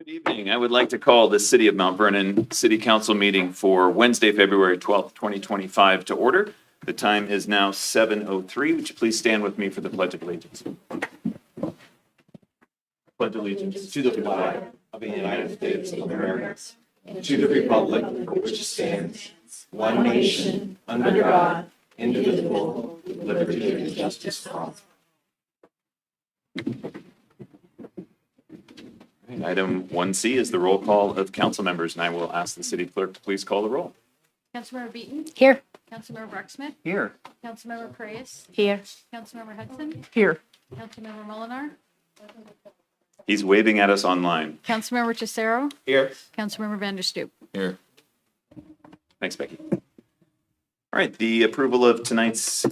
Good evening. I would like to call the City of Mount Vernon City Council meeting for Wednesday, February 12th, 2025 to order. The time is now 7:03. Would you please stand with me for the Pledge of Allegiance? Pledge allegiance to the flag of the United States of America, to the republic which stands one nation under God, indivisible, with liberty and justice for all. Item 1C is the roll call of council members, and I will ask the city clerk to please call the roll. Councilmember Beaton? Here. Councilmember Brucksmith? Here. Councilmember Reyes? Here. Councilmember Hudson? Here. Councilmember Molinar? He's waving at us online. Councilmember Cicero? Here. Councilmember Vanderstoop? Here. Thanks, Becky. All right, the approval of tonight's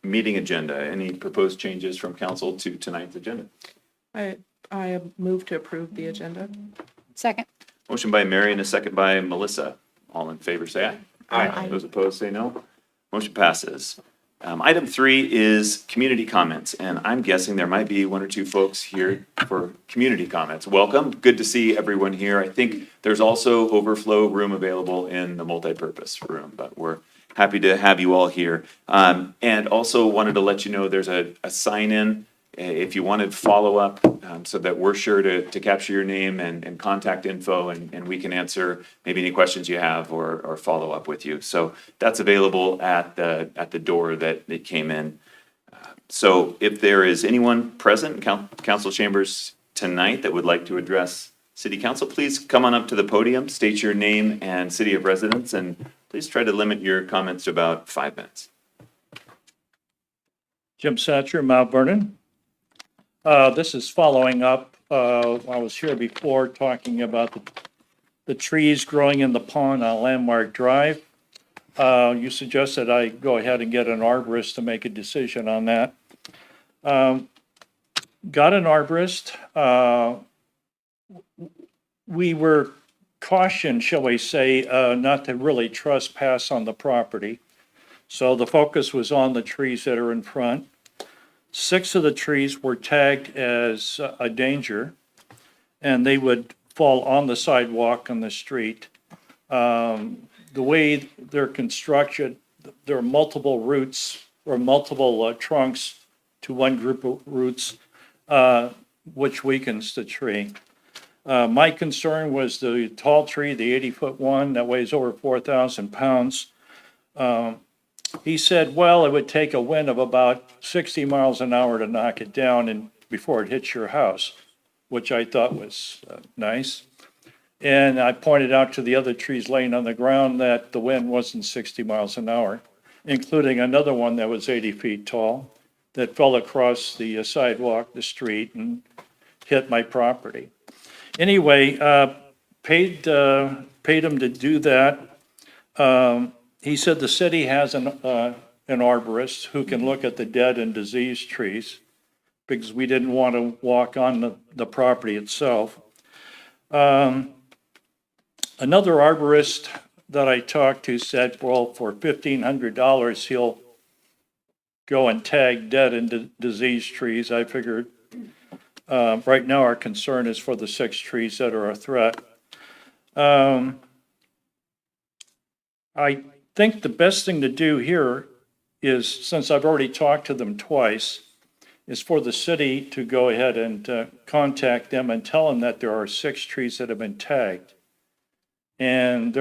meeting agenda. Any proposed changes from council to tonight's agenda? I move to approve the agenda. Second. Motion by Mary and a second by Melissa. All in favor, say aye. Aye. Those opposed, say no. Motion passes. Item 3 is community comments, and I'm guessing there might be one or two folks here for community comments. Welcome. Good to see everyone here. I think there's also overflow room available in the multipurpose room, but we're happy to have you all here. And also wanted to let you know there's a sign-in if you want to follow up so that we're sure to capture your name and contact info, and we can answer maybe any questions you have or follow up with you. So that's available at the door that it came in. So if there is anyone present in council chambers tonight that would like to address city council, please come on up to the podium, state your name and city of residence, and please try to limit your comments to about 5 minutes. Jim Satcher, Mount Vernon. This is following up. I was here before talking about the trees growing in the pond on Landmark Drive. You suggested I go ahead and get an arborist to make a decision on that. Got an arborist. We were cautioned, shall we say, not to really trespass on the property. So the focus was on the trees that are in front. 6 of the trees were tagged as a danger, and they would fall on the sidewalk on the street. The way they're constructed, there are multiple roots or multiple trunks to one group of roots, which weakens the tree. My concern was the tall tree, the 80-foot one that weighs over 4,000 pounds. He said, well, it would take a wind of about 60 miles an hour to knock it down before it hits your house, which I thought was nice. And I pointed out to the other trees laying on the ground that the wind wasn't 60 miles an hour, including another one that was 80 feet tall that fell across the sidewalk, the street, and hit my property. Anyway, paid him to do that. He said the city has an arborist who can look at the dead and diseased trees because we didn't want to walk on the property itself. Another arborist that I talked to said, well, for $1,500, he'll go and tag dead and diseased trees. I figured right now our concern is for the 6 trees that are a threat. I think the best thing to do here is, since I've already talked to them twice, is for the city to go ahead and contact them and tell them that there are 6 trees that have been tagged, and they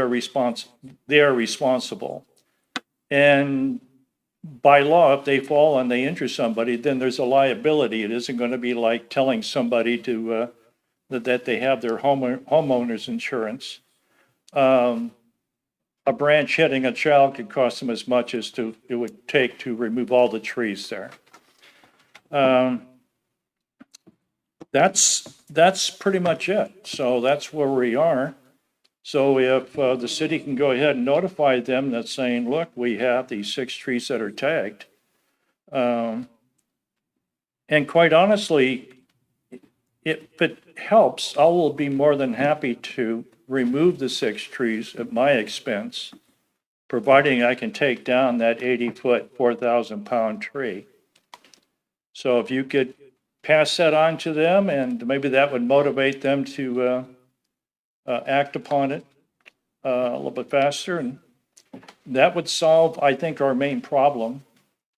are responsible. And by law, if they fall and they injure somebody, then there's a liability. It isn't going to be like telling somebody to that they have their homeowner's insurance. A branch hitting a child could cost them as much as it would take to remove all the trees there. That's pretty much it. So that's where we are. So if the city can go ahead and notify them that's saying, look, we have these 6 trees that are tagged. And quite honestly, if it helps, I will be more than happy to remove the 6 trees at my expense, providing I can take down that 80-foot, 4,000-pound tree. So if you could pass that on to them, and maybe that would motivate them to act upon it a little bit faster. And that would solve, I think, our main problem,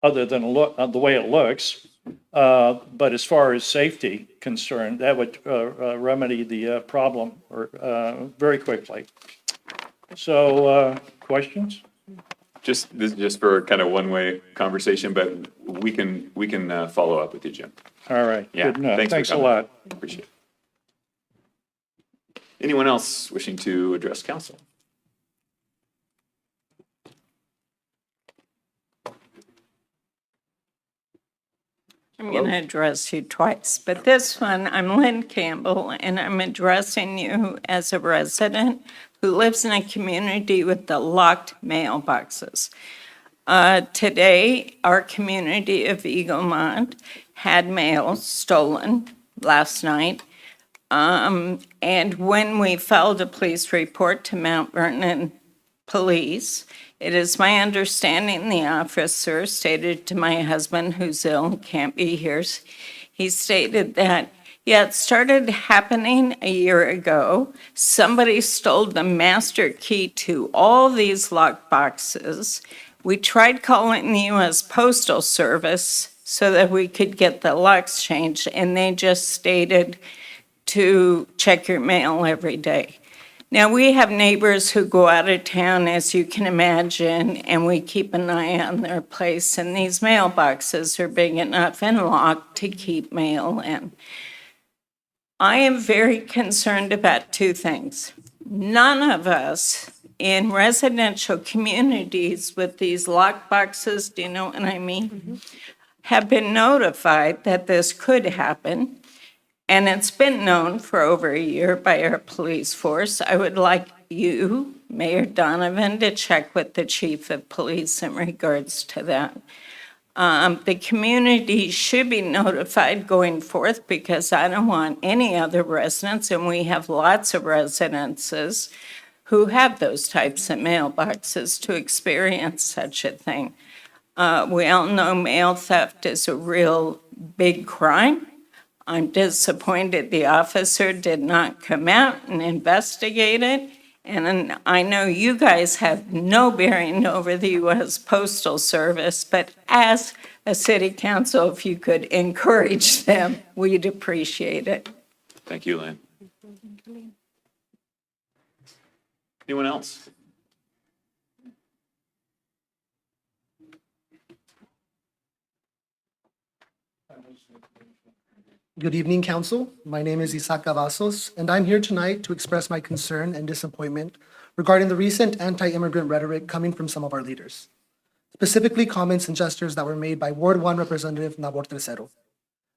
other than the way it looks. But as far as safety concerned, that would remedy the problem very quickly. So, questions? This is just for kind of one-way conversation, but we can follow up with you, Jim. All right, Yeah, good enough. thanks for Thanks a coming. lot. Appreciate it. Anyone else wishing to address council? I'm going to address you twice, but this one, I'm Lynn Campbell, and I'm addressing you as a resident who lives in a community with the locked mailboxes. Today, our community of Eaglemont had mail stolen last night. And when we filed a police report to Mount Vernon Police, it is my understanding the officer stated to my husband, who's ill and can't be here, he stated that, yeah, it started happening a year ago. Somebody stole the master key to all these lock boxes. We tried calling the U.S. Postal Service so that we could get the locks changed, and they just stated to check your mail every day. Now, we have neighbors who go out of town, as you can imagine, and we keep an eye on their place, and these mailboxes are big enough and locked to keep mail in. I am very concerned about two things. None of us in residential communities with these lock boxes, do you know what I mean? Have been notified that this could happen. And it's been known for over a year by our police force. I would like you, Mayor Donovan, to check with the chief of police in regards to that. The community should be notified going forth because I don't want any other residents, and we have lots of residences who have those types of mailboxes to experience such a thing. We all know mail theft is a real big crime. I'm disappointed the officer did not come out and investigate it. And I know you guys have no bearing over the U.S. Postal Service, but as a city council, if you could encourage them, we'd appreciate it. Thank you, Lynn. Anyone else? Good evening, Council. My name is Isaac Cavazos, and I'm here tonight to express my concern and disappointment regarding the recent anti-immigrant rhetoric coming from some of our leaders, specifically comments and gestures that were made by Ward 1 Representative Nabor Tercero.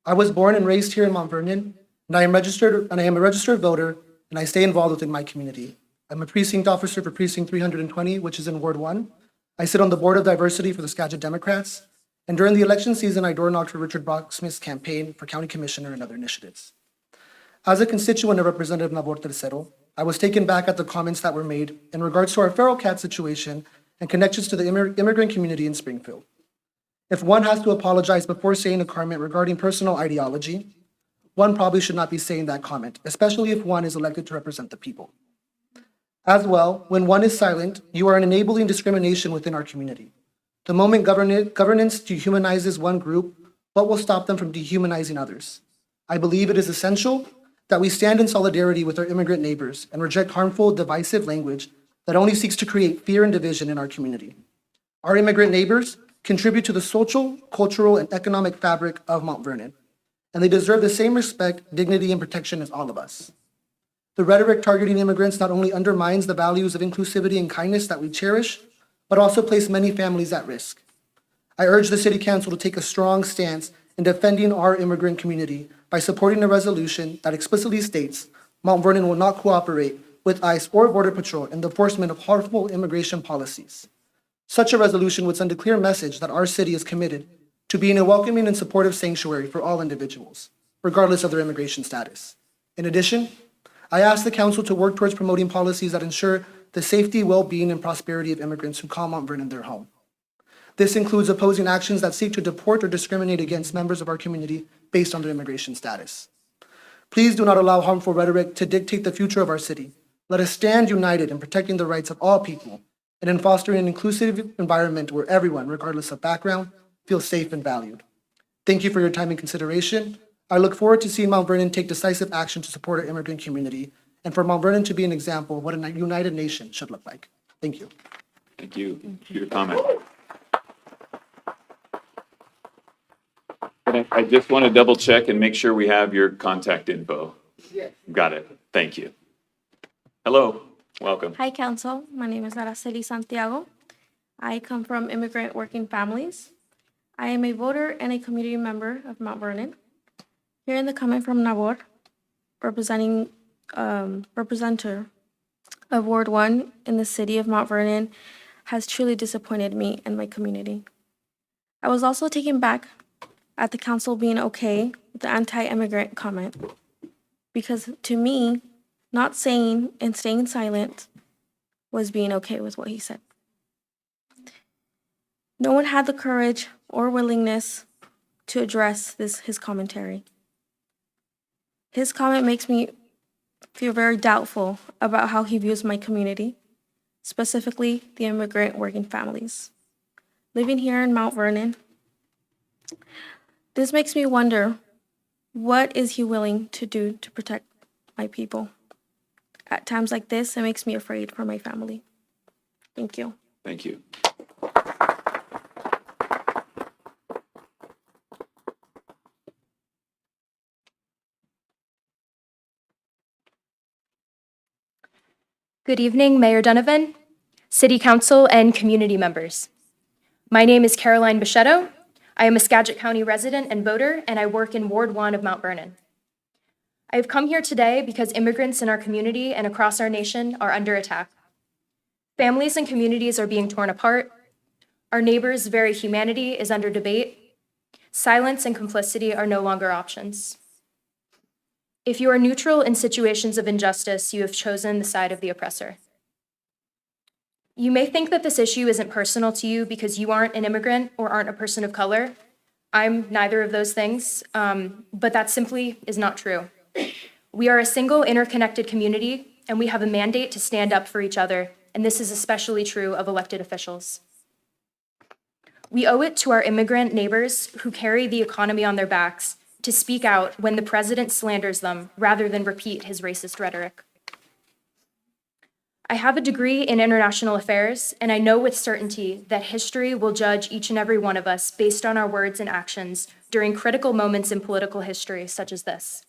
I was born and raised here in Mount Vernon, and I am a registered voter, and I stay involved within my community. I'm a precinct officer for Precinct 320, which is in Ward 1. I sit on the Board of Diversity for the Skagit Democrats, and during the election season, I door knocked for Richard Brocksmith's campaign for county commissioner and other initiatives. As a constituent of Representative Nabor Tercero, I was taken back at the comments that were made in regards to our feral cat situation and connections to the immigrant community in Springfield. If one has to apologize before saying a comment regarding personal ideology, one probably should not be saying that comment, especially if one is elected to represent the people. As well, when one is silent, you are enabling discrimination within our community. The moment governance dehumanizes one group, what will stop them from dehumanizing others? I believe it is essential that we stand in solidarity with our immigrant neighbors and reject harmful, divisive language that only seeks to create fear and division in our community. Our immigrant neighbors contribute to the social, cultural, and economic fabric of Mount Vernon, and they deserve the same respect, dignity, and protection as all of us. The rhetoric targeting immigrants not only undermines the values of inclusivity and kindness that we cherish, but also place many families at risk. I urge the City Council to take a strong stance in defending our immigrant community by supporting a resolution that explicitly states Mount Vernon will not cooperate with ICE or Border Patrol in the enforcement of harmful immigration policies. Such a resolution would send a clear message that our city is committed to being a welcoming and supportive sanctuary for all individuals, regardless of their immigration status. In addition, I ask the Council to work towards promoting policies that ensure the safety, well-being, and prosperity of immigrants who call Mount Vernon their home. This includes opposing actions that seek to deport or discriminate against members of our community based on their immigration status. Please do not allow harmful rhetoric to dictate the future of our city. Let us stand united in protecting the rights of all people and in fostering an inclusive environment where everyone, regardless of background, feels safe and valued. Thank you for your time and consideration. I look forward to seeing Mount Vernon take decisive action to support our immigrant community and for Mount Vernon to be an example of what a united nation should look like. Thank you. Thank you for your comment. And I just want to double check and make sure we have your contact info. Yes. Got it. Thank you. Hello, welcome. Hi, Council. My name is Araceli Santiago. I come from Immigrant Working Families. I am a voter and a community member of Mount Vernon. Here in the comment from Nabor, representative of Ward 1 in the city of Mount Vernon, has truly disappointed me and my community. I was also taken back at the council being okay with the anti-immigrant comment, because to me, not saying and staying silent was being okay with what he said. No one had the courage or willingness to address his commentary. His comment makes me feel very doubtful about how he views my community, specifically the immigrant working families. Living here in Mount Vernon, this makes me wonder, what is he willing to do to protect my people? At times like this, it makes me afraid for my family. Thank you. Thank you. Good evening, Mayor Donovan, City Council, and community members. My name is Caroline Bichetto. I am a Skagit County resident and voter, and I work in Ward 1 of Mount Vernon. I have come here today because immigrants in our community and across our nation are under attack. Families and communities are being torn apart. Our neighbors' very humanity is under debate. Silence and complicity are no longer options. If you are neutral in situations of injustice, you have chosen the side of the oppressor. You may think that this issue isn't personal to you because you aren't an immigrant or aren't a person of color. I'm neither of those things, but that simply is not true. We are a single interconnected community, and we have a mandate to stand up for each other, and this is especially true of elected officials. We owe it to our immigrant neighbors who carry the economy on their backs to speak out when the president slanders them rather than repeat his racist rhetoric. I have a degree in international affairs, and I know with certainty that history will judge each and every one of us based on our words and actions during critical moments in political history, such as this.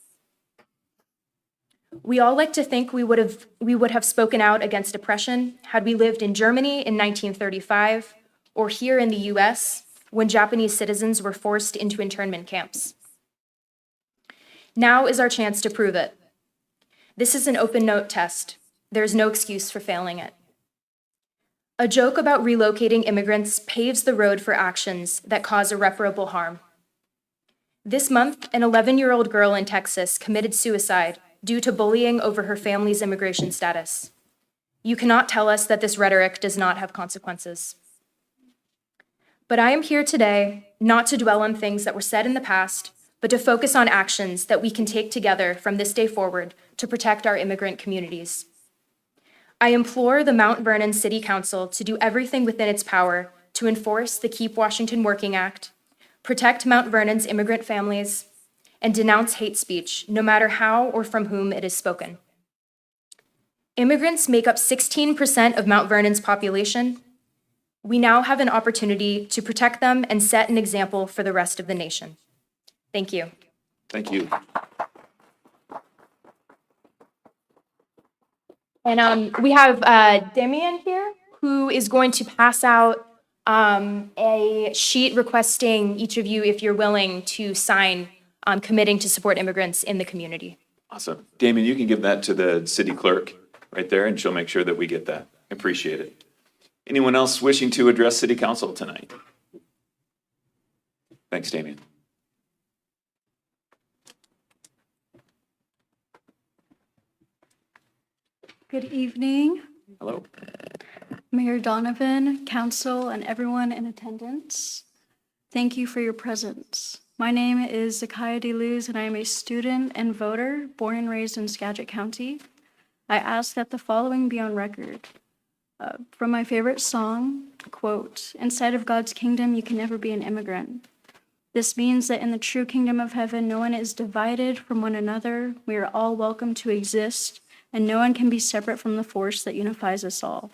We all like to think we would have spoken out against oppression had we lived in Germany in 1935 or here in the US when Japanese citizens were forced into internment camps. Now is our chance to prove it. This is an open note test. There is no excuse for failing it. A joke about relocating immigrants paves the road for actions that cause irreparable harm. This month, an 11-year-old girl in Texas committed suicide due to bullying over her family's immigration status. You cannot tell us that this rhetoric does not have consequences. But I am here today not to dwell on things that were said in the past, but to focus on actions that we can take together from this day forward to protect our immigrant communities. I implore the Mount Vernon City Council to do everything within its power to enforce the Keep Washington Working Act, protect Mount Vernon's immigrant families, and denounce hate speech, no matter how or from whom it is spoken. Immigrants make up 16% of Mount Vernon's population. We now have an opportunity to protect them and set an example for the rest of the nation. Thank you. Thank you. And we have Damian here, who is going to pass out a sheet requesting each of you, if you're willing, to sign committing to support immigrants in the community. Awesome. Damien, you can give that to the city clerk right there, and she'll make sure that we get that. Appreciate it. Anyone else wishing to address city council tonight? Thanks, Damien. Good evening, Hello. Mayor Donovan, council, and everyone in attendance. Thank you for your presence. My name is Zakiya DeLuz, and I am a student and voter born and raised in Skagit County. I ask that the following be on record. From my favorite song, quote, "Inside of God's kingdom, you can never be an immigrant." This means that in the true kingdom of heaven, no one is divided from one another. We are all welcome to exist, and no one can be separate from the force that unifies us all.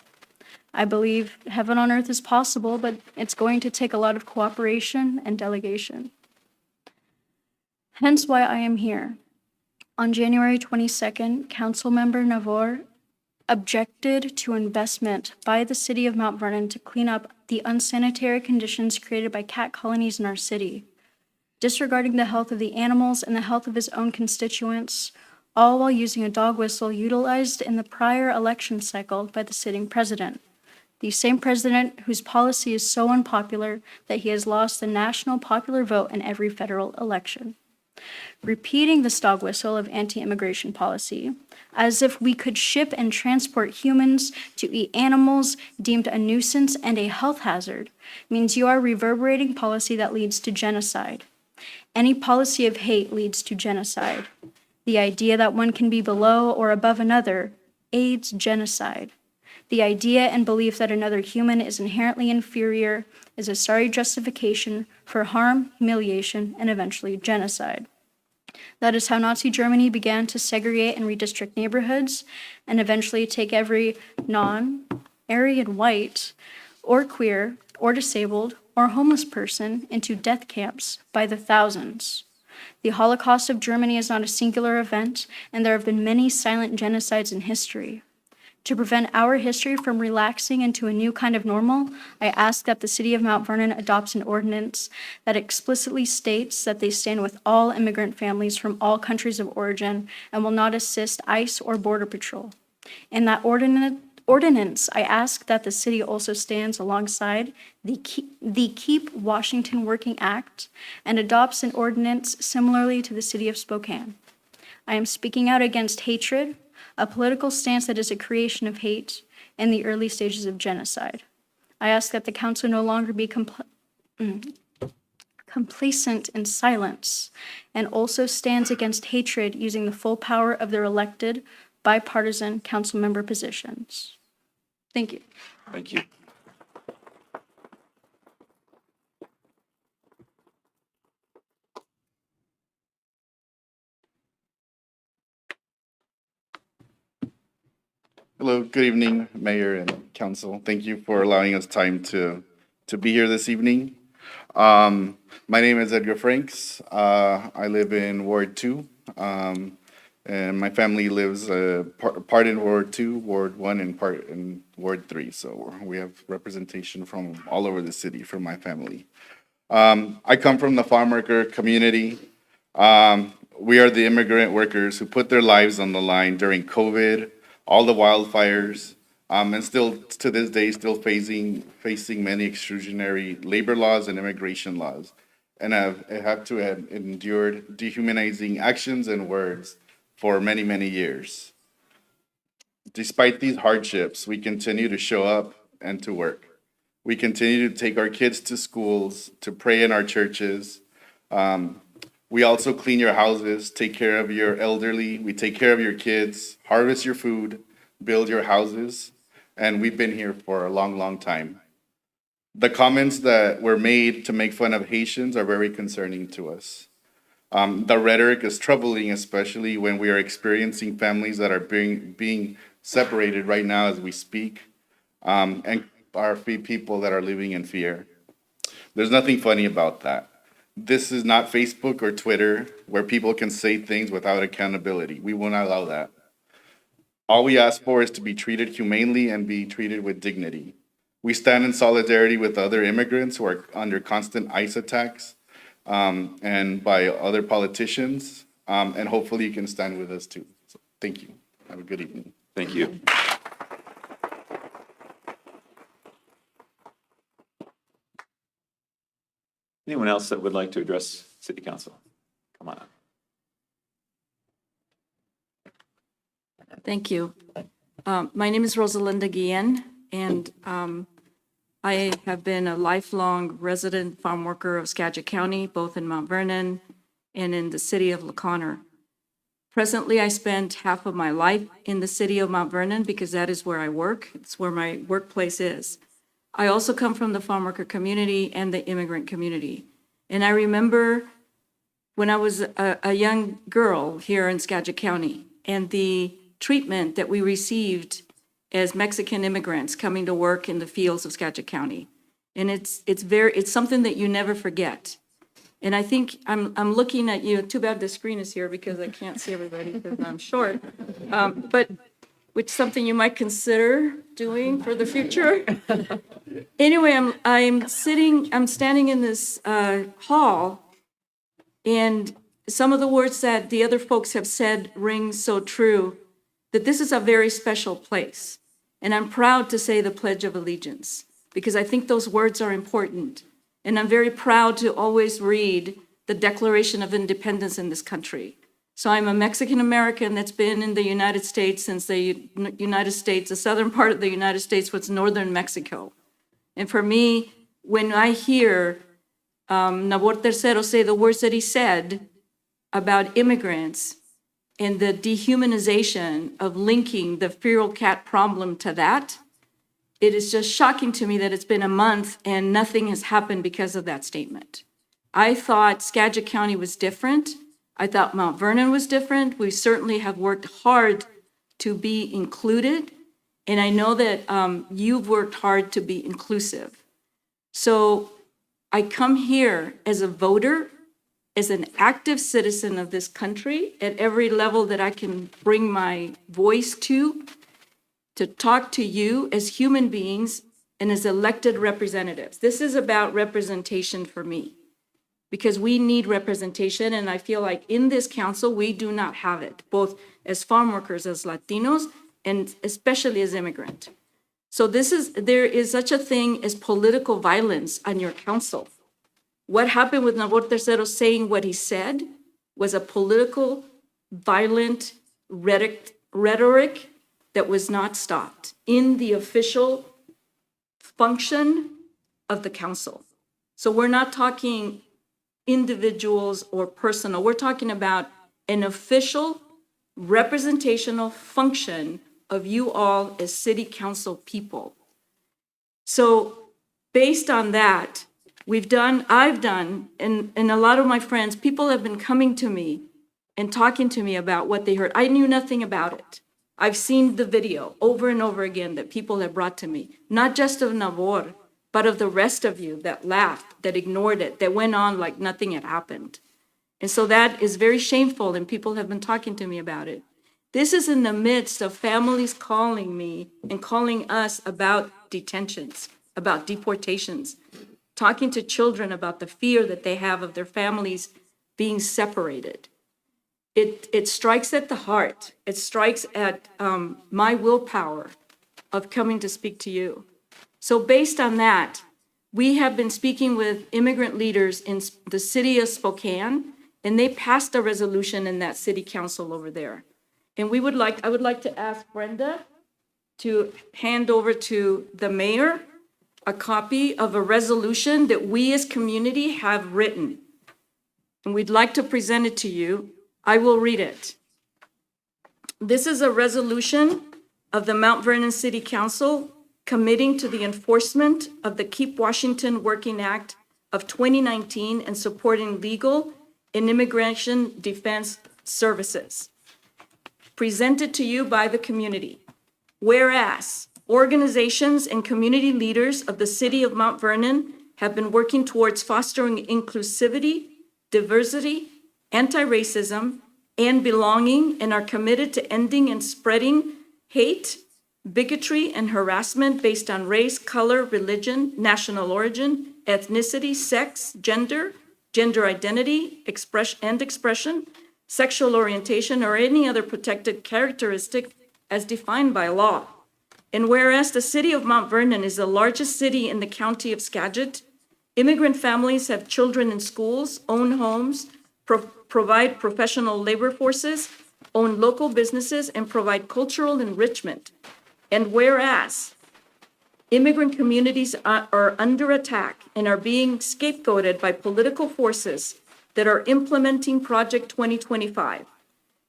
I believe heaven on earth is possible, but it's going to take a lot of cooperation and delegation. Hence why I am here. On January 22nd, Councilmember Navor objected to investment by the city of Mount Vernon to clean up the unsanitary conditions created by cat colonies in our city, disregarding the health of the animals and the health of his own constituents, all while using a dog whistle utilized in the prior election cycle by the sitting president. The same president whose policy is so unpopular that he has lost the national popular vote in every federal election. Repeating this dog whistle of anti-immigration policy, as if we could ship and transport humans to eat animals deemed a nuisance and a health hazard, means you are reverberating policy that leads to genocide. Any policy of hate leads to genocide. The idea that one can be below or above another aids genocide. The idea and belief that another human is inherently inferior is a sorry justification for harm, humiliation, and eventually genocide. That is how Nazi Germany began to segregate and redistrict neighborhoods and eventually take every non-Aryan white or queer or disabled or homeless person into death camps by the thousands. The Holocaust of Germany is not a singular event, and there have been many silent genocides in history. To prevent our history from relaxing into a new kind of normal, I ask that the city of Mount Vernon adopts an ordinance that explicitly states that they stand with all immigrant families from all countries of origin and will not assist ICE or Border Patrol. In that ordinance, I ask that the city also stands alongside the Keep Washington Working Act and adopts an ordinance similarly to the city of Spokane. I am speaking out against hatred, a political stance that is a creation of hate in the early stages of genocide. I ask that the council no longer be complacent in silence and also stands against hatred using the full power of their elected bipartisan council member positions. Thank you. Thank you. Hello, good evening, Mayor and Council. Thank you for allowing us time to be here this evening. My name is Edgar Franks. I live in Ward 2, and my family lives part in Ward 2, Ward 1, and part in Ward 3. So we have representation from all over the city from my family. I come from the farm worker community. We are the immigrant workers who put their lives on the line during COVID, all the wildfires, and still to this day still facing many exclusionary labor laws and immigration laws, and have endured dehumanizing actions and words for many years. Despite these hardships, we continue to show up and to work. We continue to take our kids to schools, to pray in our churches. We also clean your houses, take care of your elderly, we take care of your kids, harvest your food, build your houses, and we've been here for a long time. The comments that were made to make fun of Haitians are very concerning to us. The rhetoric is troubling, especially when we are experiencing families that are being separated right now as we speak, and our people that are living in fear. There's nothing funny about that. This is not Facebook or Twitter where people can say things without accountability. We will not allow that. All we ask for is to be treated humanely and be treated with dignity. We stand in solidarity with other immigrants who are under constant ICE attacks and by other politicians, and hopefully you can stand with us too. So, thank you. Have a good evening. Thank you. Anyone else that would like to address City Council? Come on up. Thank you. My name is Rosalinda Guillen, and I have been a lifelong resident farm worker of Skagit County, both in Mount Vernon and in the city of La Conner. Presently, I spend half of my life in the city of Mount Vernon because that is where I work. It's where my workplace is. I also come from the farm worker community and the immigrant community. And I remember when I was a young girl here in Skagit County and the treatment that we received as Mexican immigrants coming to work in the fields of Skagit County. And it's something that you never forget. And I think I'm looking at you, too bad the screen is here because I can't see everybody because I'm short. But which something you might consider doing for the future. Anyway, I'm standing in this hall, and some of the words that the other folks have said ring so true, that this is a very special place. And I'm proud to say the Pledge of Allegiance, because I think those words are important. And I'm very proud to always read the Declaration of Independence in this country. So I'm a Mexican American that's been in the United States since the United States, the southern part of the United States was northern Mexico. And for me, when I hear Nabor III say the words that he said about immigrants and the dehumanization of linking the feral cat problem to that, it is just shocking to me that it's been a month and nothing has happened because of that statement. I thought Skagit County was different. I thought Mount Vernon was different. We certainly have worked hard to be included. And I know that you've worked hard to be inclusive. So I come here as a voter, as an active citizen of this country at every level that I can bring my voice to talk to you as human beings and as elected representatives. This is about representation for me, because we need representation, and I feel like in this council, we do not have it, both as farm workers, as Latinos, and especially as immigrant. So there is such a thing as political violence on your council. What happened with Nabor III saying what he said was a political, violent rhetoric that was not stopped in the official function of the council. So we're not talking individuals or personal. We're talking about an official representational function of you all as city council people. So based on that, I've done, and a lot of my friends, people have been coming to me and talking to me about what they heard. I knew nothing about it. I've seen the video over and over again that people have brought to me, not just of Nabor, but of the rest of you that laughed, that ignored it, that went on like nothing had happened. And so that is very shameful, and people have been talking to me about it. This is in the midst of families calling me and calling us about detentions, about deportations, talking to children about the fear that they have of their families being separated. It strikes at the heart. It strikes at my willpower of coming to speak to you. So based on that, we have been speaking with immigrant leaders in the city of Spokane, and they passed a resolution in that city council over there. And I would like to ask Brenda to hand over to the mayor a copy of a resolution that we as community have written. And we'd like to present it to you. I will read it. This is a resolution of the Mount Vernon City Council committing to the enforcement of the Keep Washington Working Act of 2019 and supporting legal and immigration defense services. Presented to you by the community. Whereas organizations and community leaders of the city of Mount Vernon have been working towards fostering inclusivity, diversity, anti-racism, and belonging, and are committed to ending and spreading hate, bigotry, and harassment based on race, color, religion, national origin, ethnicity, sex, gender identity, expression, sexual orientation, or any other protected characteristic as defined by law. And whereas the city of Mount Vernon is the largest city in the county of Skagit, immigrant families have children in schools, own homes, provide professional labor forces, own local businesses, and provide cultural enrichment. And whereas Immigrant communities are under attack and are being scapegoated by political forces that are implementing Project 2025,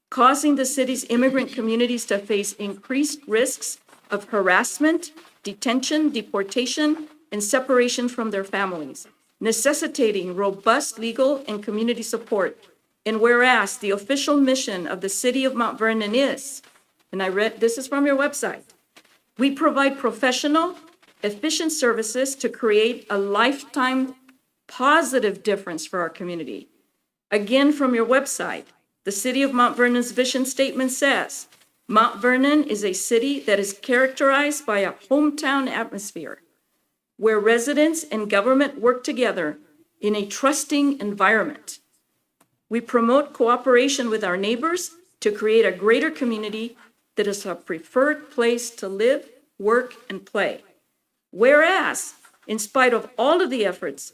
causing the city's immigrant communities to face increased risks of harassment, detention, deportation, and separation from their families, necessitating robust legal and community support. And whereas the official mission of the city of Mount Vernon is, and this is from your website, we provide professional, efficient services to create a lifetime positive difference for our community. Again, from your website, the City of Mount Vernon's vision statement says, Mount Vernon is a city that is characterized by a hometown atmosphere where residents and government work together in a trusting environment. We promote cooperation with our neighbors to create a greater community that is a preferred place to live, work, and play. Whereas, in spite of all of the efforts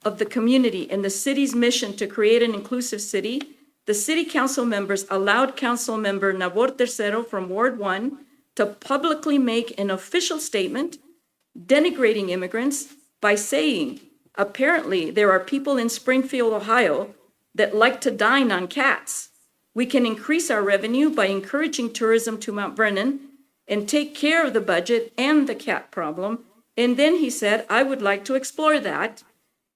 of the community and the city's mission to create an inclusive city, the city council members allowed Council Member Nabor Tercero from Ward 1 to publicly make an official statement denigrating immigrants by saying, apparently there are people in Springfield, Ohio that like to dine on cats. We can increase our revenue by encouraging tourism to Mount Vernon and take care of the budget and the cat problem. And then he said, I would like to explore that.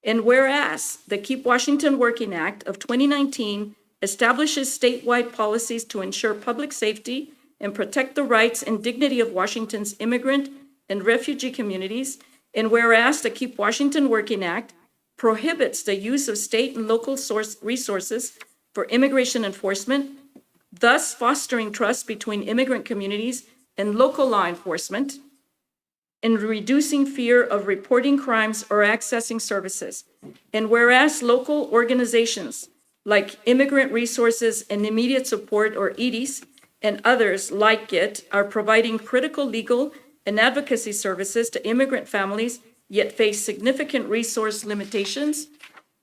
And whereas the Keep Washington Working Act of 2019 establishes statewide policies to ensure public safety and protect the rights and dignity of Washington's immigrant and refugee communities, and whereas the Keep Washington Working Act prohibits the use of state and local resources for immigration enforcement, thus fostering trust between immigrant communities and local law enforcement, and reducing fear of reporting crimes or accessing services. And whereas local organizations like Immigrant Resources and Immediate Support, or EDIS, and others like it are providing critical legal and advocacy services to immigrant families, yet face significant resource limitations.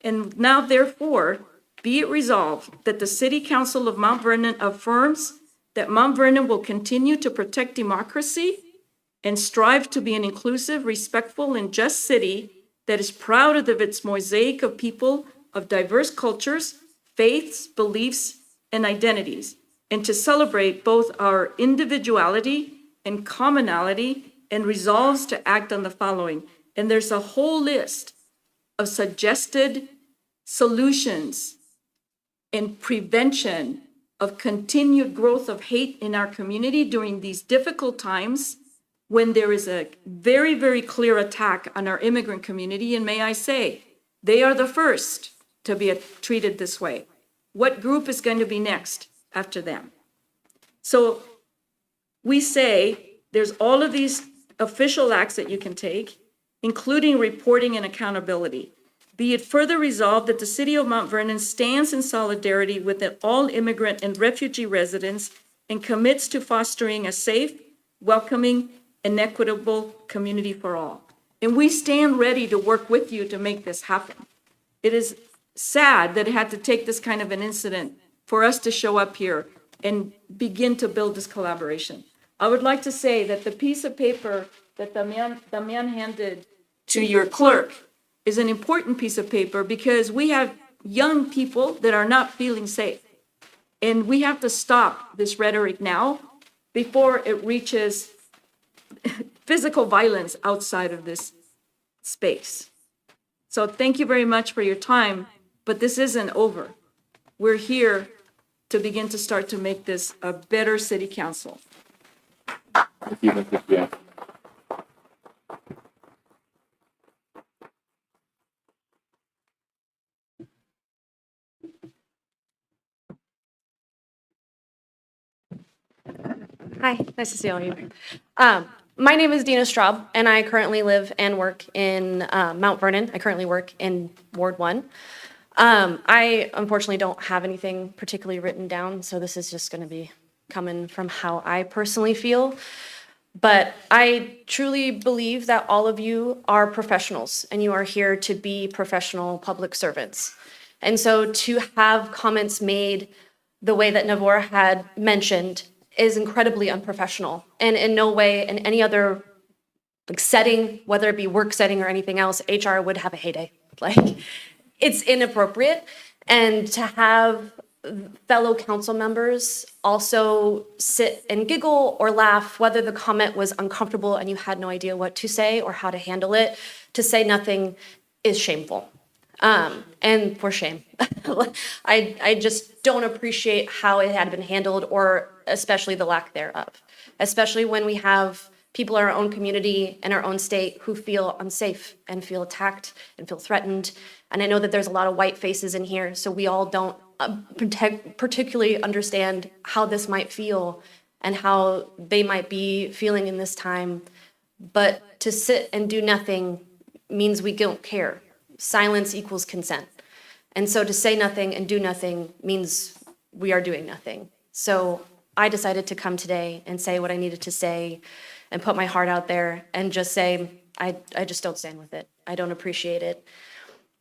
And now, therefore, be it resolved that the City Council of Mount Vernon affirms that Mount Vernon will continue to protect democracy and strive to be an inclusive, respectful, and just city that is proud of its mosaic of people of diverse cultures, faiths, beliefs, and identities, and to celebrate both our individuality and commonality, and resolves to act on the following. And there's a whole list of suggested solutions and prevention of continued growth of hate in our community during these difficult times when there is a very, very clear attack on our immigrant community. And may I say, they are the first to be treated this way. What group is going to be next after them? So we say there's all of these official acts that you can take, including reporting and accountability. Be it further resolved that the City of Mount Vernon stands in solidarity with all immigrant and refugee residents and commits to fostering a safe, welcoming, and equitable community for all. And we stand ready to work with you to make this happen. It is sad that it had to take this kind of an incident for us to show up here and begin to build this collaboration. I would like to say that the piece of paper that Damian handed to your clerk is an important piece of paper because we have young people that are not feeling safe. And we have to stop this rhetoric now before it reaches physical violence outside of this space. So thank you very much for your time, but this isn't over. We're here to begin to start to make this a better city council. Thank you, Mr. Pierre. Hi, nice to see all of you. My name is Dina Straub, and I currently live and work in Mount Vernon. I currently work in Ward 1. I unfortunately don't have anything particularly written down, so this is just going to be coming from how I personally feel. But I truly believe that all of you are professionals, and you are here to be professional public servants. And so to have comments made the way that Navor had mentioned is incredibly unprofessional, and in no way in any other like setting, whether it be work setting or anything else, HR would have a heyday. Like, it's inappropriate. And to have fellow council members also sit and giggle or laugh, whether the comment was uncomfortable and you had no idea what to say or how to handle it, to say nothing is shameful. And for shame. I just don't appreciate how it had been handled, or especially the lack thereof. Especially when we have people in our own community and our own state who feel unsafe and feel attacked and feel threatened. And I know that there's a lot of white faces in here, so we all don't particularly understand how this might feel and how they might be feeling in this time. But to sit and do nothing means we don't care. Silence equals consent. And so to say nothing and do nothing means we are doing nothing. So I decided to come today and say what I needed to say and put my heart out there and just say, I just don't stand with it. I don't appreciate it.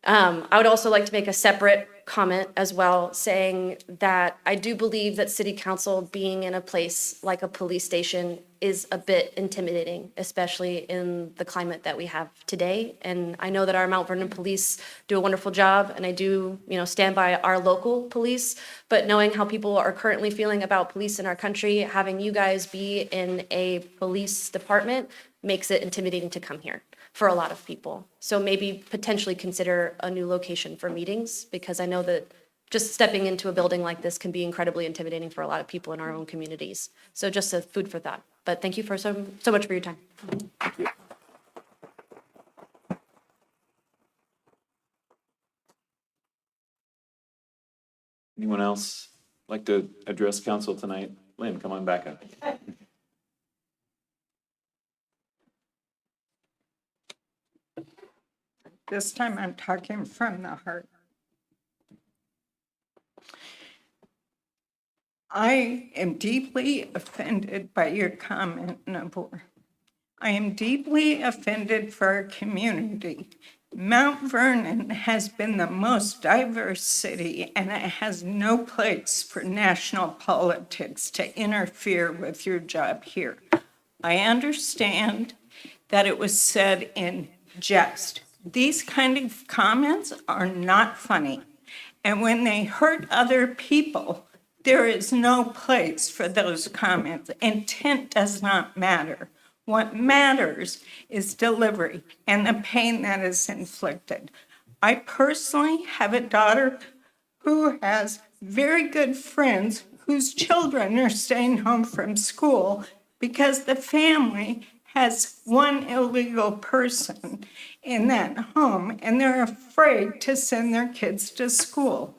I would also like to make a separate comment as well, saying that I do believe that city council being in a place like a police station is a bit intimidating, especially in the climate that we have today. And I know that our Mount Vernon police do a wonderful job, and I do, stand by our local police. But knowing how people are currently feeling about police in our country, having you guys be in a police department makes it intimidating to come here for a lot of people. So maybe potentially consider a new location for meetings, because I know that just stepping into a building like this can be incredibly intimidating for a lot of people in our own communities. So just a food for thought. But thank you for so much for your time. Anyone else like to address council tonight? Lynn, come on back up. This time I'm talking from the heart. I am deeply offended by your comment, Nabor. I am deeply offended for our community. Mount Vernon has been the most diverse city, and it has no place for national politics to interfere with your job here. I understand that it was said in jest. These kind of comments are not funny. And when they hurt other people, there is no place for those comments. Intent does not matter. What matters is delivery and the pain that is inflicted. I personally have a daughter who has very good friends whose children are staying home from school because the family has one illegal person in that home, and they're afraid to send their kids to school.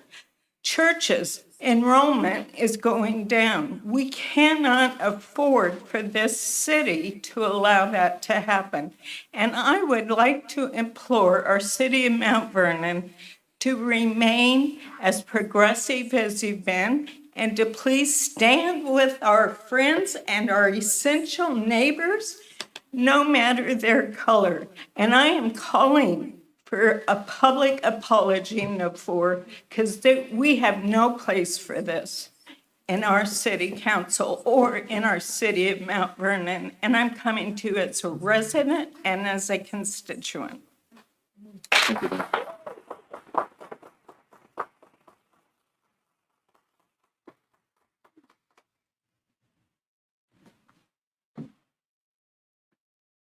Churches, enrollment is going down. We cannot afford for this city to allow that to happen. And I would like to implore our city of Mount Vernon to remain as progressive as you've been, and to please stand with our friends and our essential neighbors, no matter their color. And I am calling for a public apology, Nabor, because we have no place for this in our city council or in our city of Mount Vernon. And I'm coming to you as a resident and as a constituent. Thank you, Lynn.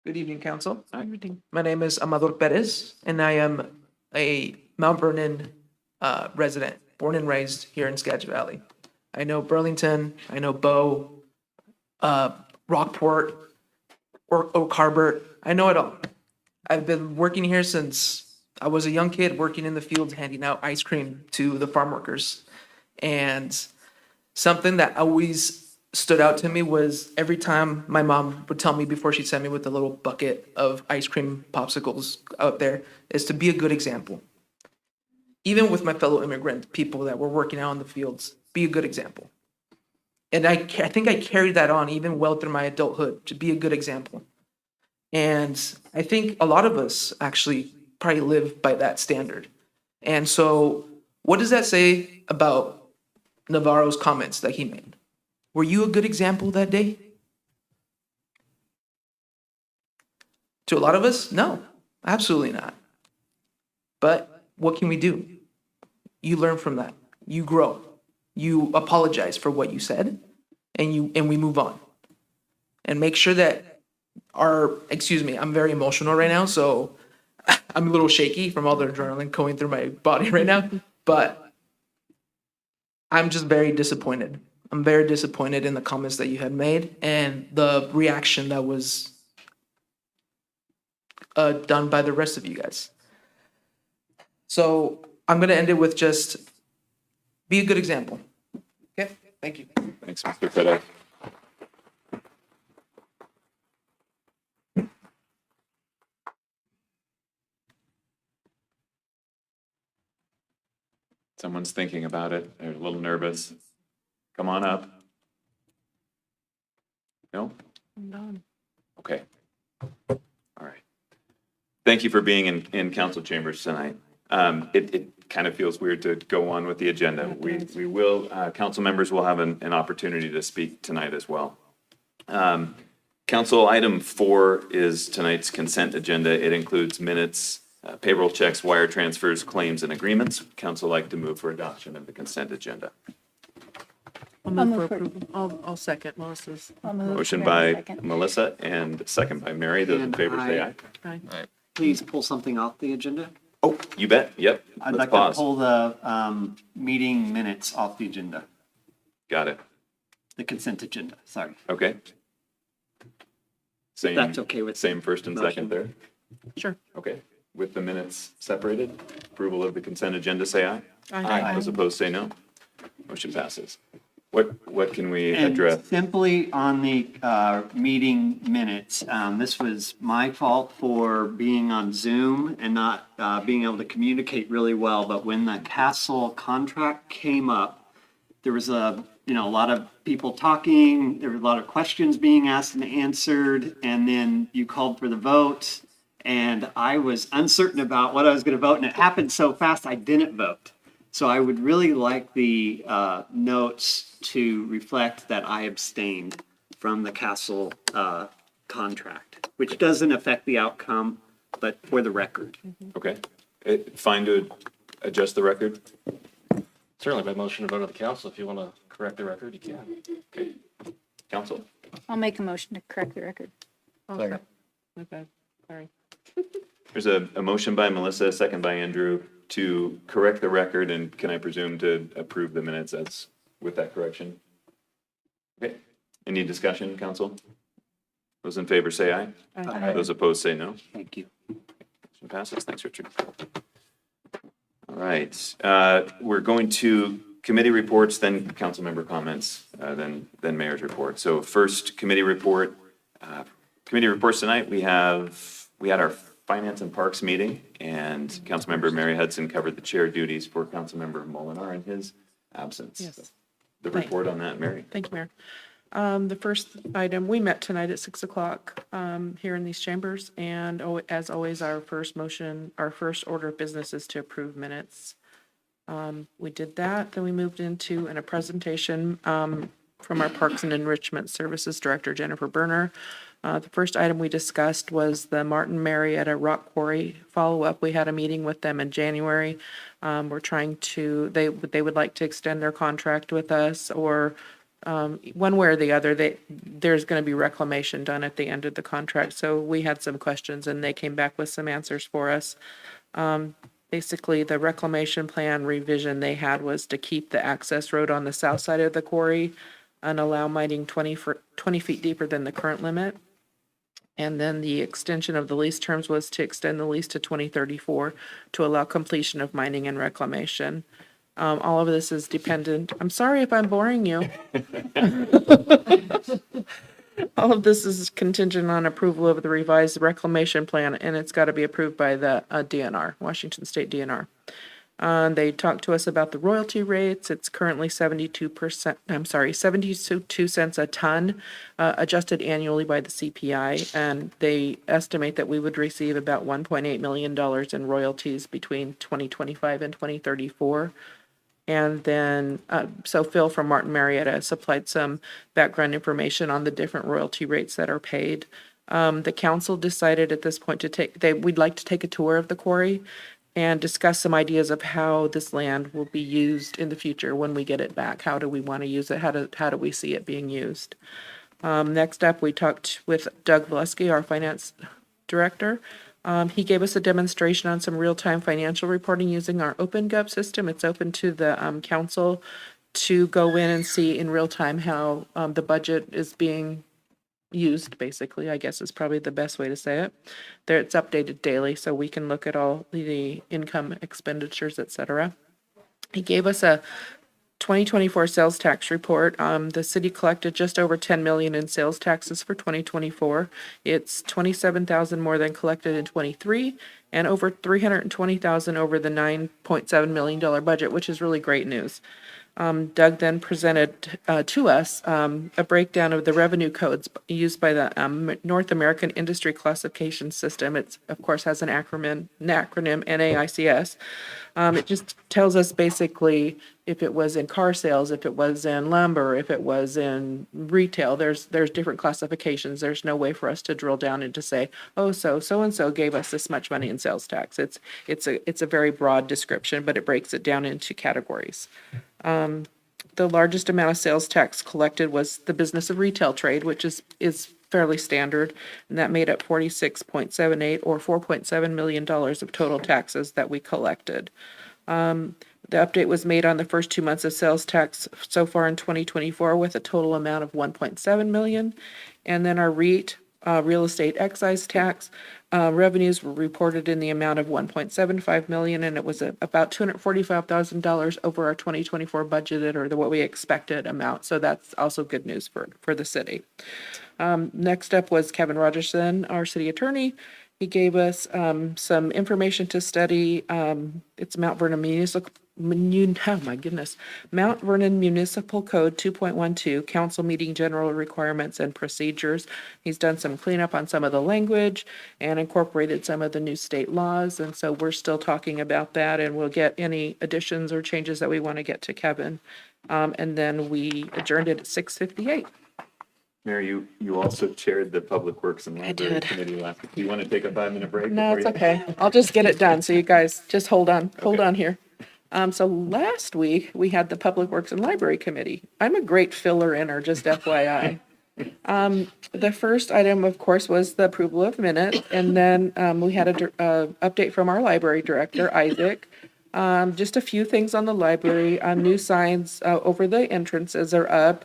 Good evening, Council. Hi. My name is Amador Perez, and I am a Mount Vernon resident, born and raised here in Skagit Valley. I know Burlington, I know Bow, Rockport, Oak Harbor. I know it all. I've been working here since I was a young kid, working in the fields, handing out ice cream to the farm workers. And something that always stood out to me was every time my mom would tell me before she'd send me with a little bucket of ice cream popsicles out there is to be a good example. Even with my fellow immigrant people that were working out in the fields, be a good example. And I think I carried that on even well through my adulthood, to be a good example. And I think a lot of us actually probably live by that standard. And so what does that say about Navarro's comments that he made? Were you a good example that day? To a lot of us, no, absolutely not. But what can we do? You learn from that. You grow. You apologize for what you said, and we move on. And make sure that excuse me, I'm very emotional right now, so I'm a little shaky from all the adrenaline going through my body right now, but I'm just very disappointed. I'm very disappointed in the comments that you had made and the reaction that was done by the rest of you guys. So I'm gonna end it with just be a good example. Okay, thank you. Thanks, Mr. Fede. Someone's thinking about it. They're a little nervous. Come on up. No? I'm done. Okay. All right. Thank you for being in council chambers tonight. It kind of feels weird to go on with the agenda. We will, council members will have an opportunity to speak tonight as well. Council item 4 is tonight's consent agenda. It includes minutes, payroll checks, wire transfers, claims, and agreements. Council like to move for adoption of the consent agenda. I'll move for approval. I'll second Melissa's. Motion by Melissa and second by Mary. Those in favor say aye. Aye. Please pull something off the agenda. Oh, you bet. Yep. I'd Let's like pause. to pull the meeting minutes off the agenda, Got it. the consent agenda, sorry. Okay. Same. That's okay with Same first and second there. Sure. Okay. With the minutes separated, approval of the consent agenda, say aye. Aye. Those opposed, say no. Motion passes. What can we And address? simply on the meeting minutes, this was my fault for being on Zoom and not being able to communicate really well. But when the Castle contract came up, there was a lot of people talking. There were a lot of questions being asked and answered. And then you called for the vote. And I was uncertain about what I was going to vote. And it happened so fast, I didn't vote. So I would really like the notes to reflect that I abstained from the Castle contract, which doesn't affect the outcome, but for the record. Okay. Fine to adjust the record? Certainly by motion of vote of the council, if you want to correct the record, you can. Okay. Council? I'll make a motion to correct the record. Okay. Okay, sorry. There's a motion by Melissa, a second by Andrew to correct the record, and can I presume to approve the minutes as with that correction? Okay. Any discussion, council? Those in favor say aye. Aye. Those opposed say no. Thank you. Motion passes. Thanks, Richard. All right, we're going to committee reports, then council member comments, then mayor's report. So first, committee report. Committee reports tonight, we had our Finance and Parks meeting, and Councilmember Mary Hudson covered the chair duties for Councilmember Molinar in his absence. Yes. The report on that, Mary. Thank you, Mayor. The first item, we met tonight at 6 o'clock here in these chambers, and as always, our first order of business is to approve minutes. We did that, then we moved into a presentation from our Parks and Enrichment Services Director, Jennifer Berner. The first item we discussed was the Martin Marietta Rock Quarry follow-up. We had a meeting with them in January. We're trying to, they would like to extend their contract with us, or one way or the other, there's going to be reclamation done at the end of the contract. So we had some questions and they came back with some answers for us. Basically, the reclamation plan revision they had was to keep the access road on the south side of the quarry and allow mining 20 feet deeper than the current limit. And then the extension of the lease terms was to extend the lease to 2034 to allow completion of mining and reclamation. All of this is dependent. I'm sorry if I'm boring you. All of this is contingent on approval of the revised reclamation plan, and it's got to be approved by the DNR, Washington State DNR. They talked to us about the royalty rates. It's currently 72 cents a ton, adjusted annually by the CPI. And they estimate that we would receive about $1.8 million in royalties between 2025 and 2034. And then, so Phil from Martin Marietta supplied some background information on the different royalty rates that are paid. The council decided at this point we'd like to take a tour of the quarry and discuss some ideas of how this land will be used in the future when we get it back. How do we want to use it? How do we see it being used? Next up, we talked with Doug Valesky, our finance director. He gave us a demonstration on some real-time financial reporting using our OpenGov system. It's open to the council to go in and see in real time how the budget is being used, basically, I guess is probably the best way to say it. There, it's updated daily, so we can look at all the income, expenditures, et cetera. He gave us a 2024 sales tax report. The city collected just over 10 million in sales taxes for 2024. It's 27,000 more than collected in 23 and over 320,000 over the $9.7 million budget, which is really great news. Doug then presented to us a breakdown of the revenue codes used by the North American Industry Classification System. It, of course, has an acronym NAICS. It just tells us basically if it was in car sales, if it was in lumber, if it was in retail. There's different classifications. There's no way for us to drill down and to say, oh, so-and-so gave us this much money in sales tax. It's a very broad description, but it breaks it down into categories. The largest amount of sales tax collected was the business of retail trade, which is fairly standard, and that made up 46.78 or $4.7 million of total taxes that we collected. The update was made on the first 2 months of sales tax so far in 2024 with a total amount of 1.7 million. And then our REIT, real estate excise tax, revenues were reported in the amount of 1.75 million, and it was about $245,000 over our 2024 budgeted or what we expected amount. So that's also good news for the city. Next up was Kevin Rogerson, our city attorney. He gave us some information to study. It's Mount Vernon Municipal. Mount Vernon Municipal Code 2.12, Council Meeting General Requirements and Procedures. He's done some cleanup on some of the language and incorporated some of the new state laws. And so we're still talking about that, and we'll get any additions or changes that we want to get to Kevin. And then we adjourned it at 6:58. Mayor, you also chaired the Public Works and Library did. Committee last week. Do you want to take a 5-minute break? No, before it's you- okay. I'll just get it done. So you guys just hold on here. So last week we had the Public Works and Library Committee. I'm a great filler-inner, just FYI. The first item, of course, was the approval of minutes, and then we had a update from our library director, Isaac. Just a few things on the library. New signs over the entrances are up.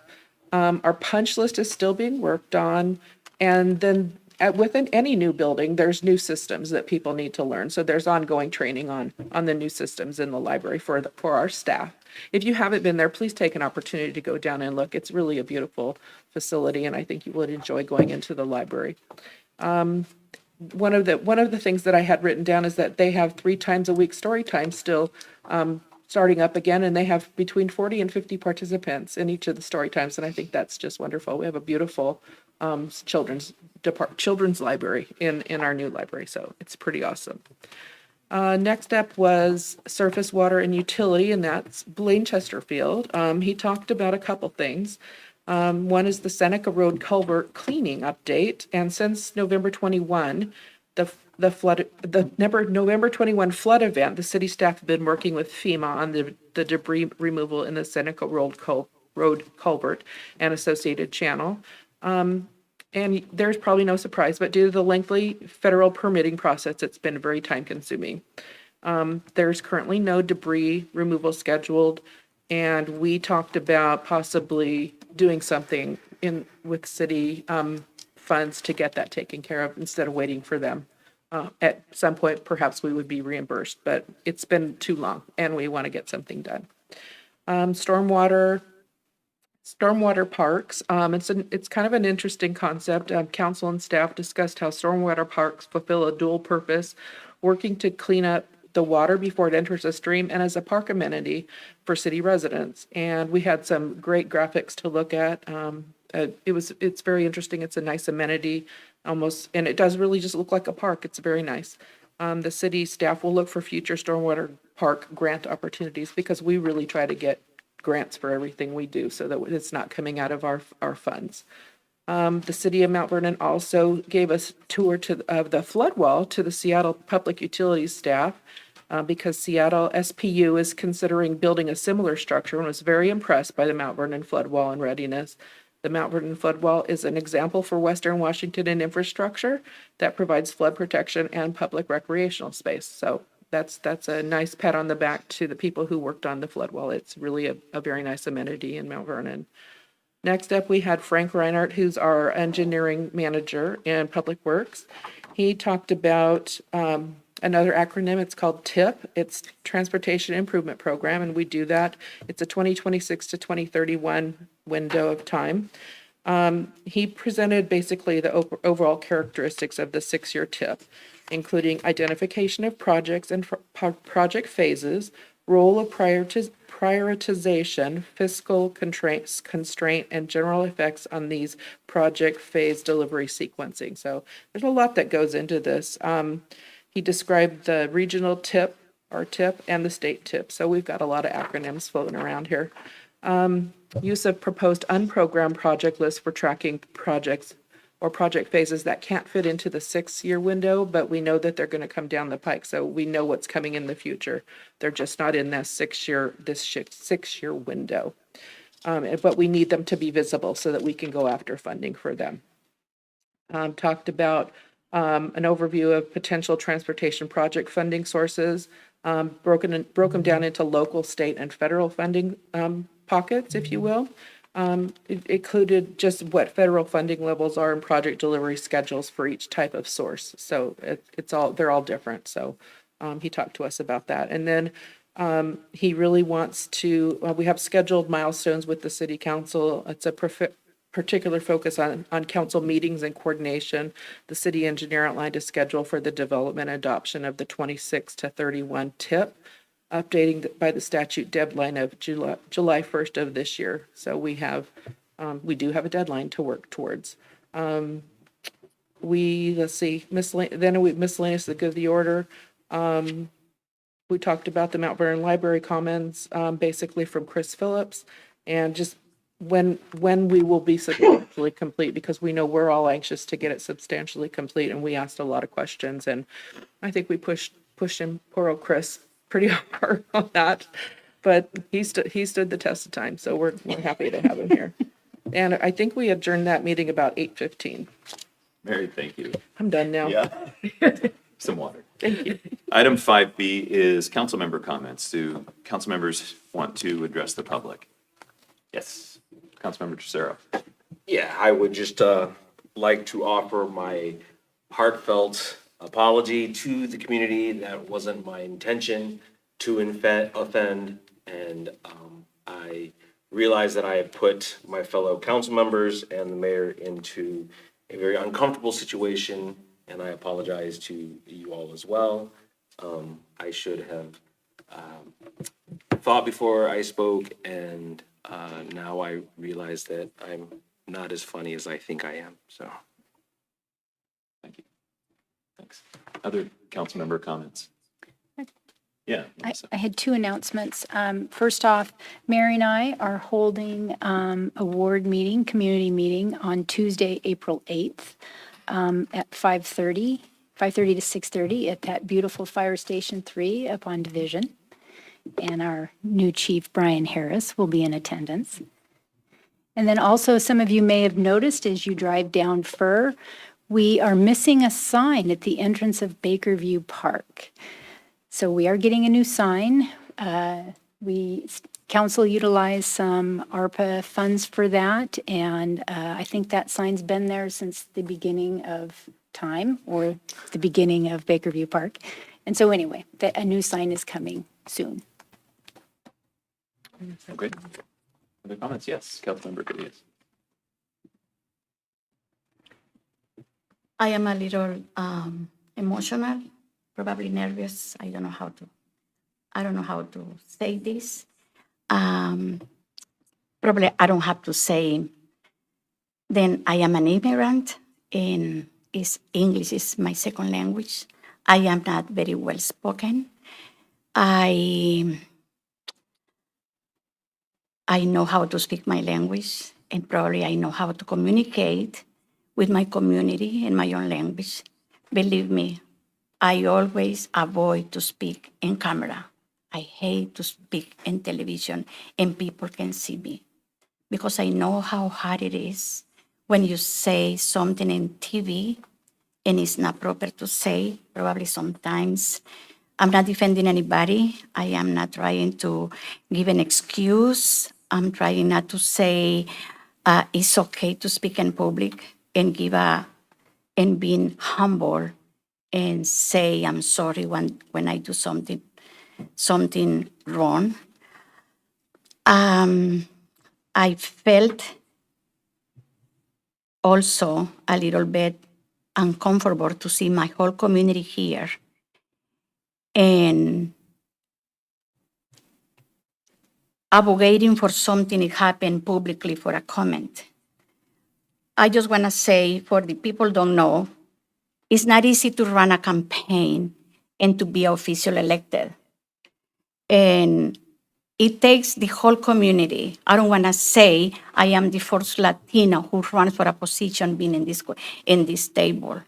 Our punch list is still being worked on. And then within any new building, there's new systems that people need to learn. So there's ongoing training on the new systems in the library for our staff. If you haven't been there, please take an opportunity to go down and look. It's really a beautiful facility, and I think you would enjoy going into the library. One of the things that I had written down is that they have 3 times a week story time still starting up again, and they have between 40 and 50 participants in each of the story times, and I think that's just wonderful. We have a beautiful children's library in our new library, so it's pretty awesome. Next up was surface water and utility, and that's Blaine Chesterfield. He talked about a couple things. One is the Seneca Road culvert cleaning update, and since November 21, the November 21 flood event, the city staff have been working with FEMA on the debris removal in the Seneca Road culvert and associated channel. And there's probably no surprise, but due to the lengthy federal permitting process, it's been very time consuming. There's currently no debris removal scheduled, and we talked about possibly doing something with city funds to get that taken care of instead of waiting for them. At some point, perhaps we would be reimbursed, but it's been too long and we want to get something done. Stormwater parks. It's kind of an interesting concept. Council and staff discussed how stormwater parks fulfill a dual purpose, working to clean up the water before it enters a stream and as a park amenity for city residents. And we had some great graphics to look at. It's very interesting. It's a nice amenity almost, and it does really just look like a park. It's very nice. The city staff will look for future stormwater park grant opportunities because we really try to get grants for everything we do so that it's not coming out of our funds. The city of Mount Vernon also gave us a tour of the flood wall to the Seattle Public Utilities staff because Seattle SPU is considering building a similar structure and was very impressed by the Mount Vernon flood wall and readiness. The Mount Vernon flood wall is an example for Western Washington in infrastructure that provides flood protection and public recreational space. So that's a nice pat on the back to the people who worked on the flood wall. It's really a very nice amenity in Mount Vernon. Next up, we had Frank Reinhardt, who's our engineering manager in Public Works. He talked about another acronym. It's called TIP. It's Transportation Improvement Program, and we do that. It's a 2026 to 2031 window of time. He presented basically the overall characteristics of the 6-year TIP, including identification of projects and project phases, role of prioritization, fiscal constraint, and general effects on these project phase delivery sequencing. So there's a lot that goes into this. He described the regional TIP, our TIP, and the state TIP. So we've got a lot of acronyms floating around here. Use of proposed unprogrammed project list for tracking projects or project phases that can't fit into the 6-year window, but we know that they're going to come down the pike. So we know what's coming in the future. They're just not in that 6-year window. But we need them to be visible so that we can go after funding for them. Talked about an overview of potential transportation project funding sources, broke them down into local, state, and federal funding pockets, if you will. It included just what federal funding levels are and project delivery schedules for each type of source. So they're all different. So he talked to us about that. And then he really wants to, we have scheduled milestones with the city council. It's a particular focus on council meetings and coordination. The city engineer outlined a schedule for the development and adoption of the 26 to 31 TIP, updating by the statute deadline of July 1st of this year. So we do have a deadline to work towards. Let's see, miscellaneous, the good of the order. We talked about the Mount Vernon Library Commons, basically from Chris Phillips, and just when we will be substantially complete, because we know we're all anxious to get it substantially complete, and we asked a lot of questions, and I think we pushed him, poor old Chris, pretty hard on that, but he stood the test of time, so we're happy to have him here. And I think we adjourned that meeting about 8:15. Mary, thank you. I'm done now. Yeah. Some water. Thank you. Item 5B is council member comments. Do council members want to address the public? Yes. Councilmember Trocero. Yeah, I would just like to offer my heartfelt apology to the community. That wasn't my intention to offend, and I realize that I have put my fellow council members and the mayor into a very uncomfortable situation, and I apologize to you all as well. I should have thought before I spoke, and now I realize that I'm not as funny as I think I am, so. Thank you. Thanks. Other council member comments? Yeah. I had 2 announcements. First off, Mary and I are holding a ward meeting, community meeting on Tuesday, April 8th at 5:30 to 6:30 at that beautiful Fire Station 3 up on Division. And our new chief, Brian Harris, will be in attendance. And then also, some of you may have noticed as you drive down Fur, we are missing a sign at the entrance of Bakerview Park. So we are getting a new sign. Council utilized some ARPA funds for that, and I think that sign's been there since the beginning of time, or the beginning of Bakerview Park. And so anyway, a new sign is coming soon. Great. Other comments? Yes, Councilmember Casillas. I am a little emotional, probably nervous. I don't know how to say this. Probably I don't have to say. Then I am an immigrant, and English is my second language. I am not very well spoken. I know how to speak my language, and probably I know how to communicate with my community in my own language. Believe me, I always avoid to speak in camera. I hate to speak in television and people can see me because I know how hard it is when you say something in TV and it's not proper to say. Probably sometimes I'm not defending anybody. I am not trying to give an excuse. I'm trying not to say it's okay to speak in public and and being humble and say I'm sorry when I do something wrong. I felt also a little bit uncomfortable to see my whole community here and advocating for something that happened publicly for a comment. I just want to say, for the people don't know, it's not easy to run a campaign and to be officially elected. And it takes the whole community. I don't want to say I am the first Latino who ran for a position being in this table.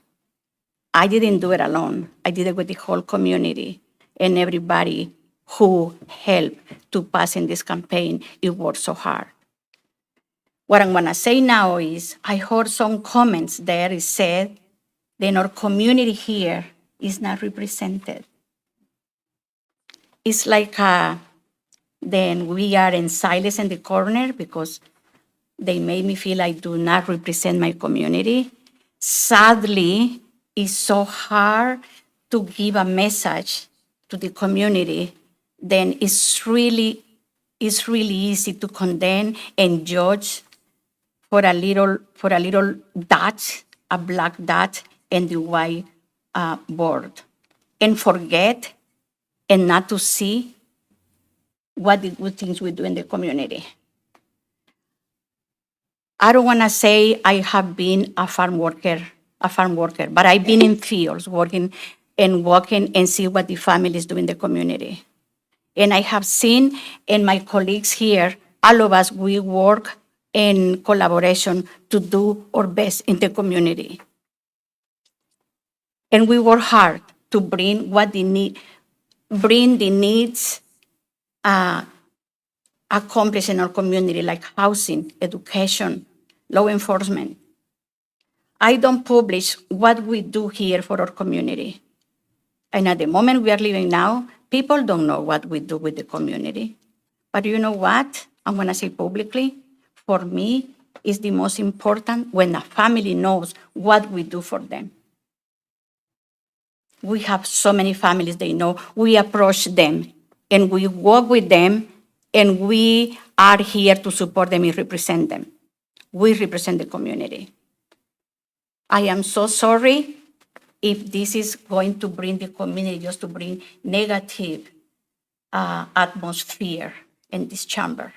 I didn't do it alone. I did it with the whole community and everybody who helped to pass in this campaign. It worked so hard. What I'm gonna say now is I heard some comments there. It said that our community here is not represented. It's like then we are in silence in the corner because they made me feel I do not represent my community. Sadly, it's so hard to give a message to the community. Then it's really easy to condemn and judge for a little dot, a black dot, and the white board, and forget and not to see what the good things we do in the community. I don't want to say I have been a farm worker, but I've been in fields working and walking and see what the families do in the community. And I have seen, and my colleagues here, all of us, we work in collaboration to do our best in the community. And we work hard to bring what they need, bring the needs accomplished in our community, like housing, education, law enforcement. I don't publish what we do here for our community. And at the moment we are living now, people don't know what we do with the community. But you know what? I'm gonna say publicly, for me, it's the most important when a family knows what we do for them. We have so many families, they know, we approach them and we work with them and we are here to support them and represent them. We represent the community. I am so sorry if this is going to bring the community, just to bring negative atmosphere in this chamber.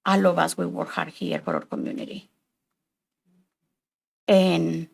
All of us will work hard here for our community. And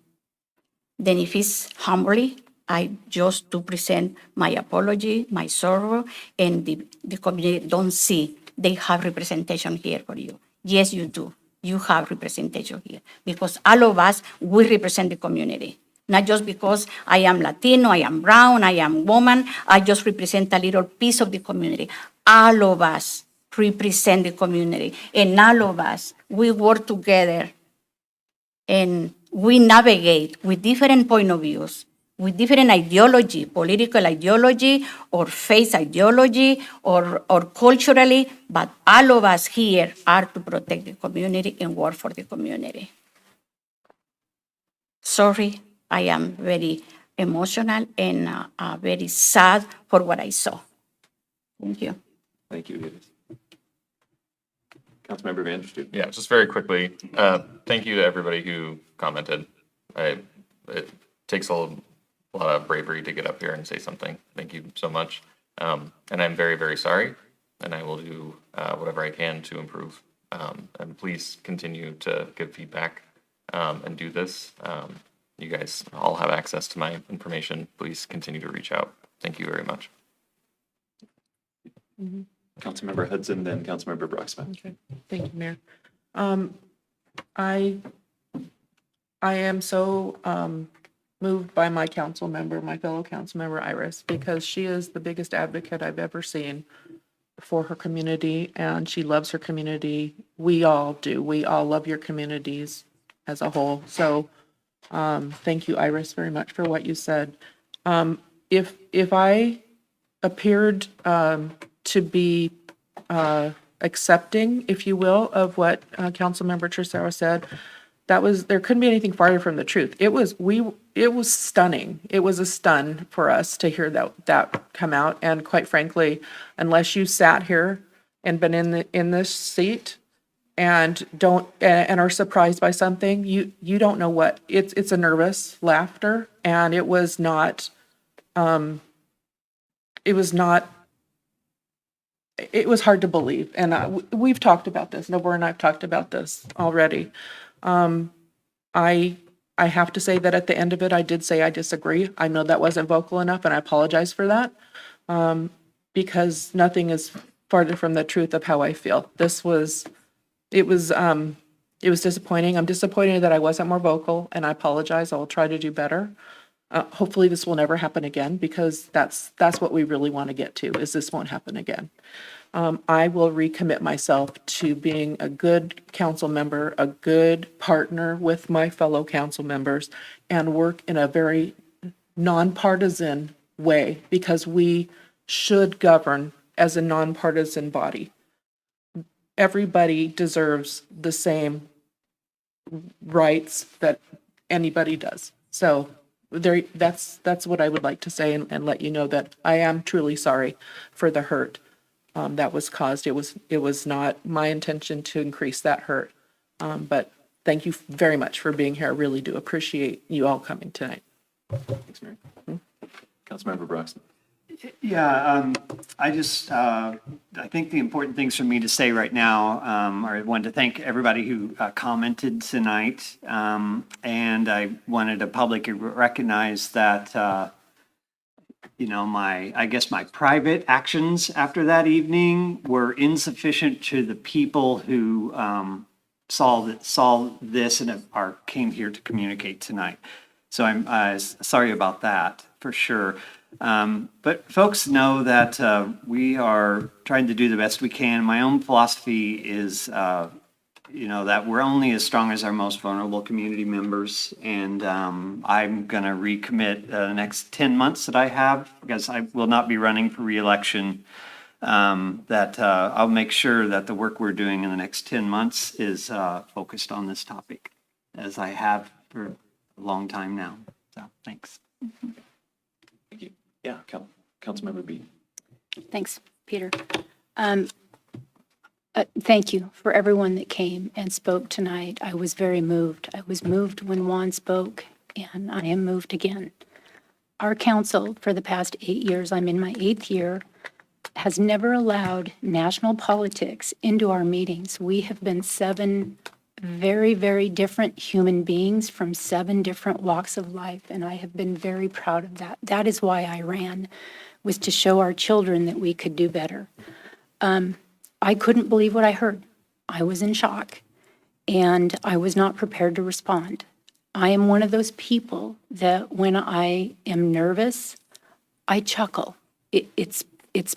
then if it's humbly, I just to present my apology, my sorrow, and the community don't see they have representation here for you. Yes, you do. You have representation here because all of us, we represent the community. Not just because I am Latino, I am brown, I am woman, I just represent a little piece of the community. All of us represent the community, and all of us, we work together and we navigate with different point of views, with different ideology, political ideology, or faith ideology, or culturally, but all of us here are to protect the community and work for the community. Sorry, I am very emotional and very sad for what I saw. Thank you. Thank you, Edith. Councilmember Van der Stoot. Yeah, just very quickly, thank you to everybody who commented. It takes a lot of bravery to get up here and say something. Thank you so much. And I'm very, very sorry, and I will do whatever I can to improve. And please continue to give feedback and do this. You guys all have access to my information. Please continue to reach out. Thank you very much. Mm-hmm. Councilmember Hudson, then Councilmember Brocksmith. Okay, thank you, Mayor. I am so moved by my council member, my fellow council member Iris, because she is the biggest advocate I've ever seen for her community, and she loves her community. We all do. We all love your communities as a whole. So thank you, Iris, very much for what you said. If I appeared to be accepting, if you will, of what Councilmember Trussaro said, there couldn't be anything farther from the truth. It was stunning. It was a stun for us to hear that come out. And quite frankly, unless you sat here and been in this seat and are surprised by something, you don't know what it's a nervous laughter, and it was not it was hard to believe. And we've talked about this. Nobor and I've talked about this already. I have to say that at the end of it, I did say I disagree. I know that wasn't vocal enough, and I apologize for that, because nothing is farther from the truth of how I feel. It was disappointing. I'm disappointed that I wasn't more vocal, and I apologize. I will try to do better. Hopefully this will never happen again, because that's what we really want to get to, is this won't happen again. I will recommit myself to being a good council member, a good partner with my fellow council members, and work in a very nonpartisan way, because we should govern as a nonpartisan body. Everybody deserves the same rights that anybody does. So that's what I would like to say, and let you know that I am truly sorry for the hurt that was caused. It was not my intention to increase that hurt. But thank you very much for being here. I really do appreciate you all coming tonight. Thanks, Mary. Councilmember Broxton. Yeah, I think the important things for me to say right now are, I wanted to thank everybody who commented tonight. And I wanted to publicly recognize that, my private actions after that evening were insufficient to the people who saw this and came here to communicate tonight. So I'm sorry about that, for sure. But folks know that we are trying to do the best we can. My own philosophy is, that we're only as strong as our most vulnerable community members. And I'm going to recommit the next 10 months that I have, because I will not be running for reelection, that I'll make sure that the work we're doing in the next 10 months is focused on this topic, as I have for a long time now. So, thanks. Thank you. Yeah, Councilmember B. Thanks, Peter. Thank you for everyone that came and spoke tonight. I was very moved. I was moved when Juan spoke, and I am moved again. Our council, for the past 8 years, I'm in my 8th year, has never allowed national politics into our meetings. We have been 7 very, very different human beings from 7 different walks of life, and I have been very proud of that. That is why I ran, was to show our children that we could do better. I couldn't believe what I heard. I was in shock, and I was not prepared to respond. I am one of those people that when I am nervous, I chuckle. It's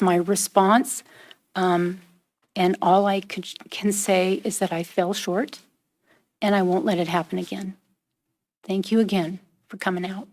my response, and all I can say is that I fell short, and I won't let it happen again. Thank you again for coming out.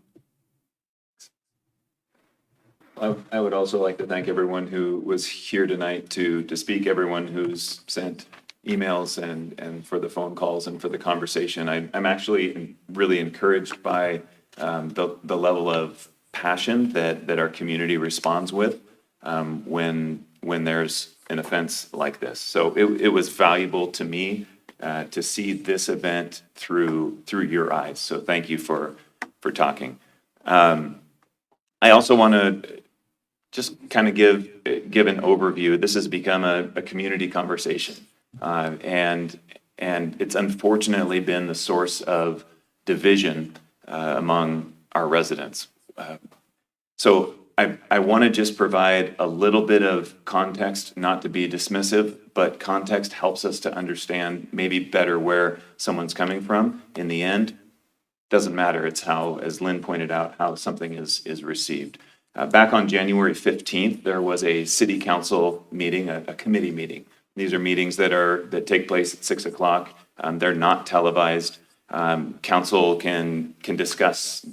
I would also like to thank everyone who was here tonight to speak, everyone who's sent emails and for the phone calls and for the conversation. I'm actually really encouraged by the level of passion that our community responds with when there's an offense like this. So it was valuable to me to see this event through your eyes. So thank you for talking. I also want to just kind of give an overview. This has become a community conversation, and it's unfortunately been the source of division among our residents. So I want to just provide a little bit of context, not to be dismissive, but context helps us to understand maybe better where someone's coming from. In the end, doesn't matter. It's how, as Lynn pointed out, how something is received. Back on January 15th, there was a city council meeting, a committee meeting. These are meetings that take place at 6 o'clock. They're not televised. Council can discuss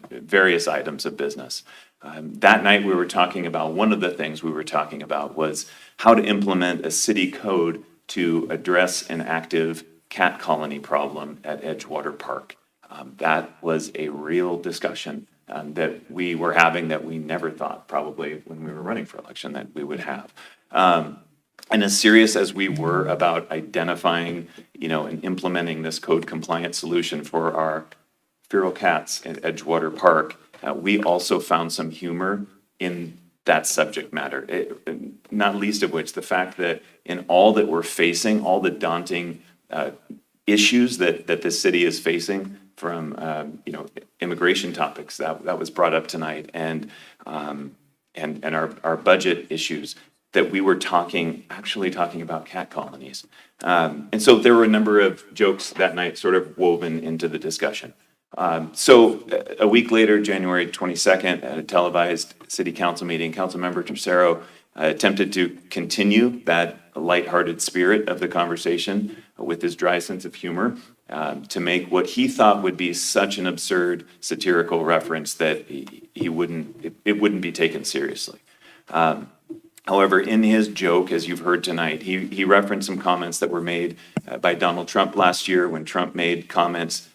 various items of business. That night, one of the things we were talking about was how to implement a city code to address an active cat colony problem at Edgewater Park. That was a real discussion that we were having that we never thought probably when we were running for election that we would have. And as serious as we were about identifying, and implementing this code compliant solution for our feral cats at Edgewater Park, we also found some humor in that subject matter. Not least of which the fact that in all that we're facing, all the daunting issues that this city is facing, from immigration topics that was brought up tonight, and our budget issues, that we were actually talking about cat colonies. And so there were a number of jokes that night sort of woven into the discussion. So a week later, January 22nd, at a televised city council meeting, Councilmember Tercero attempted to continue that lighthearted spirit of the conversation with his dry sense of humor, to make what he thought would be such an absurd satirical reference that it wouldn't be taken seriously. However, in his joke, as you've heard tonight, he referenced some comments that were made by Donald Trump last year when Trump made comments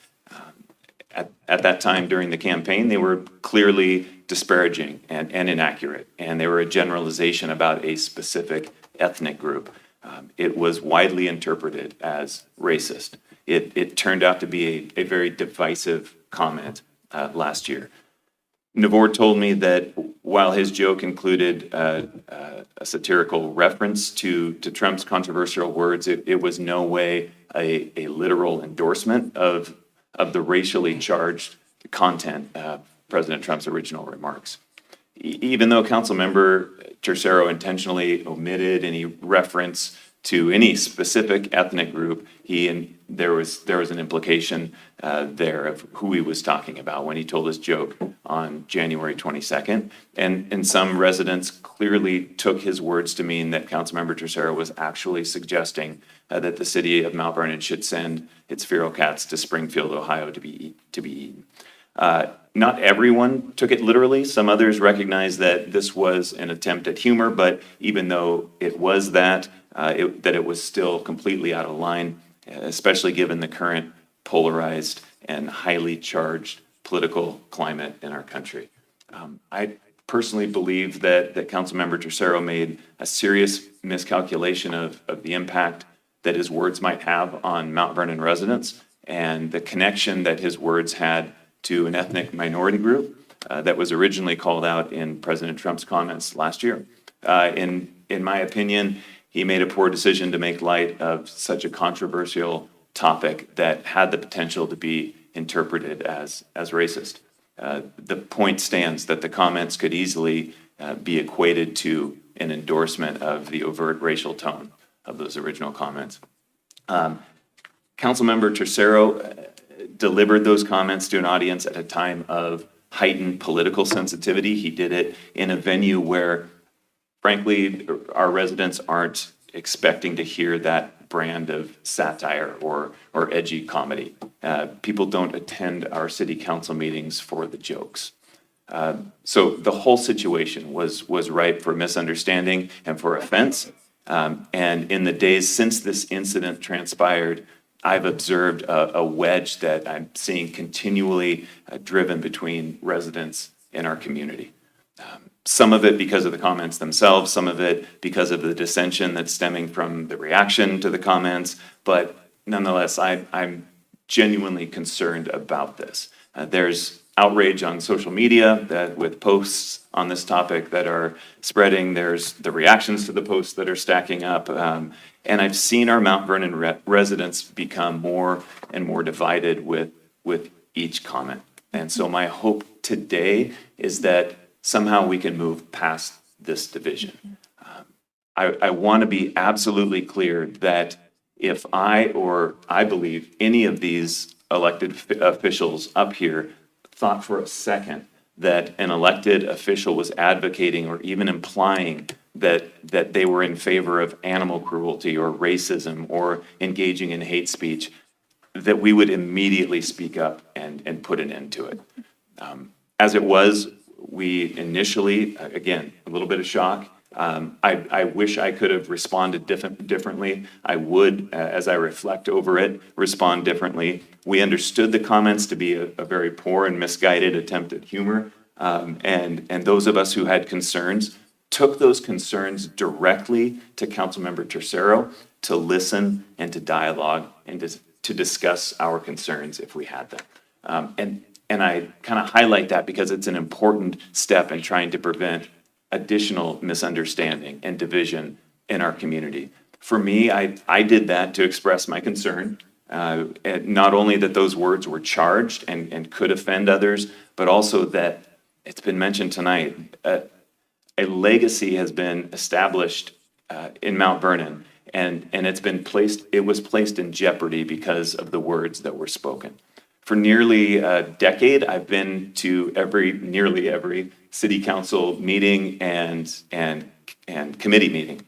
at that time during the campaign. They were clearly disparaging and inaccurate, and they were a generalization about a specific ethnic group. It was widely interpreted as racist. It turned out to be a very divisive comment last year. Navor told me that while his joke included a satirical reference to Trump's controversial words, it was no way a literal endorsement of the racially charged content of President Trump's original remarks. Even though Councilmember Tercero intentionally omitted any reference to any specific ethnic group, there was an implication there of who he was talking about when he told his joke on January 22nd. And some residents clearly took his words to mean that Councilmember Tercero was actually suggesting that the city of Mount Vernon should send its feral cats to Springfield, Ohio to be eaten. Not everyone took it literally. Some others recognized that this was an attempt at humor, but even though it was that it was still completely out of line, especially given the current polarized and highly charged political climate in our country. I personally believe that Councilmember Tercero made a serious miscalculation of the impact that his words might have on Mount Vernon residents, and the connection that his words had to an ethnic minority group that was originally called out in President Trump's comments last year. In my opinion, he made a poor decision to make light of such a controversial topic that had the potential to be interpreted as racist. The point stands that the comments could easily be equated to an endorsement of the overt racial tone of those original comments. Councilmember Tercero delivered those comments to an audience at a time of heightened political sensitivity. He did it in a venue where, frankly, our residents aren't expecting to hear that brand of satire or edgy comedy. People don't attend our city council meetings for the jokes. So the whole situation was ripe for misunderstanding and for offense. And in the days since this incident transpired, I've observed a wedge that I'm seeing continually driven between residents in our community. Some of it because of the comments themselves, some of it because of the dissension that's stemming from the reaction to the comments, but nonetheless, I'm genuinely concerned about this. There's outrage on social media with posts on this topic that are spreading. There's the reactions to the posts that are stacking up. And I've seen our Mount Vernon residents become more and more divided with each comment. And so my hope today is that somehow we can move past this division. I want to be absolutely clear that if I believe any of these elected officials up here thought for a second that an elected official was advocating or even implying that they were in favor of animal cruelty or racism or engaging in hate speech, that we would immediately speak up and put an end to it. As it was, we initially, again, a little bit of shock. I wish I could have responded differently. I would, as I reflect over it, respond differently. We understood the comments to be a very poor and misguided attempt at humor. And those of us who had concerns took those concerns directly to Councilmember Tercero to listen and to dialogue and to discuss our concerns if we had them. And I kind of highlight that because it's an important step in trying to prevent additional misunderstanding and division in our community. For me, I did that to express my concern, and not only that those words were charged and could offend others, but also that it's been mentioned tonight, a legacy has been established in Mount Vernon, and it was placed in jeopardy because of the words that were spoken. For nearly a decade, I've been to nearly every city council meeting and committee meeting.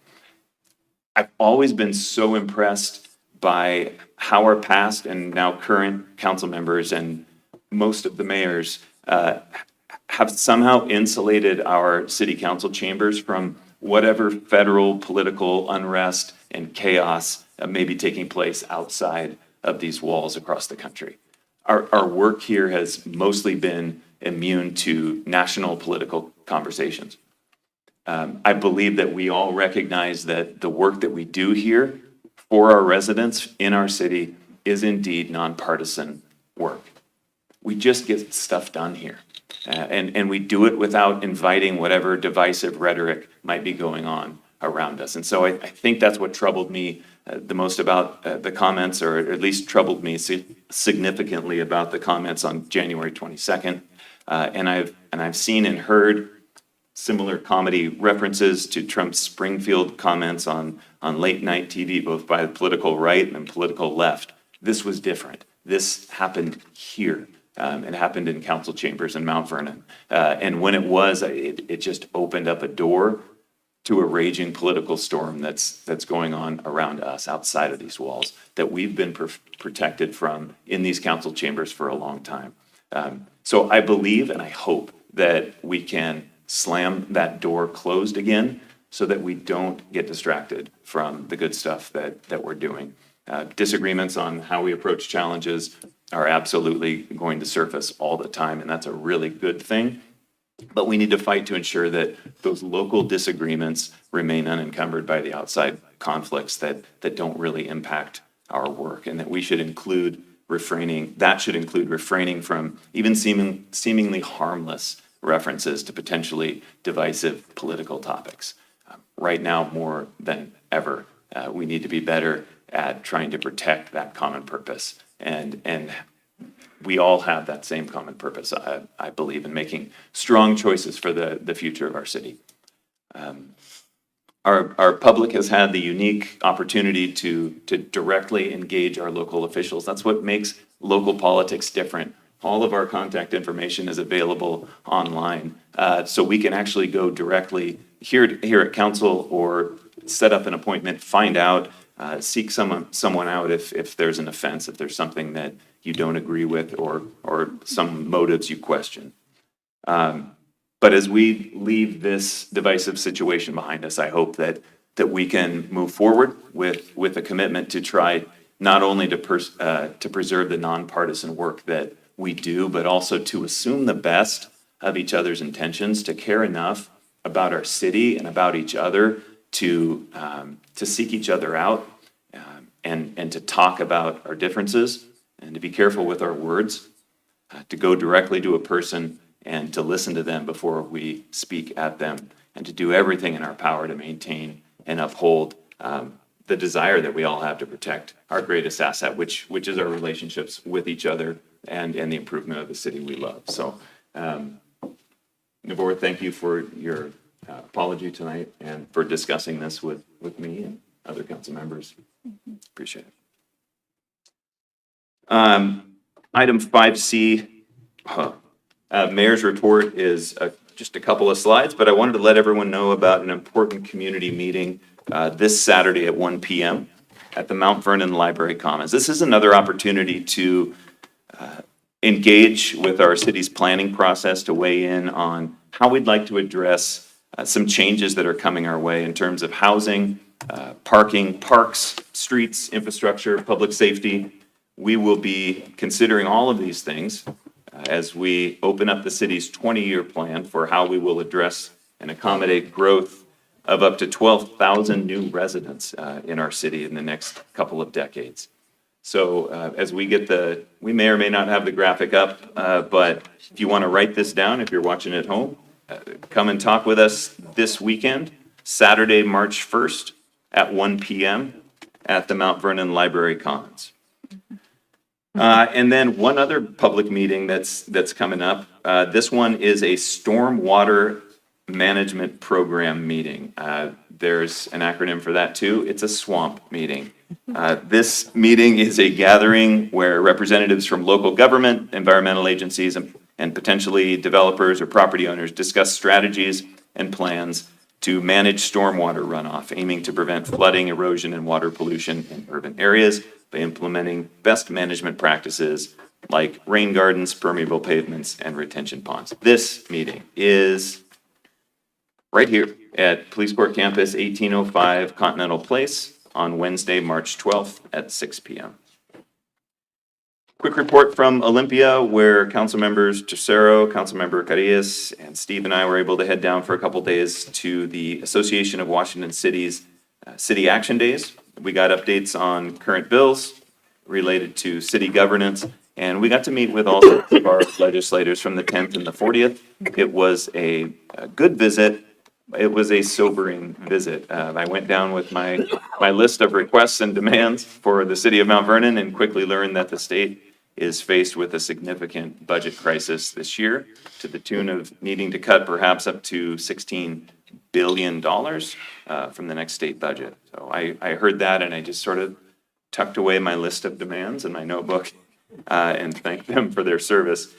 I've always been so impressed by how our past and now current council members and most of the mayors have somehow insulated our city council chambers from whatever federal political unrest and chaos may be taking place outside of these walls across the country. Our work here has mostly been immune to national political conversations. I believe that we all recognize that the work that we do here for our residents in our city is indeed nonpartisan work. We just get stuff done here. And we do it without inviting whatever divisive rhetoric might be going on around us. And so I think that's what troubled me the most about the comments, or at least troubled me significantly about the comments on January 22nd. And I've seen and heard similar comedy references to Trump's Springfield comments on late night TV, both by the political right and political left. This was different. This happened here. It happened in council chambers in Mount Vernon. And when it was, it just opened up a door to a raging political storm that's going on around us outside of these walls that we've been protected from in these council chambers for a long time. So I believe and I hope that we can slam that door closed again so that we don't get distracted from the good stuff that we're doing. Disagreements on how we approach challenges are absolutely going to surface all the time, and that's a really good thing. But we need to fight to ensure that those local disagreements remain unencumbered by the outside conflicts that don't really impact our work, and that we should include refraining from even seemingly harmless references to potentially divisive political topics. Right now, more than ever, we need to be better at trying to protect that common purpose. And we all have that same common purpose, I believe, in making strong choices for the future of our city. Our public has had the unique opportunity to directly engage our local officials. That's what makes local politics different. All of our contact information is available online, so we can actually go directly here at council or set up an appointment, find out, seek someone out if there's an offense, if there's something that you don't agree with or some motives you question. But as we leave this divisive situation behind us, I hope that we can move forward with a commitment to try not only to preserve the nonpartisan work that we do, but also to assume the best of each other's intentions, to care enough about our city and about each other to seek each other out and to talk about our differences and to be careful with our words, to go directly to a person and to listen to them before we speak at them, and to do everything in our power to maintain and uphold the desire that we all have to protect our greatest asset, which is our relationships with each other and the improvement of the city we love. So, Navor, thank you for your apology tonight and for discussing this with me and other council members. Appreciate it. Item 5C, Mayor's report is just a couple of slides, but I wanted to let everyone know about an important community meeting this Saturday at 1 p.m. at the Mount Vernon Library Commons. This is another opportunity to engage with our city's planning process, to weigh in on how we'd like to address some changes that are coming our way in terms of housing, parking, parks, streets, infrastructure, public safety. We will be considering all of these things as we open up the city's 20-year plan for how we will address and accommodate growth of up to 12,000 new residents in our city in the next couple of decades. So as we get we may or may not have the graphic up, but if you want to write this down, if you're watching at home, come and talk with us this weekend, Saturday, March 1st at 1 p.m. at the Mount Vernon Library Commons. And then one other public meeting that's coming up. This one is a stormwater management program meeting. There's an acronym for that too. It's a SWAMP meeting. This meeting is a gathering where representatives from local government, environmental agencies, and potentially developers or property owners discuss strategies and plans to manage stormwater runoff, aiming to prevent flooding, erosion, and water pollution in urban areas by implementing best management practices like rain gardens, permeable pavements, and retention ponds. This meeting is right here at Police Court Campus, 1805 Continental Place on Wednesday, March 12th at 6 p.m. Quick report from Olympia, where council members Tercero, Councilmember Carillas, and Steve and I were able to head down for a couple days to the Association of Washington Cities City Action Days. We got updates on current bills related to city governance, and we got to meet with all of our legislators from the 10th and the 40th. It was a good visit. It was a sobering visit. I went down with my list of requests and demands for the city of Mount Vernon and quickly learned that the state is faced with a significant budget crisis this year to the tune of needing to cut perhaps up to $16 billion from the next state budget. So I heard that and I just sort of tucked away my list of demands in my notebook and thanked them for their service.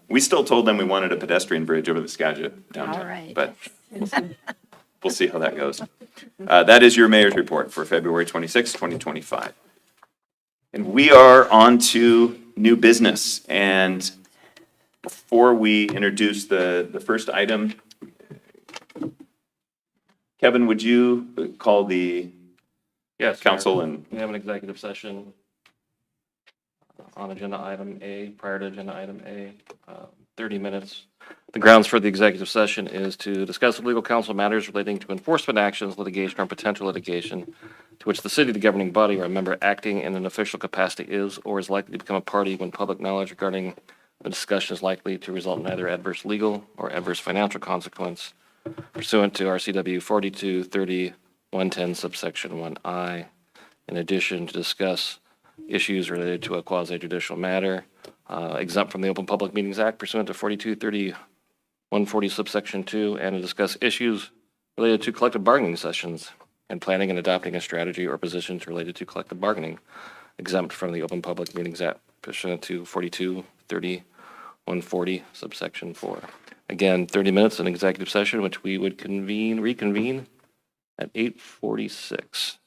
We still told them we wanted a pedestrian bridge over the Skagit downtown. All right. But we'll see how that goes. That is your mayor's report for February 26, 2025. And we are on to new business. And before we introduce the first item, Kevin, would you call the council and We have an executive session on agenda item A, prior to agenda item A, 30 minutes. The grounds for the executive session is to discuss legal counsel matters relating to enforcement actions, litigation, or potential litigation to which the city, the governing body, or a member acting in an official capacity is or is likely to become a party when public knowledge regarding the discussion is likely to result in either adverse legal or adverse financial consequence pursuant to RCW 4230-110 subsection 1I. In addition, to discuss issues related to a quasi-judicial matter exempt from the Open Public Meetings Act pursuant to 4230-140 subsection 2, and to discuss issues related to collective bargaining sessions and planning and adopting a strategy or positions related to collective bargaining exempt from the Open Public Meetings Act pursuant to 4230-140 subsection 4. Again, 30 minutes in executive session, which we would reconvene at 8:46.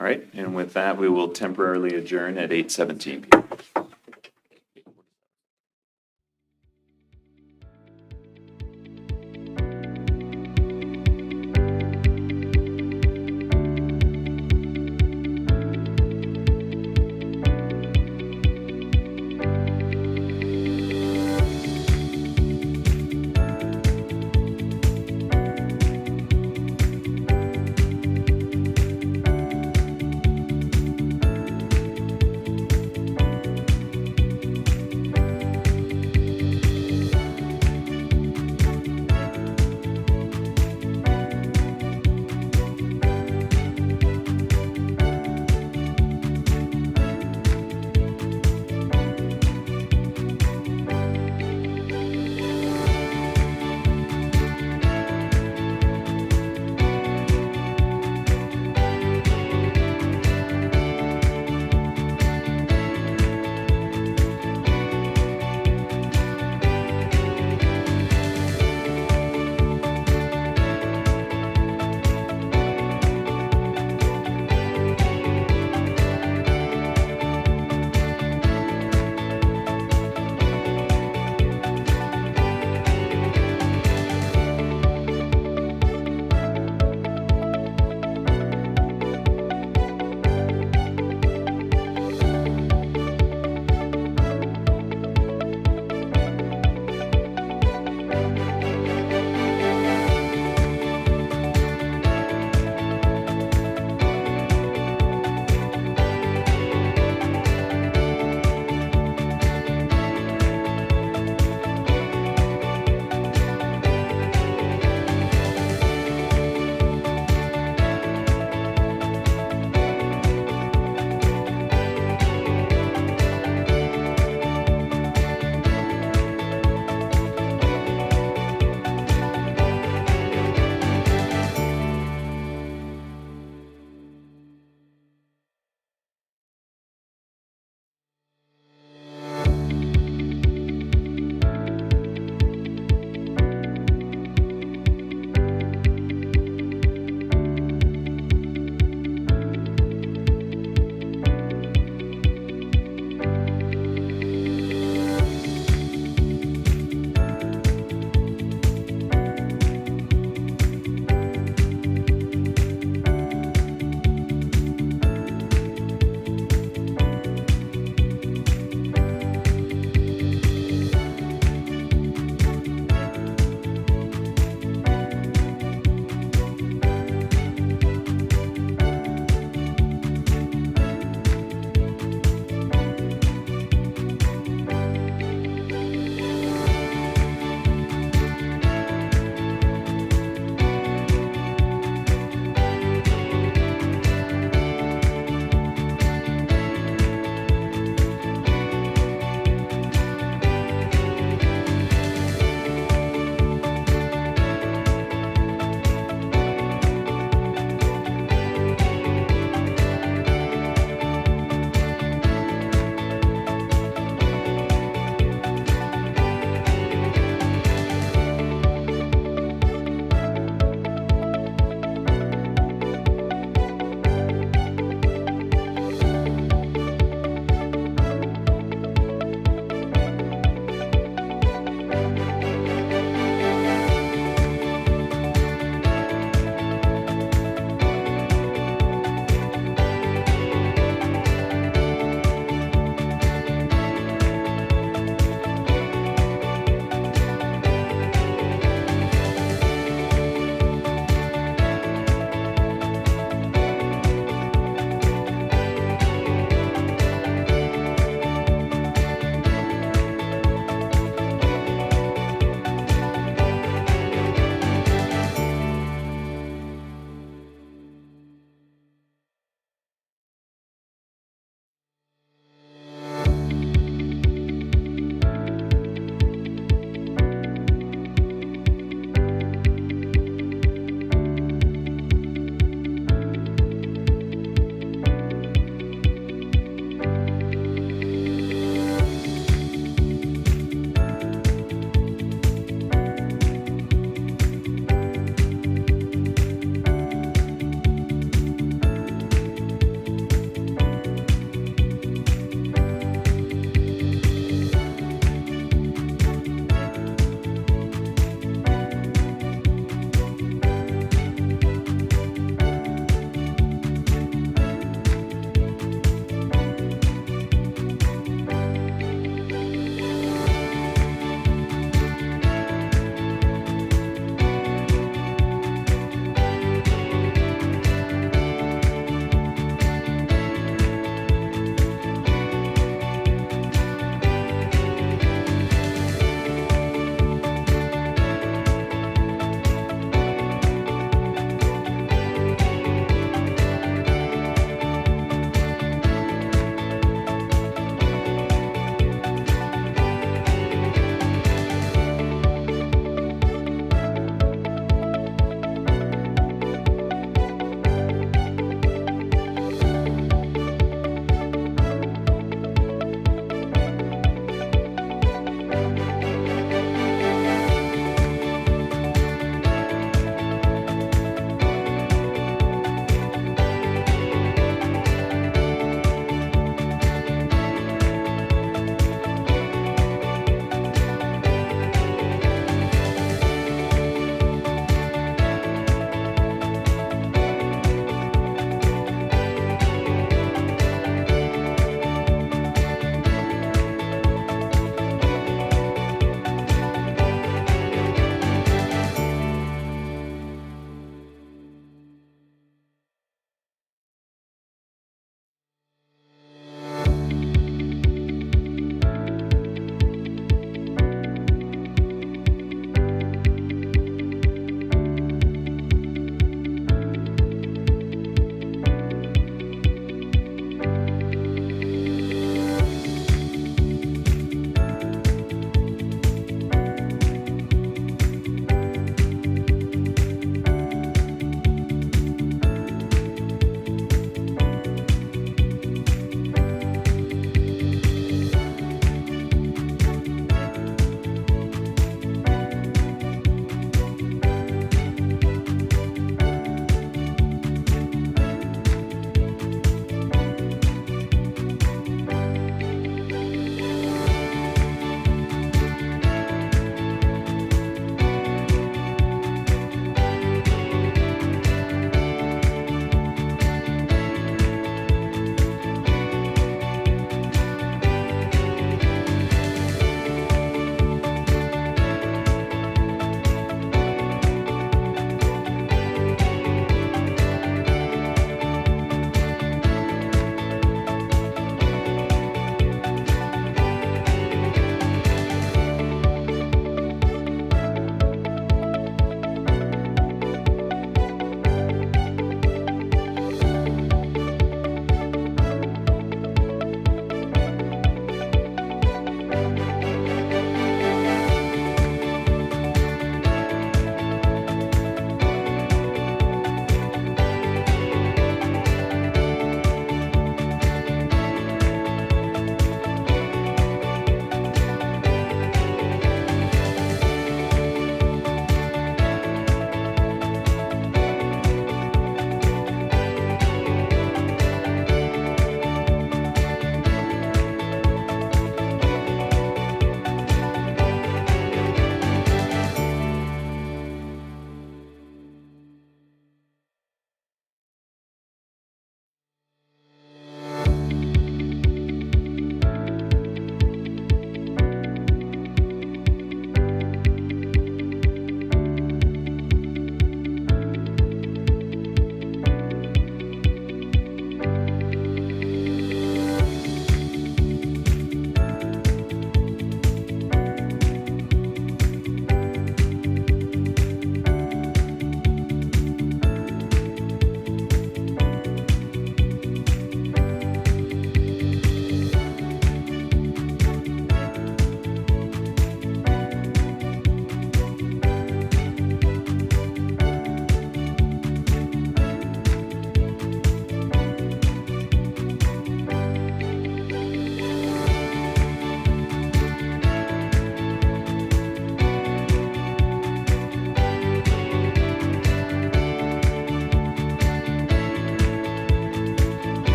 all right, and with that, we will temporarily adjourn at 8:17 p.m.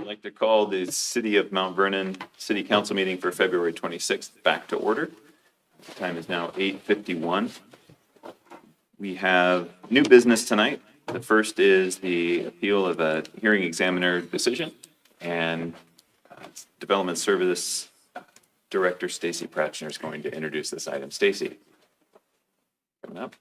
I'd like to call the City of Mount Vernon City Council meeting for February 26th back to order. The time is now 8:51. We have new business tonight. The first is the appeal of a hearing examiner decision, and Development Service Director Stacy Pratchner is going to introduce this item. Stacy, coming up.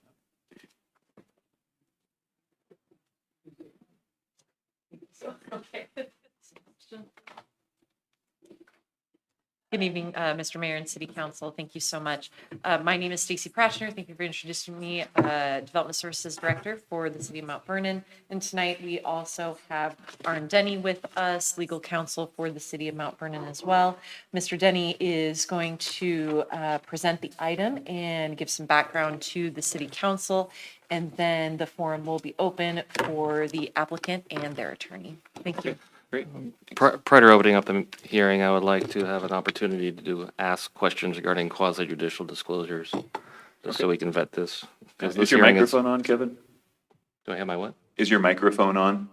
Good evening, Mr. Mayor and City Council. Thank you so much. My name is Stacy Pratchner. Thank you for introducing me, Development Services Director for the City of Mount Vernon. And tonight we also have Arn Denny with us, Legal Counsel for the City of Mount Vernon as well. Mr. Denny is going to present the item and give some background to the City Council. And then the forum will be open for the applicant and their attorney. Thank you. Great. Prior to opening up the hearing, I would like to have an opportunity to ask questions regarding quasi judicial disclosures, just so we can vet this. 'Cause this Is your hearing microphone on, Kevin? Do I have my what? Is your microphone on?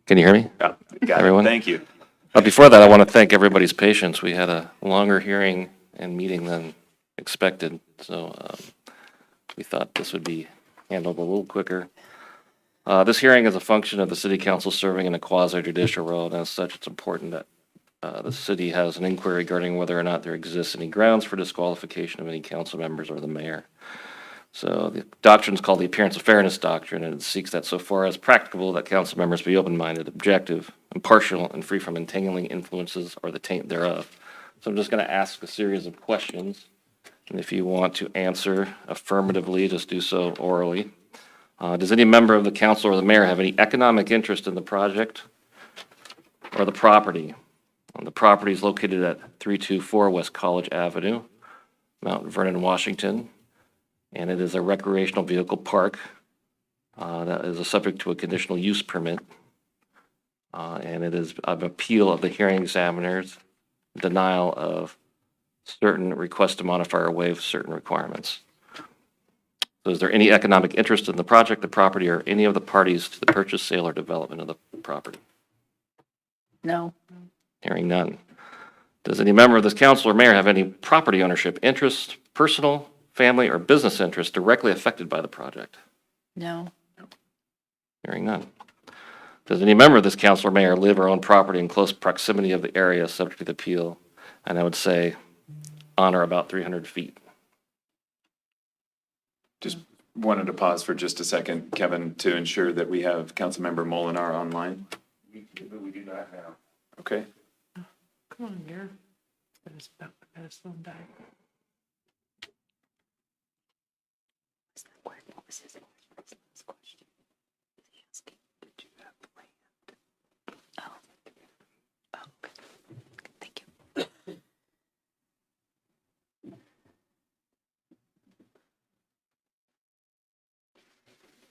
Can you hear me? Yeah, got Everyone? it. Thank you. But before that, I want to thank everybody's patience. We had a longer hearing and meeting than expected, so we thought this would be handled a little quicker. This hearing is a function of the city council serving in a quasi judicial role, and as such, it's important that the city has an inquiry regarding whether or not there exists any grounds for disqualification of any council members or the mayor. So the doctrine is called the Appearance of Fairness Doctrine, and it seeks that so far as practicable, that council members be open-minded, objective, impartial, and free from entangling influences or the taint thereof. So I'm just going to ask a series of questions, and if you want to answer affirmatively, just do so orally. Does any member of the council or the mayor have any economic interest in the project or the property? The property is located at 324 West College Avenue, Mount Vernon, Washington, and it is a recreational vehicle park that is subject to a conditional use permit. And it is an appeal of the hearing examiner's denial of certain requests to modify or waive certain requirements. So is there any economic interest in the project, the property, or any of the parties to the purchase, sale, or development of the property? No. Hearing none. Does any member of this council or mayor have any property ownership interest, personal, family, or business interest directly affected by the project? No. Hearing none. Does any member of this council or mayor live or own property in close proximity of the area subject to the appeal? And I would say on or about 300 feet. Just wanted to pause for just a second, Kevin, to ensure that we have Councilmember Molinar online. We do not have. Okay. Come on, Mayor. Let us slow down.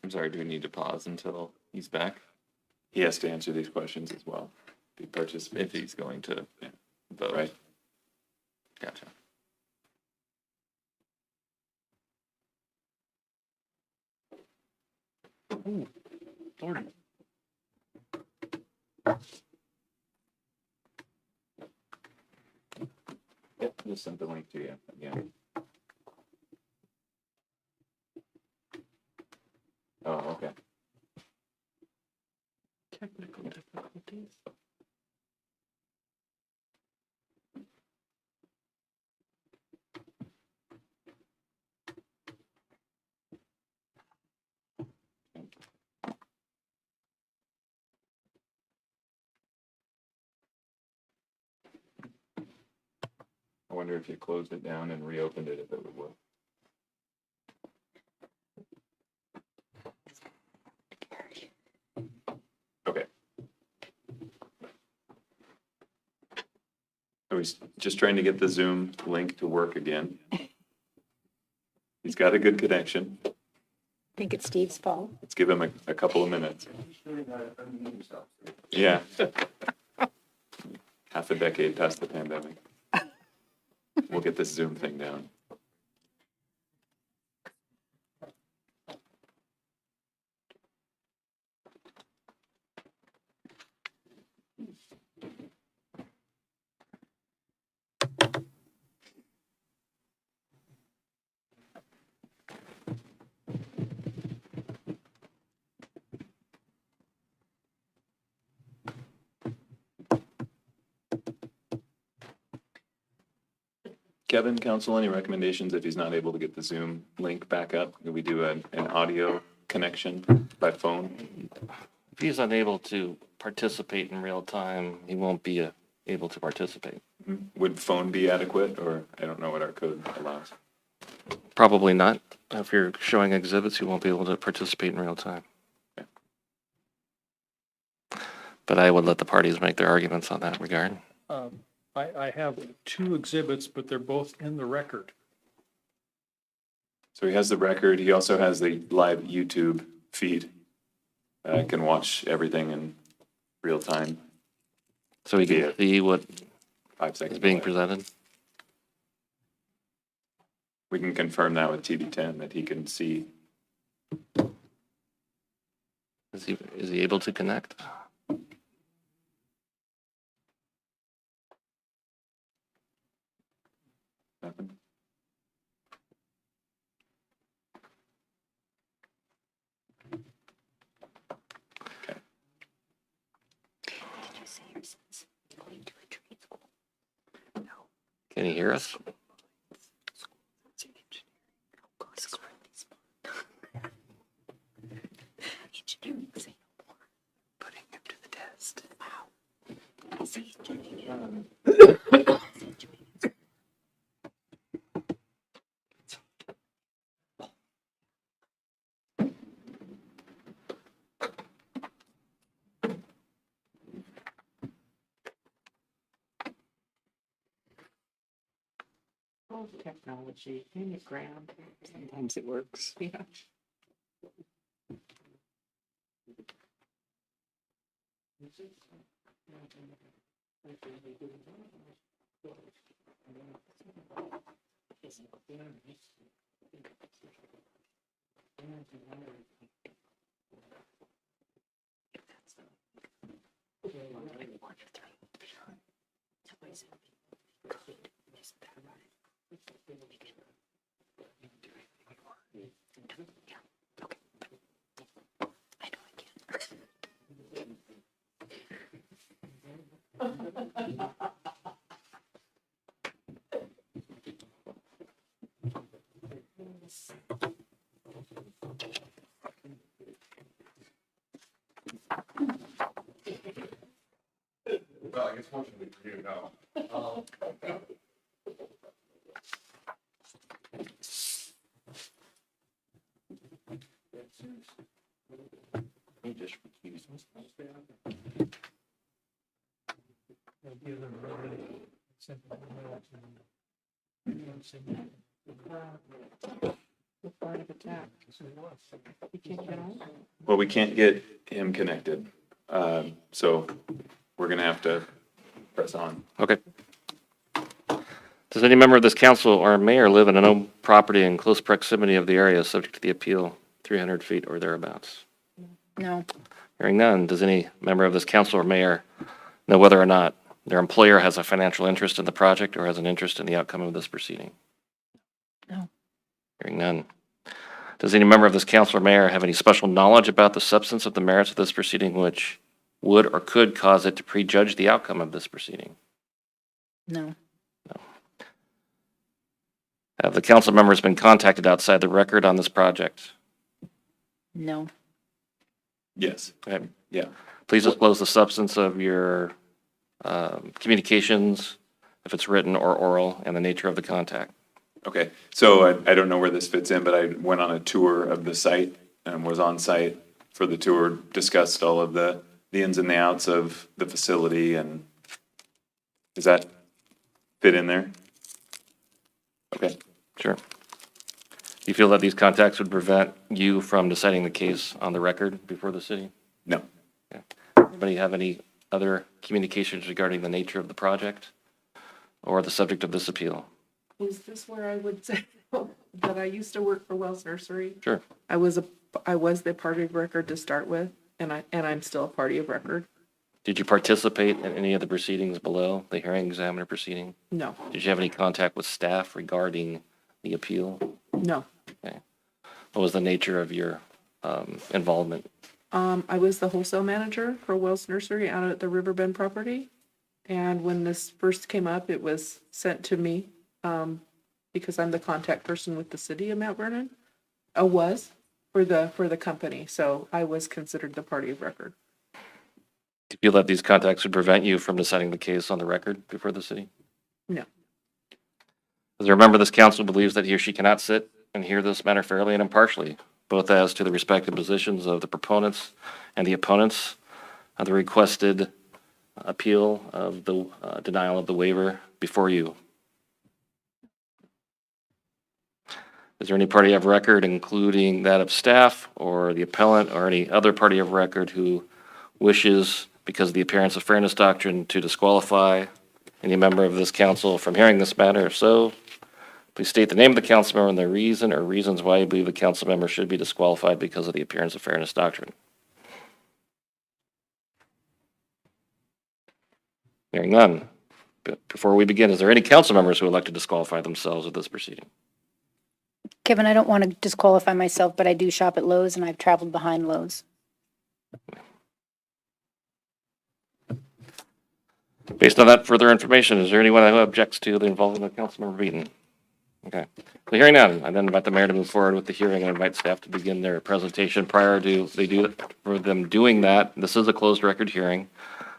I'm sorry, do we need to pause until he's back? He has to answer these questions as well. Be participant. If he's going to vote. Right. Gotcha. Ooh, Lordy. Yep, just sent the link to you again. Oh, okay. Technical difficulties. I wonder if you closed it down and reopened it, if it would work. Okay. I was just trying to get the Zoom link to work again. He's got a good connection. I think it's Steve's fault. Let's give him a couple of minutes. Yeah. Half a decade past the pandemic. We'll get this Zoom thing down. Kevin, council, any recommendations if he's not able to get the Zoom link back up? Can we do an audio connection by phone? If he's unable to participate in real time, he won't be able to participate. Would phone be adequate, or I don't know what our code allows? Probably not. If you're showing exhibits, you won't be able to participate in real time. Okay. But I would let the parties make their arguments on that regard. I have 2 exhibits, but they're both in the record. So he has the record. He also has the live YouTube feed. Can watch everything in real time. So he can see what 5 seconds is being away. presented. We can confirm that with TV10 that he can see. Is he able to connect? Nothing. Okay. Can he hear us? Technology, in the ground. Sometimes it works. Yeah. Well, I guess fortunately for you, no. He just recused himself. Part of attack. You can't get on? Well, we can't get him connected. So we're going to have to press on. Okay. Does any member of this council or mayor live in an owned property in close proximity of the area subject to the appeal, 300 feet or thereabouts? No. Hearing none, does any member of this council or mayor know whether or not their employer has a financial interest in the project or has an interest in the outcome of this proceeding? No. Hearing none. Does any member of this council or mayor have any special knowledge about the substance of the merits of this proceeding which would or could cause it to prejudge the outcome of this proceeding? No. Have the council members been contacted outside the record on this project? No. Yes. Okay. Yeah. Please disclose the substance of your communications, if it's written or oral, and the nature of the contact. Okay. So I don't know where this fits in, but I went on a tour of the site and was on site for the tour, discussed all of the ins and the outs of the facility. And does that fit in there? Okay. Sure. Do you feel that these contacts would prevent you from deciding the case on the record before the city? No. Okay. Anybody have any other communications regarding the nature of the project or the subject of this appeal? Is this where I would say that I used to work for Wells Nursery? Sure. I was the party of record to start with, and I'm still a party of record. Did you participate in any of the proceedings below, the hearing examiner proceeding? No. Did you have any contact with staff regarding the appeal? No. Okay. What was the nature of your involvement? I was the wholesale manager for Wells Nursery out at the Riverbend property. And when this first came up, it was sent to me because I'm the contact person with the city of Mount Vernon. Was for the company, so I was considered the party of record. Do you feel that these contacts would prevent you from deciding the case on the record before the city? No. As a member of this council believes that he or she cannot sit and hear this matter fairly and impartially, both as to the respective positions of the proponents and the opponents of the requested appeal of the denial of the waiver before you. Is there any party of record, including that of staff or the appellant or any other party of record who wishes, because of the appearance of fairness doctrine, to disqualify any member of this council from hearing this matter? If so, please state the name of the council member and the reason or reasons why you believe the council member should be disqualified because of the appearance of fairness doctrine. Hearing none. But before we begin, is there any council members who would like to disqualify themselves of this proceeding? Kevin, I don't want to disqualify myself, but I do shop at Lowe's and I've traveled behind Lowe's. Based on that further information, is there anyone who objects to the involvement of Councilmember Beaton? Okay. So hearing none, I then invite the mayor to move forward with the hearing and invite staff to begin their presentation. Prior to for them doing that, this is a closed record hearing.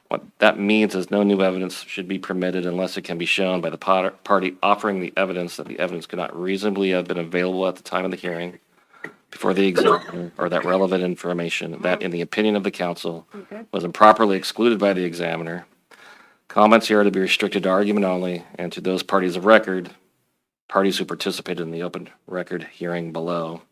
What that means is no new evidence should be permitted unless it can be shown by the party offering the evidence that the evidence could not reasonably have been available at the time of the hearing before the examiner, or that relevant information that, in the opinion of the council, was improperly excluded by the examiner. Comments here are to be restricted to argument only and to those parties of record, parties who participated in the open record hearing below.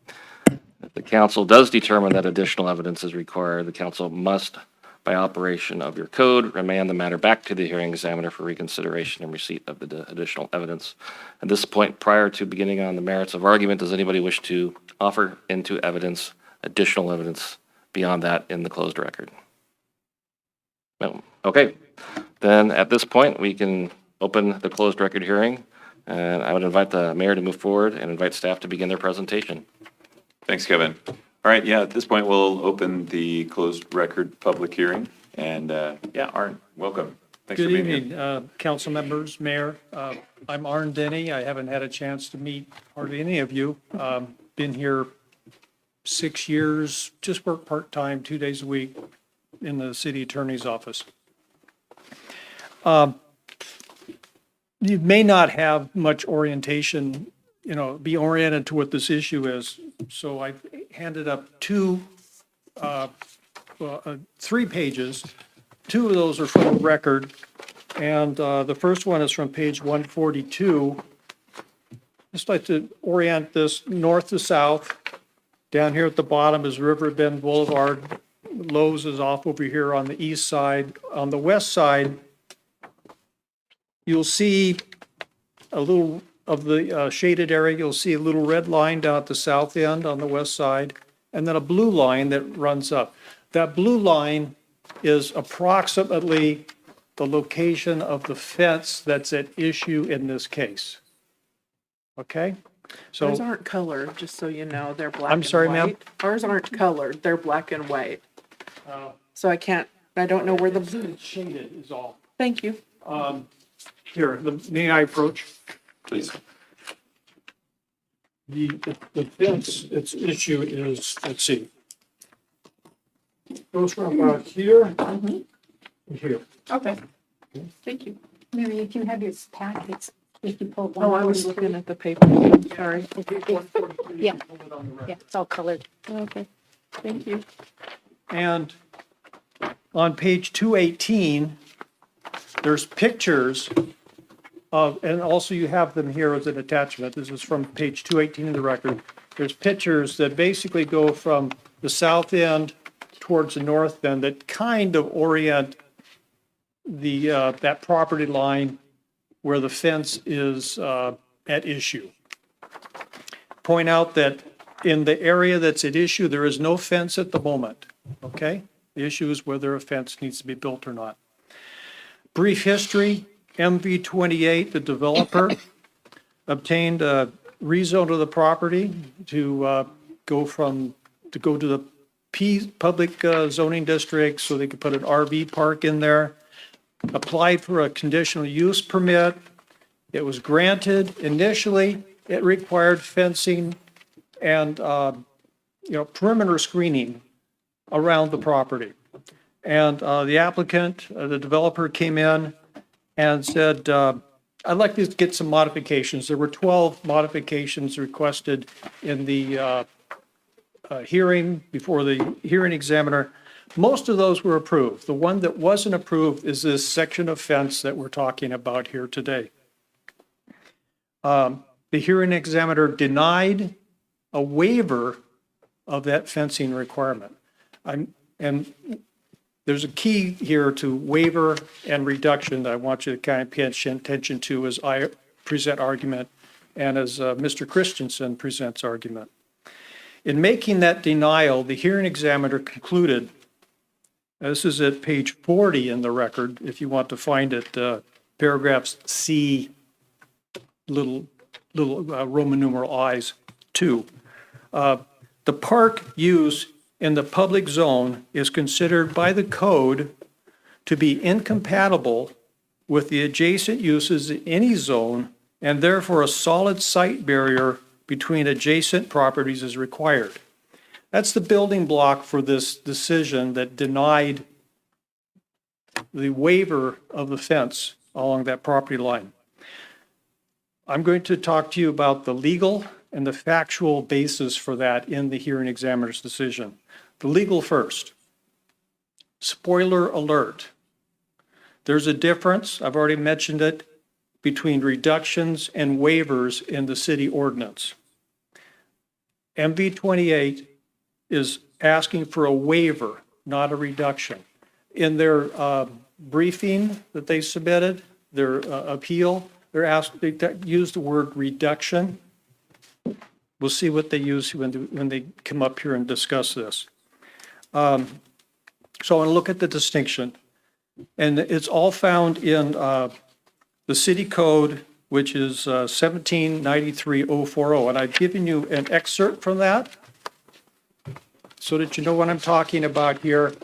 If the council does determine that additional evidence is required, the council must, by operation of your code, remand the matter back to the hearing examiner for reconsideration and receipt of the additional evidence. At this point, prior to beginning on the merits of argument, does anybody wish to offer into evidence, additional evidence beyond that in the closed record? No. Okay. Then at this point, we can open the closed record hearing, and I would invite the mayor to move forward and invite staff to begin their presentation. Thanks, Kevin. All right, yeah, at this point, we'll open the closed record public hearing. And yeah, Arn, welcome. Thanks for Good being here. evening, council members, mayor. I'm Arn Denny. I haven't had a chance to meet hardly any of you. Been here 6 years, just work part-time, 2 days a week in the city attorney's office. You may not have much orientation, be oriented to what this issue is. So I handed up 3 pages. 2 of those are from the record. And the first one is from page 142. Just like to orient this north to south. Down here at the bottom is Riverbend Boulevard. Lowe's is off over here on the east side. On the west side, you'll see a little of the shaded area. You'll see a little red line down at the south end on the west side, and then a blue line that runs up. That blue line is approximately the location of the fence that's at issue in this case. Okay? So Ours aren't colored, just so you know, they're black I'm and sorry, ma'am? white. Ours aren't colored, they're black and white. So I don't know where the blue. it's shaded is all. Thank you. Here, may I approach? Please. The fence, its issue is, let's see. Goes from about here to here. Okay. Thank you. Mary, if you have your packets, if you pull one. Oh, I was looking at the paper, sorry. Yeah, yeah, it's all colored. Okay, thank you. And on page 218, there's pictures of, and also you have them here as an attachment. This is from page 218 of the record. There's pictures that basically go from the south end towards the north end that kind of orient the, that property line where the fence is at issue. Point out that in the area that's at issue, there is no fence at the moment, okay? The issue is whether a fence needs to be built or not. Brief history, MV28, the developer, obtained a rezone of the property to go to the public zoning district so they could put an RV park in there. Applied for a conditional use permit, It was granted. Initially, it required fencing and, perimeter screening around the property. And the applicant, the developer came in and said, I'd like to get some modifications. There were 12 modifications requested in the hearing before the hearing examiner. Most of those were approved. The one that wasn't approved is this section of fence that we're talking about here today. The hearing examiner denied a waiver of that fencing requirement. And there's a key here to waiver and reduction that I want you to kind of pay attention to as I present argument and as Mr. Christensen presents argument. In making that denial, the hearing examiner concluded, this is at page 40 in the record, if you want to find it, paragraphs C, little Roman numeral I's, 2. The park use in the public zone is considered by the code to be incompatible with the adjacent uses in any zone, and therefore a solid site barrier between adjacent properties is required. That's the building block for this decision that denied the waiver of the fence along that property line. I'm going to talk to you about the legal and the factual basis for that in the hearing examiner's decision. The legal first. Spoiler alert. There's a difference, I've already mentioned it, between reductions and waivers in the city ordinance. MV 28 is asking for a waiver, not a reduction. In their briefing that they submitted, their appeal, they use the word reduction. We'll see what they use when they come up here and discuss this. So I want to look at the distinction. And it's all found in the city code, which is 1793-040. And I've given you an excerpt from that so that you know what I'm talking about here.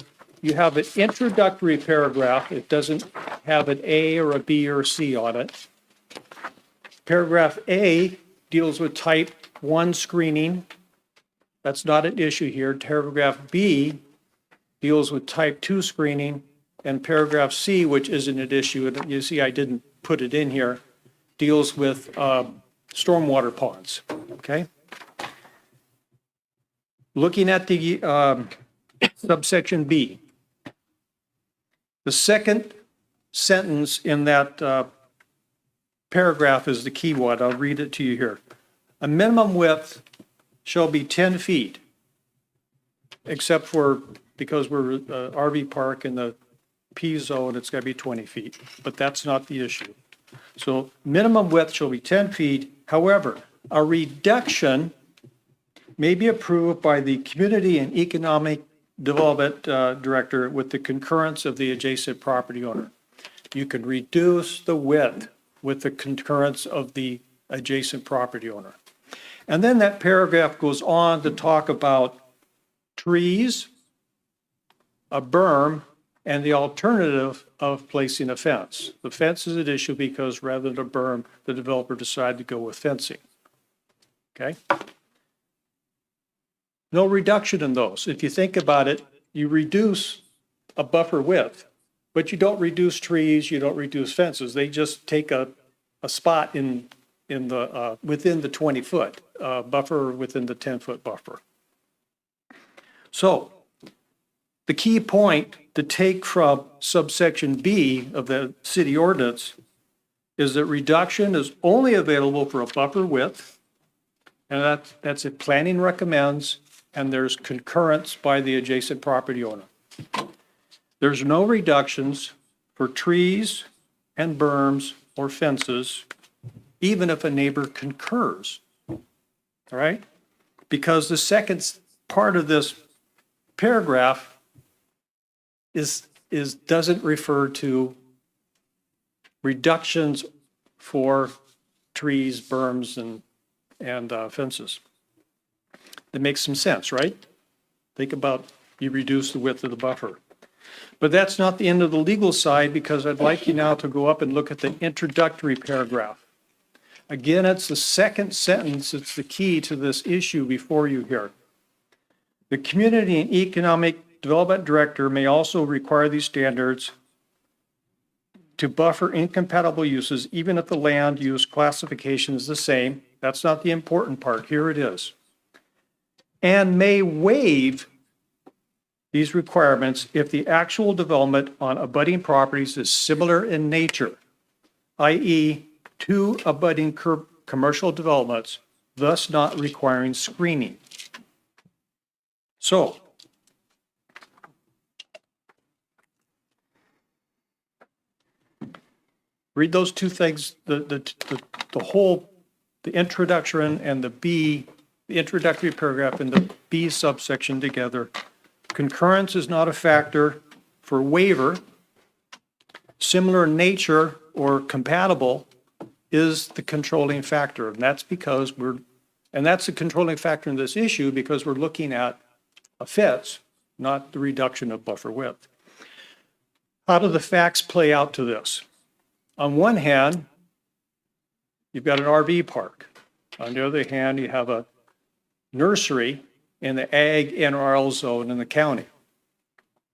You have an introductory paragraph. It doesn't have an A or a B or a C on it. Paragraph A deals with type 1 screening. That's not an issue here. Paragraph B deals with type 2 screening. And paragraph C, which isn't an issue, and you see I didn't put it in here, deals with stormwater ponds, okay? Looking at the subsection B, the second sentence in that paragraph is the key one. I'll read it to you here. A minimum width shall be 10 feet, except for, because we're RV park in the P zone, it's got to be 20 feet, but that's not the issue. So minimum width shall be 10 feet. However, a reduction may be approved by the Community and Economic Development Director with the concurrence of the adjacent property owner. You can reduce the width with the concurrence of the adjacent property owner. And then that paragraph goes on to talk about trees, a berm, and the alternative of placing a fence. The fence is an issue because rather than a berm, the developer decided to go with fencing. Okay? No reduction in those. If you think about it, you reduce a buffer width, but you don't reduce trees, you don't reduce fences. They just take a spot in the within the 20-foot buffer, within the 10-foot buffer. So the key point to take from subsection B of the city ordinance is that reduction is only available for a buffer width, and that's if planning recommends, and there's concurrence by the adjacent property owner. There's no reductions for trees and berms or fences, even if a neighbor concurs. All right? Because the second part of this paragraph doesn't refer to reductions for trees, berms, and fences. That makes some sense, right? Think about you reduce the width of the buffer. But that's not the end of the legal side, because I'd like you now to go up and look at the introductory paragraph. Again, it's the second sentence, it's the key to this issue before you here. The Community and Economic Development Director may also require these standards to buffer incompatible uses, even if the land use classification is the same. That's not the important part. Here it is. And may waive these requirements if the actual development on abutting properties is similar in nature, i.e., two abutting commercial developments, thus not requiring screening. So, read those two things, the introduction and the introductory paragraph and the B subsection together. Concurrence is not a factor for waiver. Similar in nature or compatible is the controlling factor. And that's because that's the controlling factor in this issue because we're looking at a fence, not the reduction of buffer width. How do the facts play out to this? On one hand, you've got an RV park. On the other hand, you have a nursery in the ag NRL zone in the county.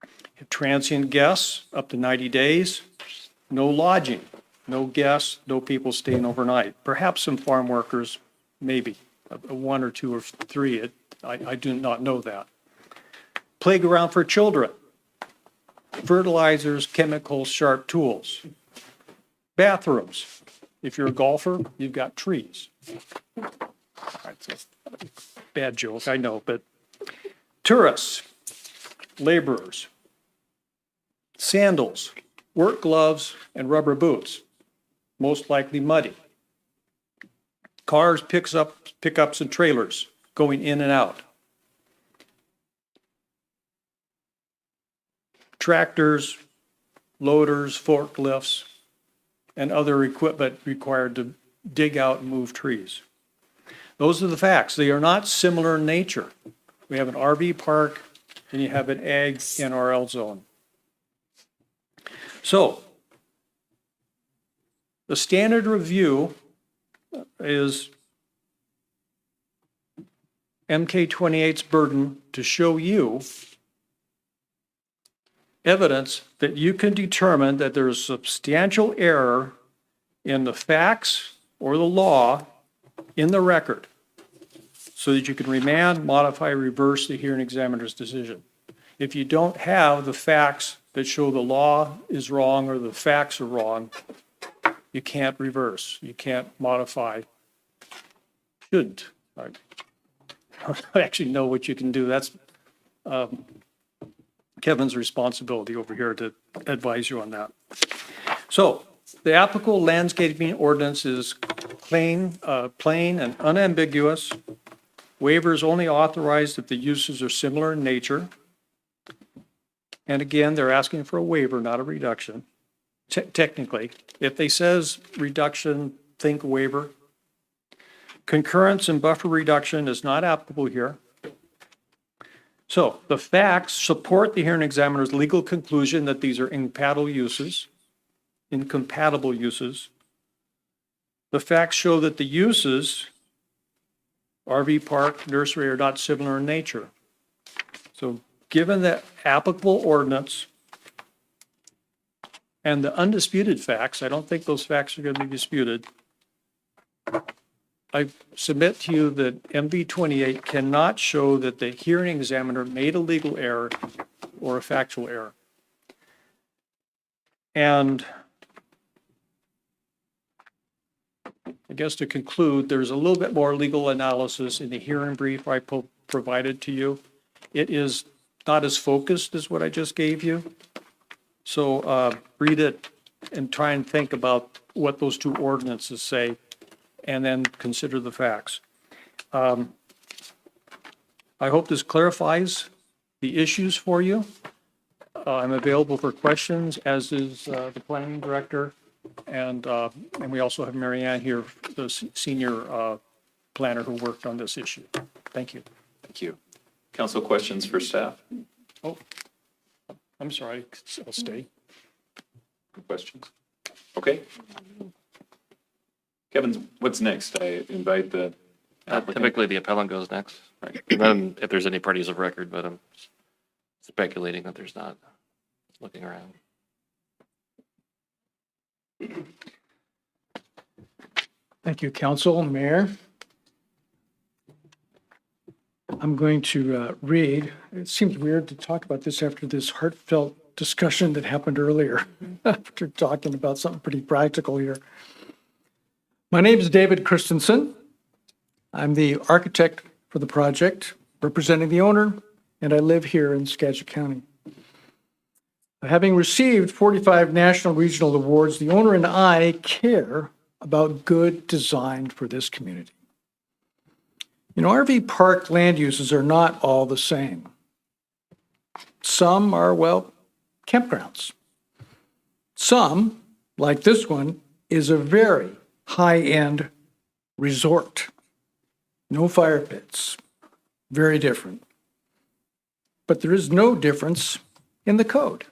You have transient guests up to 90 days, no lodging, no guests, no people staying overnight. Perhaps some farm workers, maybe, one or two or three. I do not know that. Playground for children, fertilizers, chemicals, sharp tools. Bathrooms. If you're a golfer, you've got trees. All right, so bad joke, I know, but tourists, laborers, sandals, work gloves, and rubber boots, most likely muddy. Cars, pickups, and trailers going in and out. Tractors, loaders, forklifts, and other equipment required to dig out and move trees. Those are the facts. They are not similar in nature. We have an RV park and you have an ag NRL zone. So, the standard review is MK28's burden to show you evidence that you can determine that there is substantial error in the facts or the law in the record so that you can remand, modify, reverse the hearing examiner's decision. If you don't have the facts that show the law is wrong or the facts are wrong, you can't reverse, you can't modify. Shouldn't. I actually know what you can do. That's Kevin's responsibility over here to advise you on that. So the applicable landscaping ordinance is plain and unambiguous. Waivers only authorized if the uses are similar in nature. And again, they're asking for a waiver, not a reduction. Technically, if they says reduction, think waiver. Concurrence and buffer reduction is not applicable here. So the facts support the hearing examiner's legal conclusion that these are incompatible uses. The facts show that the uses, RV park, nursery, are not similar in nature. So given the applicable ordinance and the undisputed facts, I don't think those facts are going to be disputed. I submit to you that MV 28 cannot show that the hearing examiner made a legal error or a factual error. And I guess to conclude, there's a little bit more legal analysis in the hearing brief I provided to you. It is not as focused as what I just gave you. So read it and try and think about what those two ordinances say, and then consider the facts. I hope this clarifies the issues for you. I'm available for questions, as is the planning director. And we also have Mary Ann here, the senior planner who worked on this issue. Thank you. Thank you. Council questions for staff? Oh, I'm sorry, I'll stay. Questions? Okay. Kevin, what's next? I invite the applicant. Typically, the appellant goes next. Right. And then if there's any parties of record, but I'm speculating that there's not. Looking around. Thank you, Council and Mayor. I'm going to read. It seems weird to talk about this after this heartfelt discussion that happened earlier, after talking about something pretty practical here. My name is David Christensen. I'm the architect for the project, representing the owner, and I live here in Skagit County. Having received 45 national regional awards, the owner and I care about good design for this community. You know, RV park land uses are not all the same. Some are, well, campgrounds. Some, like this one, is a very high-end resort. No fire pits. Very different. But there is no difference in the code.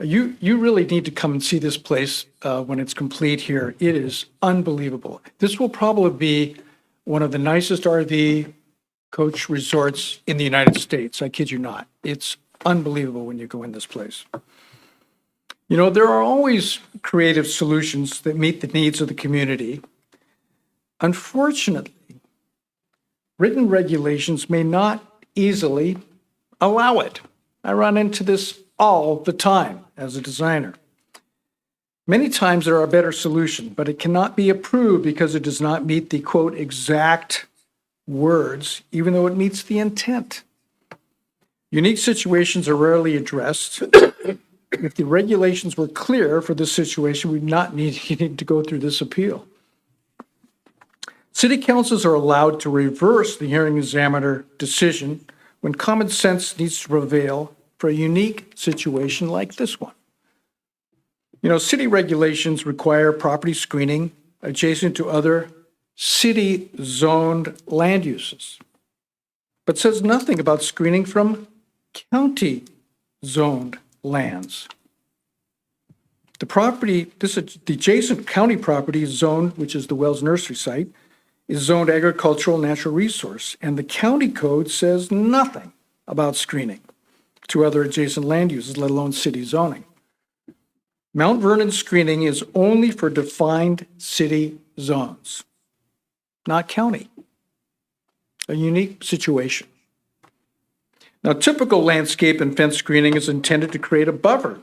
You really need to come and see this place when it's complete here. It is unbelievable. This will probably be one of the nicest RV coach resorts in the United States. I kid you not. It's unbelievable when you go in this place. You know, there are always creative solutions that meet the needs of the community. Unfortunately, written regulations may not easily allow it. I run into this all the time as a designer. Many times there are a better solution, but it cannot be approved because it does not meet the quote exact words, even though it meets the intent. Unique situations are rarely addressed. If the regulations were clear for this situation, we'd not need to go through this appeal. City councils are allowed to reverse the hearing examiner decision when common sense needs to prevail for a unique situation like this one. You know, city regulations require property screening adjacent to other city-zoned land uses, but says nothing about screening from county-zoned lands. The adjacent county property is zoned, which is the Wells Nursery site, is zoned agricultural natural resource, and the county code says nothing about screening to other adjacent land uses, let alone city zoning. Mount Vernon screening is only for defined city zones, not county. A unique situation. Now, typical landscape and fence screening is intended to create a buffer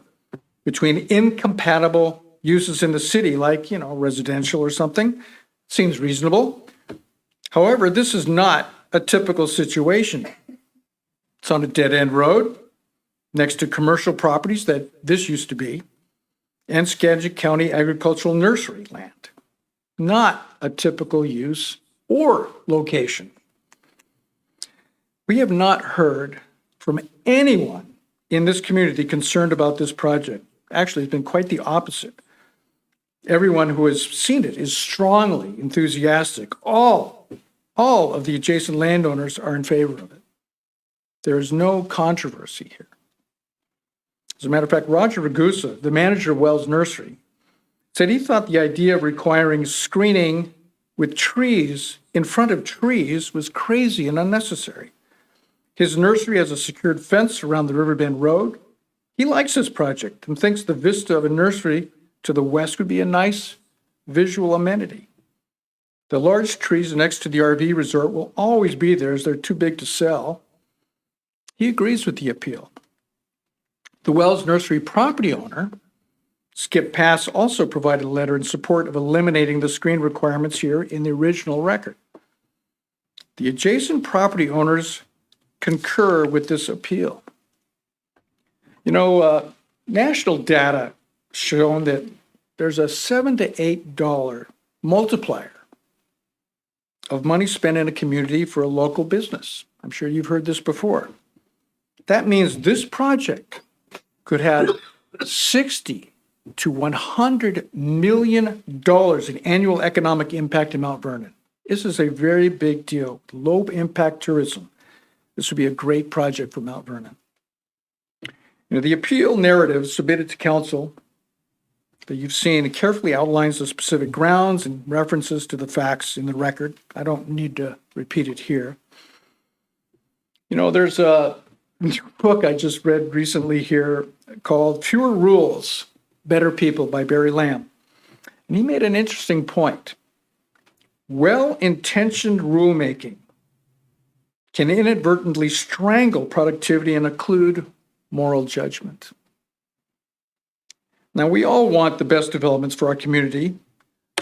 between incompatible uses in the city, like, you know, residential or something. Seems reasonable. However, this is not a typical situation. It's on a dead-end road next to commercial properties that this used to be, and Skagit County agricultural nursery land. Not a typical use or location. We have not heard from anyone in this community concerned about this project. Actually, it's been quite the opposite. Everyone who has seen it is strongly enthusiastic. All of the adjacent landowners are in favor of it. There is no controversy here. As a matter of fact, Roger Ragusa, the manager of Wells Nursery, said he thought the idea of requiring screening with trees in front of trees was crazy and unnecessary. His nursery has a secured fence around the Riverbend Road. He likes this project and thinks the vista of a nursery to the west would be a nice visual amenity. The large trees next to the RV resort will always be there as they're too big to sell. He agrees with the appeal. The Wells Nursery property owner, Skip Pass, also provided a letter in support of eliminating the screen requirements here in the original record. The adjacent property owners concur with this appeal. You know, national data shown that there's a $7 to $8 multiplier of money spent in a community for a local business. I'm sure you've heard this before. That means this project could have $60 to $100 million in annual economic impact in Mount Vernon. This is a very big deal. Low impact tourism. This would be a great project for Mount Vernon. You know, the appeal narrative submitted to council that you've seen. It carefully outlines the specific grounds and references to the facts in the record. I don't need to repeat it here. You know, there's a book I just read recently here called Fewer Rules, Better People by Barry Lamb. And he made an interesting point. Well-intentioned rulemaking can inadvertently strangle productivity and occlude moral judgment. Now, we all want the best developments for our community,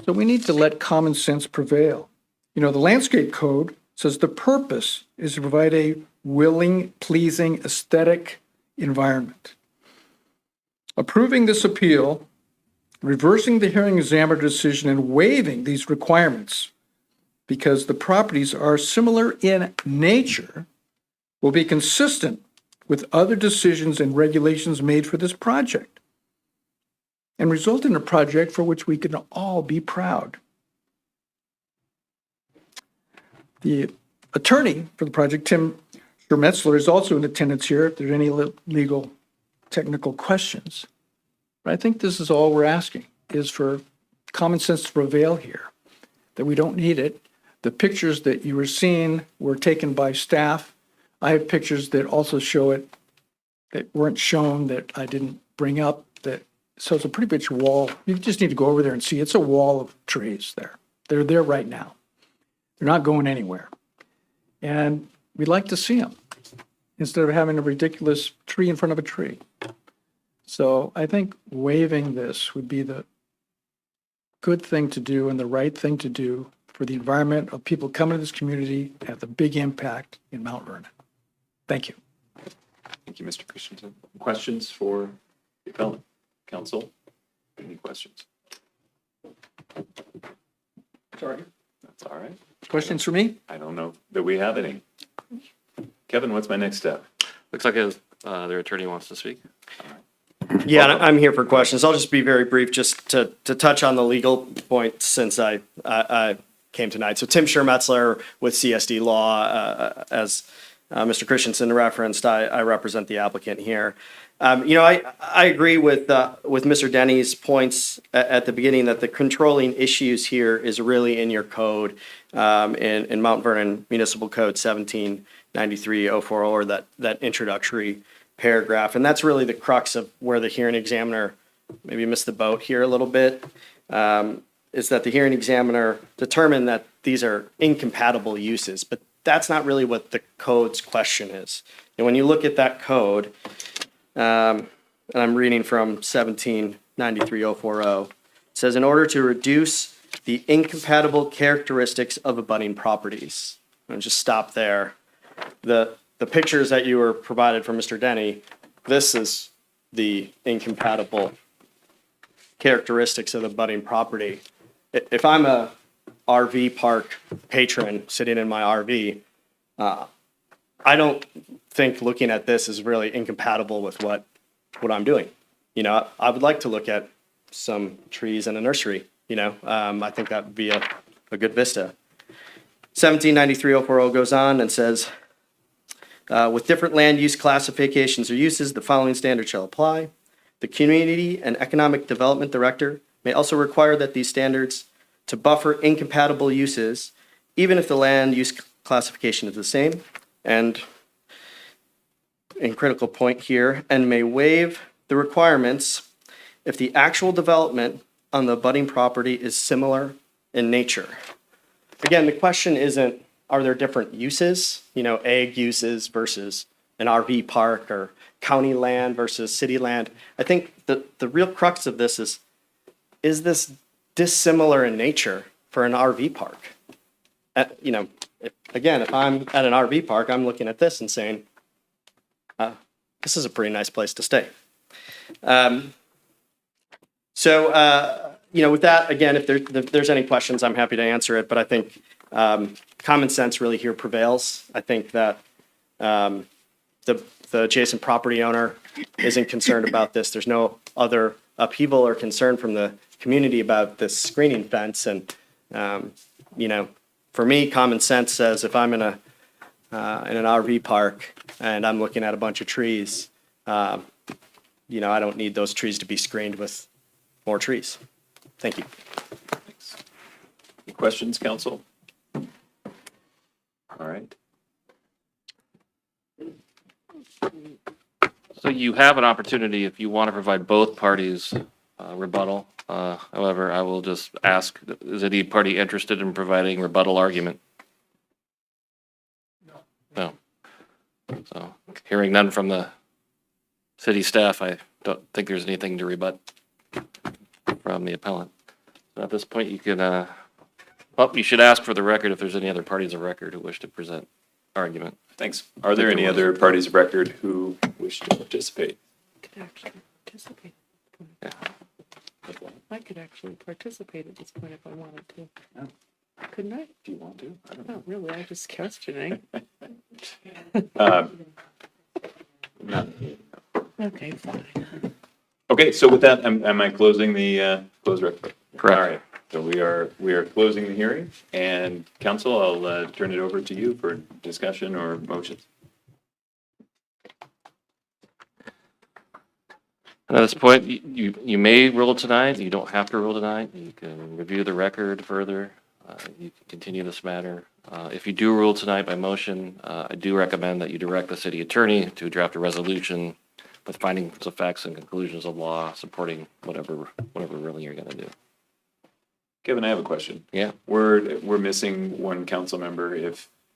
so we need to let common sense prevail. You know, the landscape code says the purpose is to provide a willing, pleasing, aesthetic environment. Approving this appeal, reversing the hearing examiner decision, and waiving these requirements because the properties are similar in nature will be consistent with other decisions and regulations made for this project and result in a project for which we can all be proud. The attorney for the project, Tim Schermetzler, is also in attendance here if there are any legal technical questions. But I think this is all we're asking, is for common sense to prevail here, that we don't need it. The pictures that you were seeing were taken by staff. I have pictures that also show it that weren't shown, that I didn't bring up. So it's a pretty big wall. You just need to go over there and see. It's a wall of trees there. They're there right now. They're not going anywhere. And we'd like to see them instead of having a ridiculous tree in front of a tree. So I think waiving this would be the good thing to do and the right thing to do for the environment of people coming to this community and have the big impact in Mount Vernon. Thank you. Thank you, Mr. Christensen. Questions for the appellant? Council, any questions? Sorry. That's all right. Questions for me? I don't know that we have any. Kevin, what's my next step? Looks like their attorney wants to speak. Yeah, and I'm here for questions. I'll just be very brief, just to touch on the legal point since I came tonight. So Tim Schermetzler with CSD Law, as Mr. Christensen referenced, I represent the applicant here. You know, I agree with Mr. Denny's points at the beginning that the controlling issues here is really in your code, in Mount Vernon Municipal Code 1793-040, or that introductory paragraph. And that's really the crux of where the hearing examiner maybe missed the boat here a little bit, is that the hearing examiner determined that these are incompatible uses, but that's not really what the code's question is. And when you look at that code, and I'm reading from 1793-040, it says, in order to reduce the incompatible characteristics of abutting properties. And just stop there. The pictures that you were provided from Mr. Denny, this is the incompatible characteristics of the abutting property. If I'm a RV park patron sitting in my RV, I don't think looking at this is really incompatible with what I'm doing. You know, I would like to look at some trees in a nursery, you know. I think that would be a good vista. 1793-040 goes on and says, with different land use classifications or uses, the following standards shall apply. The Community and Economic Development Director may also require that these standards to buffer incompatible uses, even if the land use classification is the same. And in critical point here, and may waive the requirements if the actual development on the abutting property is similar in nature. Again, the question isn't, are there different uses, you know, ag uses versus an RV park, or county land versus city land? I think the real crux of this is this dissimilar in nature for an RV park? You know, again, if I'm at an RV park, I'm looking at this and saying, this is a pretty nice place to stay. You know, with that, again, if there's any questions, I'm happy to answer it. But I think common sense really here prevails. I think that the adjacent property owner isn't concerned about this. There's no other upheaval or concern from the community about this screening fence. And, you know, for me, common sense says if I'm in an RV park and I'm looking at a bunch of trees, you know, I don't need those trees to be screened with more trees. Thank you. Any questions, council? All right. So you have an opportunity if you want to provide both parties rebuttal. However, I will just ask, is any party interested in providing rebuttal argument? No. So hearing none from the city staff, I don't think there's anything to rebut from the appellant. So at this point, you can, well, you should ask for the record if there's any other parties of record who wish to present argument. Thanks. Are there any other parties of record who wish to participate? Could actually participate. Yeah. I could actually participate at this point if I wanted to. Oh. Couldn't I? Do you want to? I don't Not really, I'm just questioning. No. Okay, fine. Okay, so with that, am I closing the close record? Correct. All right, so we are closing the hearing, and council, I'll turn it over to you for discussion or motions. At this point, you may rule tonight, you don't have to rule tonight, you can review the record further, you can continue this matter. If you do rule tonight by motion, I do recommend that you direct the city attorney to draft a resolution with findings of facts and conclusions of law supporting whatever ruling you're gonna do. Kevin, I have a question. Yeah. We're missing one council member.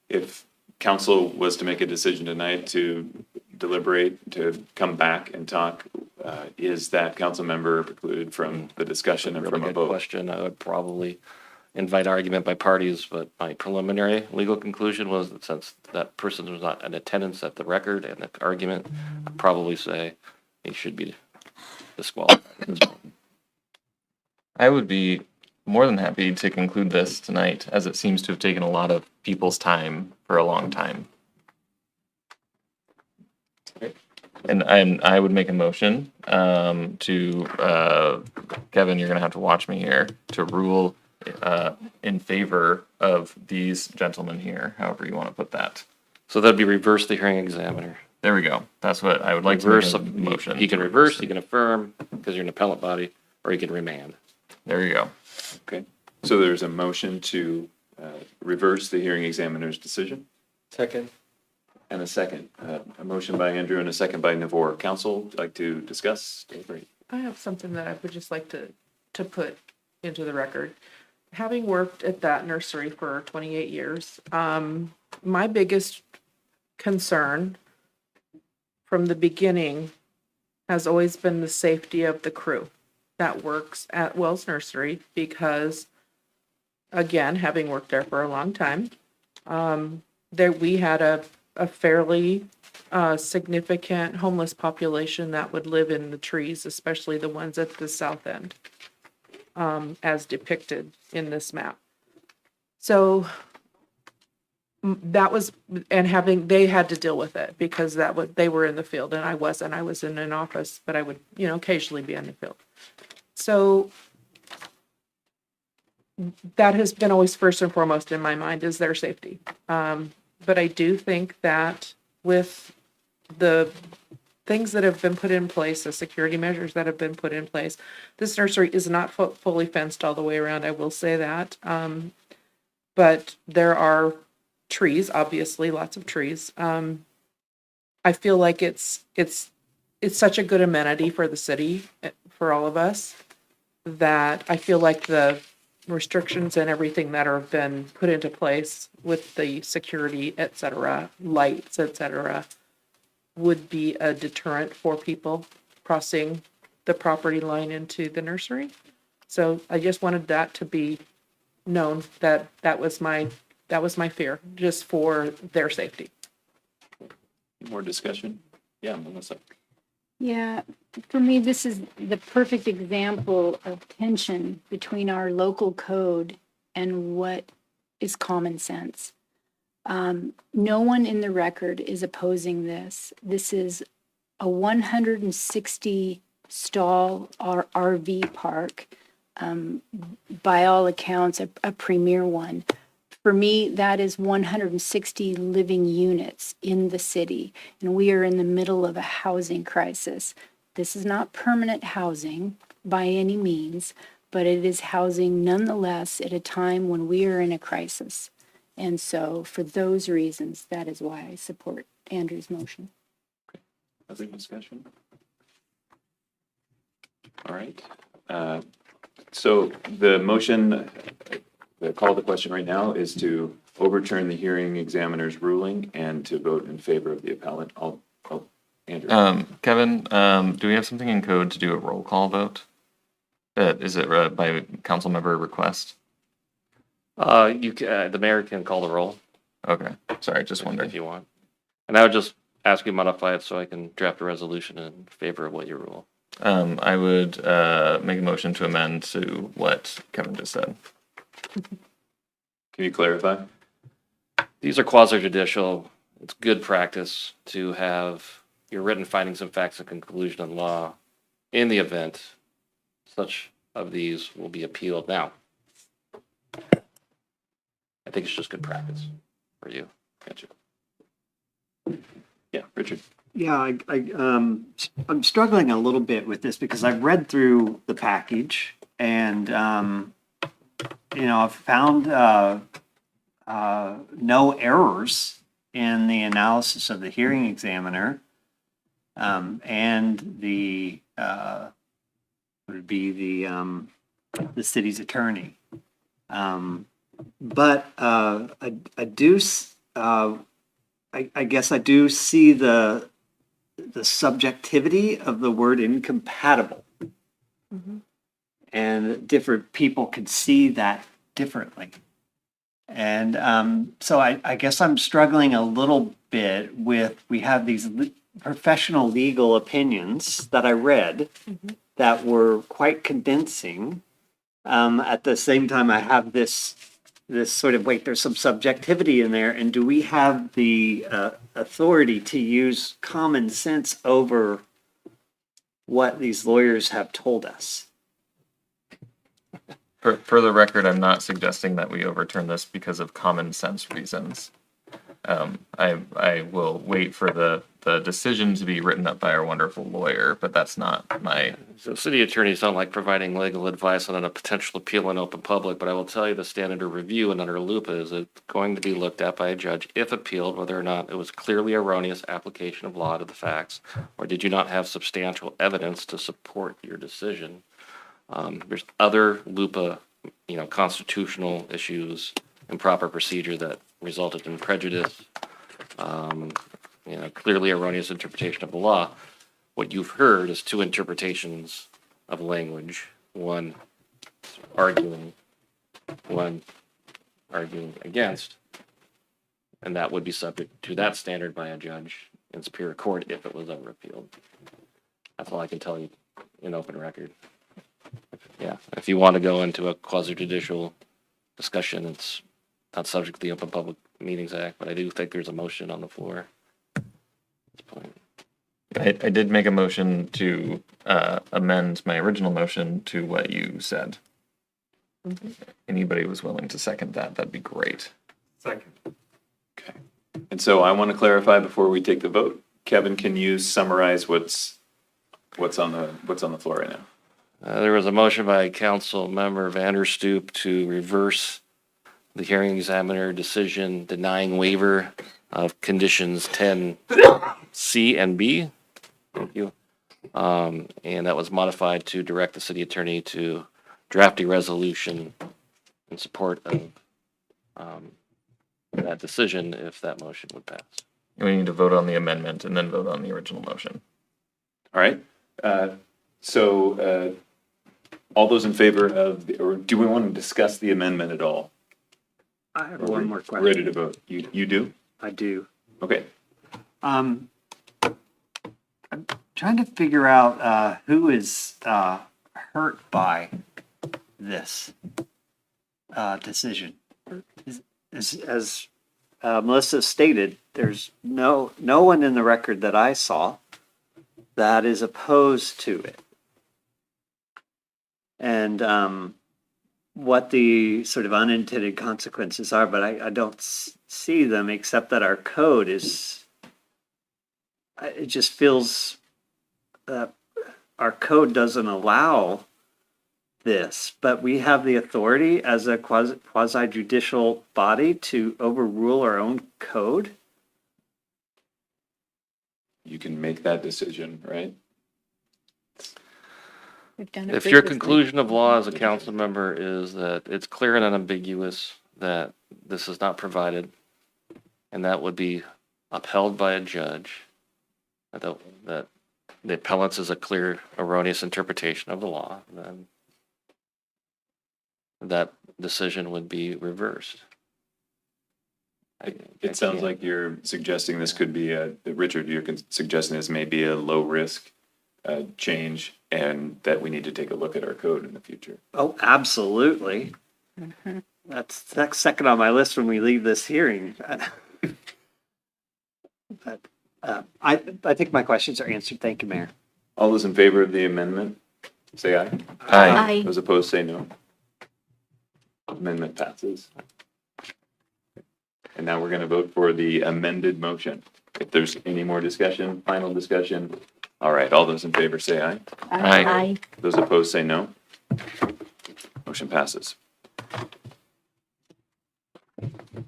If council was to make a decision tonight to deliberate, to come back and talk, is that council member precluded from the discussion and Really from a good vote? question. I would probably invite argument by parties, but my preliminary legal conclusion was that since that person was not in attendance at the record and the argument, I'd probably say he should be disqualified at this point. I would be more than happy to conclude this tonight, as it seems to have taken a lot of people's time for a long time. And I would make a motion to, Kevin, you're gonna have to watch me here, to rule in favor of these gentlemen here, however you want to put that. So that'd be reverse the hearing examiner. There we go. That's what I would like Reverse, to make a motion. he can reverse, he can affirm, because you're an appellate body, or he can remand. There you go. Okay, so there's a motion to reverse the hearing examiner's decision? Second. And a second. A motion by Andrew and a second by Navor. Council, would you like to discuss? Deliberate? I have something that I would just like to put into the record. Having worked at that nursery for 28 years, my biggest concern from the beginning has always been the safety of the crew that works at Wells Nursery, because, again, having worked there for a long time, we had a fairly significant homeless population that would live in the trees, especially the ones at the south end, as depicted in this map. So that was, and they had to deal with it because they were in the field and I wasn't. I was in an office, but I would, occasionally be in the field. So that has been always first and foremost in my mind, is their safety. But I do think that with the things that have been put in place, the security measures that have been put in place, this nursery is not fully fenced all the way around, I will say that. But there are trees, obviously, lots of trees. I feel like it's such a good amenity for the city, for all of us, that I feel like the restrictions and everything that have been put into place with the security, et cetera, lights, et cetera, would be a deterrent for people crossing the property line into the nursery. So I just wanted that to be known, that was my fear, just for their safety. More discussion? Yeah, Melissa. Yeah, for me, this is the perfect example of tension between our local code and what is common sense. No one in the record is opposing this. This is a 160 stall RV park, by all accounts, a premier one. For me, that is 160 living units in the city, and we are in the middle of a housing crisis. This is not permanent housing. by any means, but it is housing nonetheless at a time when we are in a crisis. And so for those reasons, that is why I support Andrew's motion. Other discussion? All right. So the motion, the call to question right now is to overturn the hearing examiner's ruling and to vote in favor of the appellant. Andrew. Kevin, do we have something in code to do a roll call vote? Is it by council member request? The mayor can call the roll. Okay, sorry, just If wondering. you want. And I would just ask you to modify it so I can draft a resolution in favor of what you rule. I would make a motion to amend to what Kevin just said. Can you clarify? These are quasi judicial. It's good practice to have your written findings and facts and conclusion of law in the event such of these will be appealed. Now, I think it's just good practice for you. Gotcha. Yeah, Richard. Yeah, I'm struggling a little bit with this because I've read through the package and, I've found no errors in the analysis of the hearing examiner and the would be the city's attorney. But I do. I guess I do see the subjectivity of the word incompatible. And different people could see that differently. And so I guess I'm struggling a little bit with, we have these professional legal opinions that I read that were quite convincing. At the same time, I have this sort of, wait, there's some subjectivity in there. And do we have the authority to use common sense over what these lawyers have told us? For the record, I'm not suggesting that we overturn this because of common sense reasons. I will wait for the decision to be written up by our wonderful lawyer, but that's not my. So city attorneys don't like providing legal advice on a potential appeal in open public, but I will tell you the standard of review and under LUPA is it's going to be looked at by a judge if appealed, whether or not it was clearly erroneous application of law to the facts, or did you not have substantial evidence to support your decision. There's other LUPA, constitutional issues, improper procedure that resulted in prejudice, clearly erroneous interpretation of the law. What you've heard is two interpretations of language, one arguing against, and that would be subject to that standard by a judge in Superior Court if it was ever appealed. That's all I can tell you in open record. Yeah, if you want to go into a quasi-judicial discussion, it's not subject to the Open Public Meetings Act, but I do think there's a motion on the floor at this point. I did make a motion to amend my original motion to what you said. Anybody was willing to second that, that'd be great. Second. Okay. And so I want to clarify before we take the vote. Kevin, can you summarize what's on the floor right now? There was a motion by Council Member Vanderstoop to reverse the hearing examiner decision denying waiver of conditions 10C and B. Thank you. And that was modified to direct the city attorney to draft a resolution in support of that decision if that motion would pass. We need to vote on the amendment and then vote on the original motion. All right. So all those in favor of, or do we want to discuss the amendment at all? I have one more question. Ready to vote? You do? I do. Okay. I'm trying to figure out who is hurt by this decision. As Melissa stated, there's no one in the record that I saw that is opposed to it. And what the sort of unintended consequences are, but I don't see them except that our code is, it just feels that our code doesn't allow this, but we have the authority as a quasi judicial body to overrule our own code? You can make that decision, right? We've done If your conclusion of law as a council member is that it's clear and unambiguous that this is not provided, and that would be upheld by a judge, that the appellant's is a clear erroneous interpretation of the law, then that decision would be reversed. It sounds like you're suggesting this could be Richard, you're suggesting this may be a low risk change and that we need to take a look at our code in the future. Oh, absolutely. That's second on my list when we leave this hearing. But I think my questions are answered. Thank you, Mayor. All those in favor of the amendment, say aye. Aye. Those opposed, say no. Amendment passes. And now we're going to vote for the amended motion. If there's any more discussion, final discussion. All right, all those in favor say aye. Aye. Those opposed say no. Motion passes.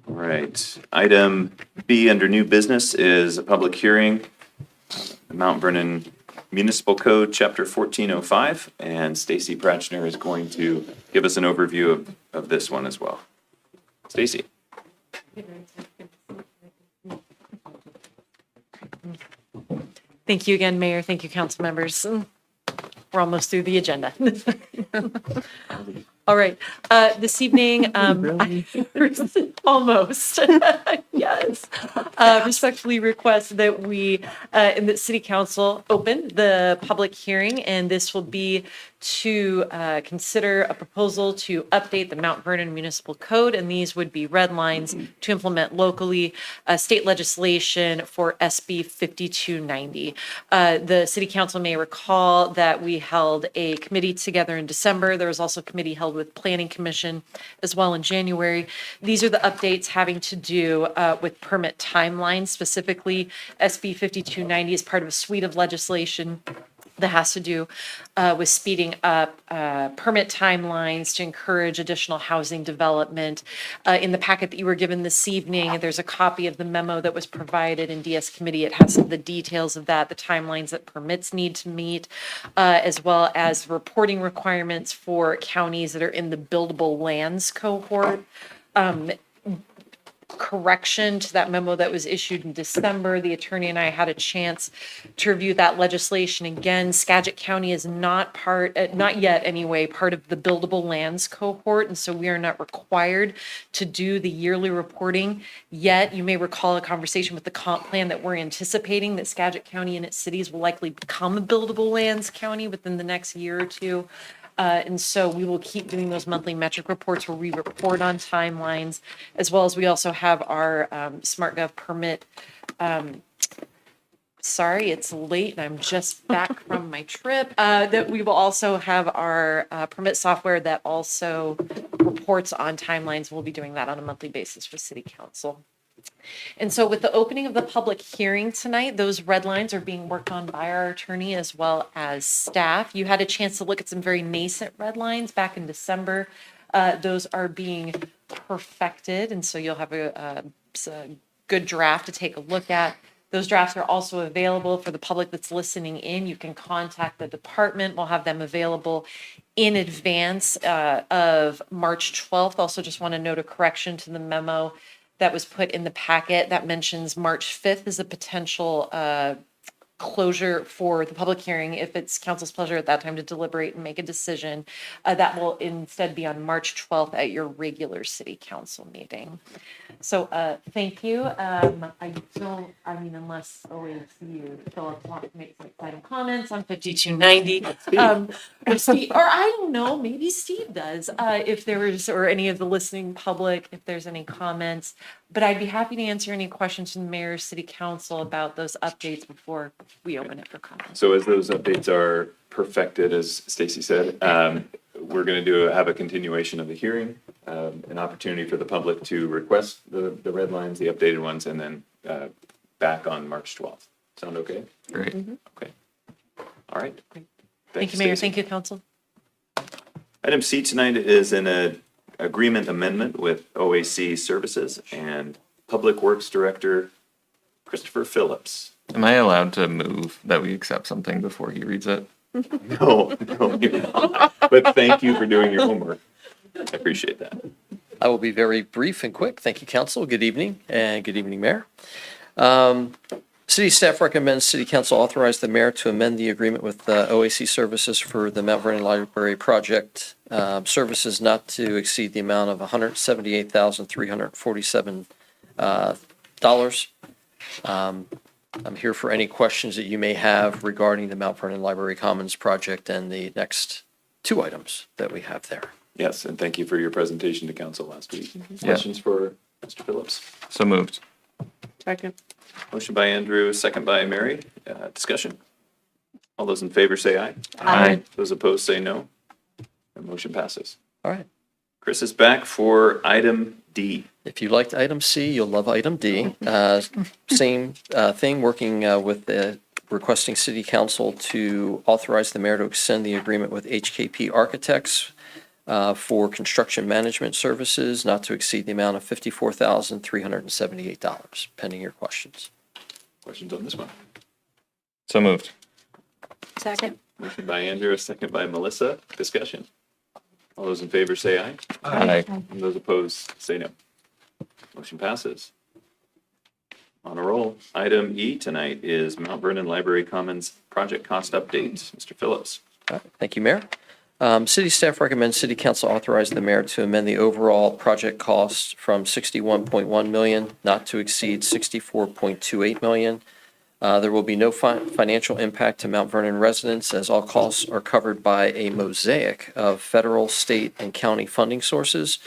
All right, item B under new business is a public hearing, Mount Vernon Municipal Code, Chapter 1405, and Stacy Pratchner is going to give us an overview of this one as well. Stacy. Thank you again, Mayor. Thank you, council members. We're almost through the agenda. All right, this evening, almost, yes. Respectfully request that we, in the city council, open the public hearing, and this will be to consider a proposal to update the Mount Vernon Municipal Code, and these would be red lines to implement locally state legislation for SB 5290. The city council may recall that we held a committee together in December. There was also a committee held with Planning Commission as well in January. These are the updates having to do with permit timelines. Specifically, SB 5290 is part of a suite of legislation that has to do with speeding up permit timelines to encourage additional housing development. In the packet that you were given this evening, there's a copy of the memo that was provided in DS committee. It has some of the details of that, the timelines that permits need to meet, as well as reporting requirements for counties that are in the buildable lands cohort. Correction to that memo that was issued in December. The attorney and I had a chance to review that legislation again. Skagit County is not not yet anyway, part of the buildable lands cohort, and so we are not required to do the yearly reporting yet. You may recall a conversation with the comp plan that we're anticipating that Skagit County and its cities will likely become a buildable lands county within the next year or two. And so we will keep doing those monthly metric reports where we report on timelines, as well as we also have our SmartGov permit. Sorry, it's late and I'm just back from my trip. That we will also have our permit software that also reports on timelines. We'll be doing that on a monthly basis for City Council. And so with the opening of the public hearing tonight, those red lines are being worked on by our attorney as well as staff. You had a chance to look at some very nascent red lines back in December. Those are being perfected, and so you'll have a good draft to take a look at. Those drafts are also available for the public that's listening in. You can contact the department. We'll have them available in advance of March 12th. Also, just want to note a correction to the memo that was put in the packet that mentions March 5th as a potential closure for the public hearing. If it's council's pleasure at that time to deliberate and make a decision, that will instead be on March 12th at your regular city council meeting. So thank you. Unless always you, Philip, want to make some exciting comments on 5290. Or Steve, or I don't know, maybe Steve does, if there was, or any of the listening public, if there's any comments. But I'd be happy to answer any questions from the mayor, city council about those updates before we open it for comments. So as those updates are perfected, as Stacy said, we're going to have a continuation of the hearing, an opportunity for the public to request the red lines, the updated ones, and then back on March 12th. Sound okay? Great. Okay. All right. Thank you, Mayor. Stacey. Thank you, council. Item C tonight is an agreement amendment with OAC Services and Public Works Director Christopher Phillips. Am I allowed to move that we accept something before he reads it? No, you're not. But thank you for doing your homework. I appreciate that. I will be very brief and quick. Thank you, council. Good evening, and good evening, Mayor. City staff recommends City Council authorize the mayor to amend the agreement with OAC Services for the Mount Vernon Library project. Services not to exceed the amount of $178,347. I'm here for any questions that you may have regarding the Mount Vernon Library Commons project and the next two items that we have there. Yes, and thank you for your presentation to council last week. Yeah. Questions for Mr. Phillips? So moved. Second. Motion by Andrew, second by Mary. Discussion. All those in favor say aye. Aye. Those opposed say no. The motion passes. All right. Chris is back for item D. If you liked item C, you'll love item D. Same thing, working with requesting City Council to authorize the mayor to extend the agreement with HKP Architects for construction management services not to exceed the amount of $54,378, pending your questions. Questions on this one? So moved. Second. Motion by Andrew, second by Melissa. Discussion. All those in favor say aye. Aye. And those opposed say no. Motion passes. On a roll. Item E tonight is Mount Vernon Library Commons project cost update. Mr. Phillips. All right, thank you, Mayor. City staff recommends City Council authorize the mayor to amend the overall project cost from $61.1 million not to exceed $64.28 million. There will be no financial impact to Mount Vernon residents as all costs are covered by a mosaic of federal, state, and county funding sources.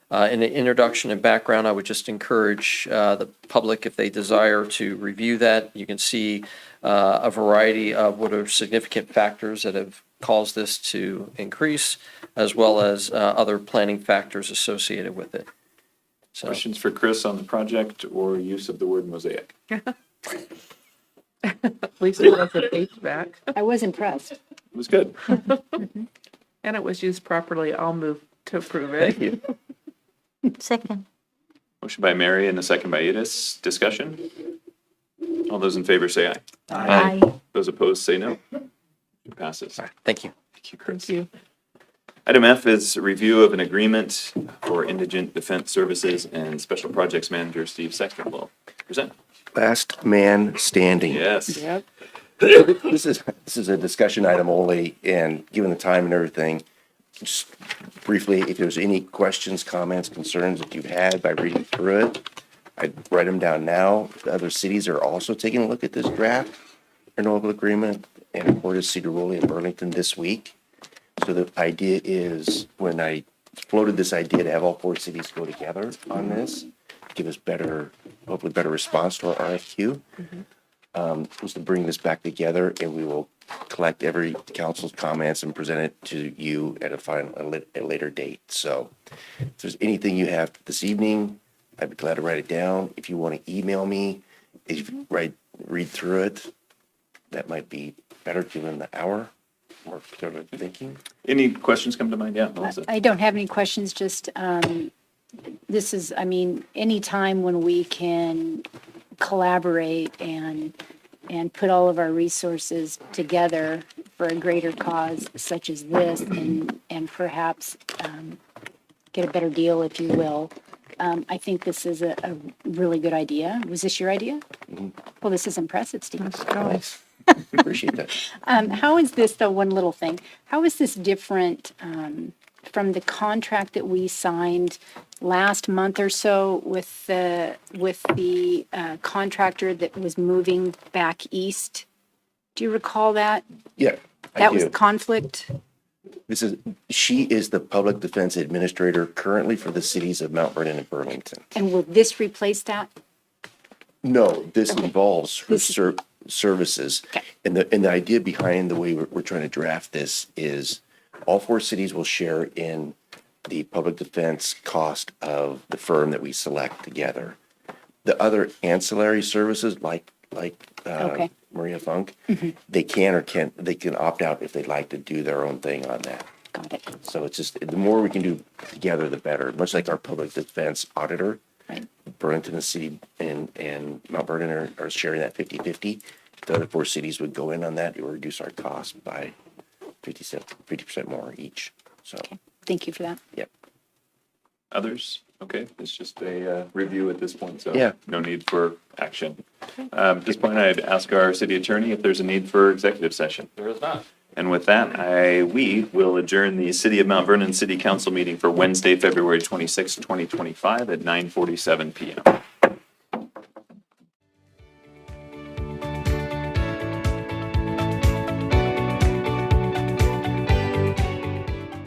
In the introduction and background, I would just encourage the public, if they desire, to review that. You can see a variety of what are significant factors that have caused this to increase, as well as other planning factors associated with it. So, Questions for Chris on the project or use of the word mosaic? Lisa has a page back. I was impressed. It was good. And it was used properly. I'll move to approve it. thank you. Second. Motion by Mary and a second by Edis. Discussion. All those in favor say aye. Aye. Those opposed say no. It passes. All right, thank you. Thank you, Chris. Thank you. Item F is a review of an agreement for Indigent Defense Services, and Special Projects Manager Steve Sexton will present. Last man standing. Yes. Yep. This is a discussion item only, and given the time and everything, just briefly, if there's any questions, comments, concerns that you've had by reading through it, I'd write them down now. The other cities are also taking a look at this draft renewable agreement, and of course, Cedar Woolley and Burlington this week. So the idea is, when I floated this idea to have all four cities go together on this, give us hopefully better response to our RFQ, was to bring this back together, and we will collect every council's comments and present it to you at a later date. So if there's anything you have this evening, I'd be glad to write it down. If you want to email me, if you read through it, that might be better given the hour, more clearly thinking. Any questions come to mind? Yeah, Melissa. I don't have any questions, just, this is, I mean, any time when we can collaborate and put all of our resources together for a greater cause such as this, and perhaps get a better deal, if you will. I think this is a really good idea. Was this your idea? Well, this is impressive, Steve. Nice. Appreciate that. How is this, though, one little thing, how is this different from the contract that we signed last month or so with the contractor that was moving back east? Do you recall that? Yeah, I That was do. the conflict? She is the public defense administrator currently for the cities of Mount Vernon and Burlington. And will this replace that? No, this involves her services. Okay. And the idea behind the way we're trying to draft this is all four cities will share in the public defense cost of the firm that we select together. The other ancillary services like Okay. Maria Funk, they can opt out if they'd like to do their own thing on that. Got it. So it's just, the more we can do together, the better, much like our public defense auditor. Right. Burlington, the city, and Mount Vernon are sharing that 50/50. The other 4 cities would go in on that, it would reduce our cost by 50% more each, so, Thank you for that. yep. Others? Okay, it's just a review at this point, so Yeah. no need for action. At this point, I'd ask our city attorney if there's a need for executive session. There is not. And with that, we will adjourn the City of Mount Vernon City Council meeting for Wednesday, February 26, 2025 at 9:47 PM.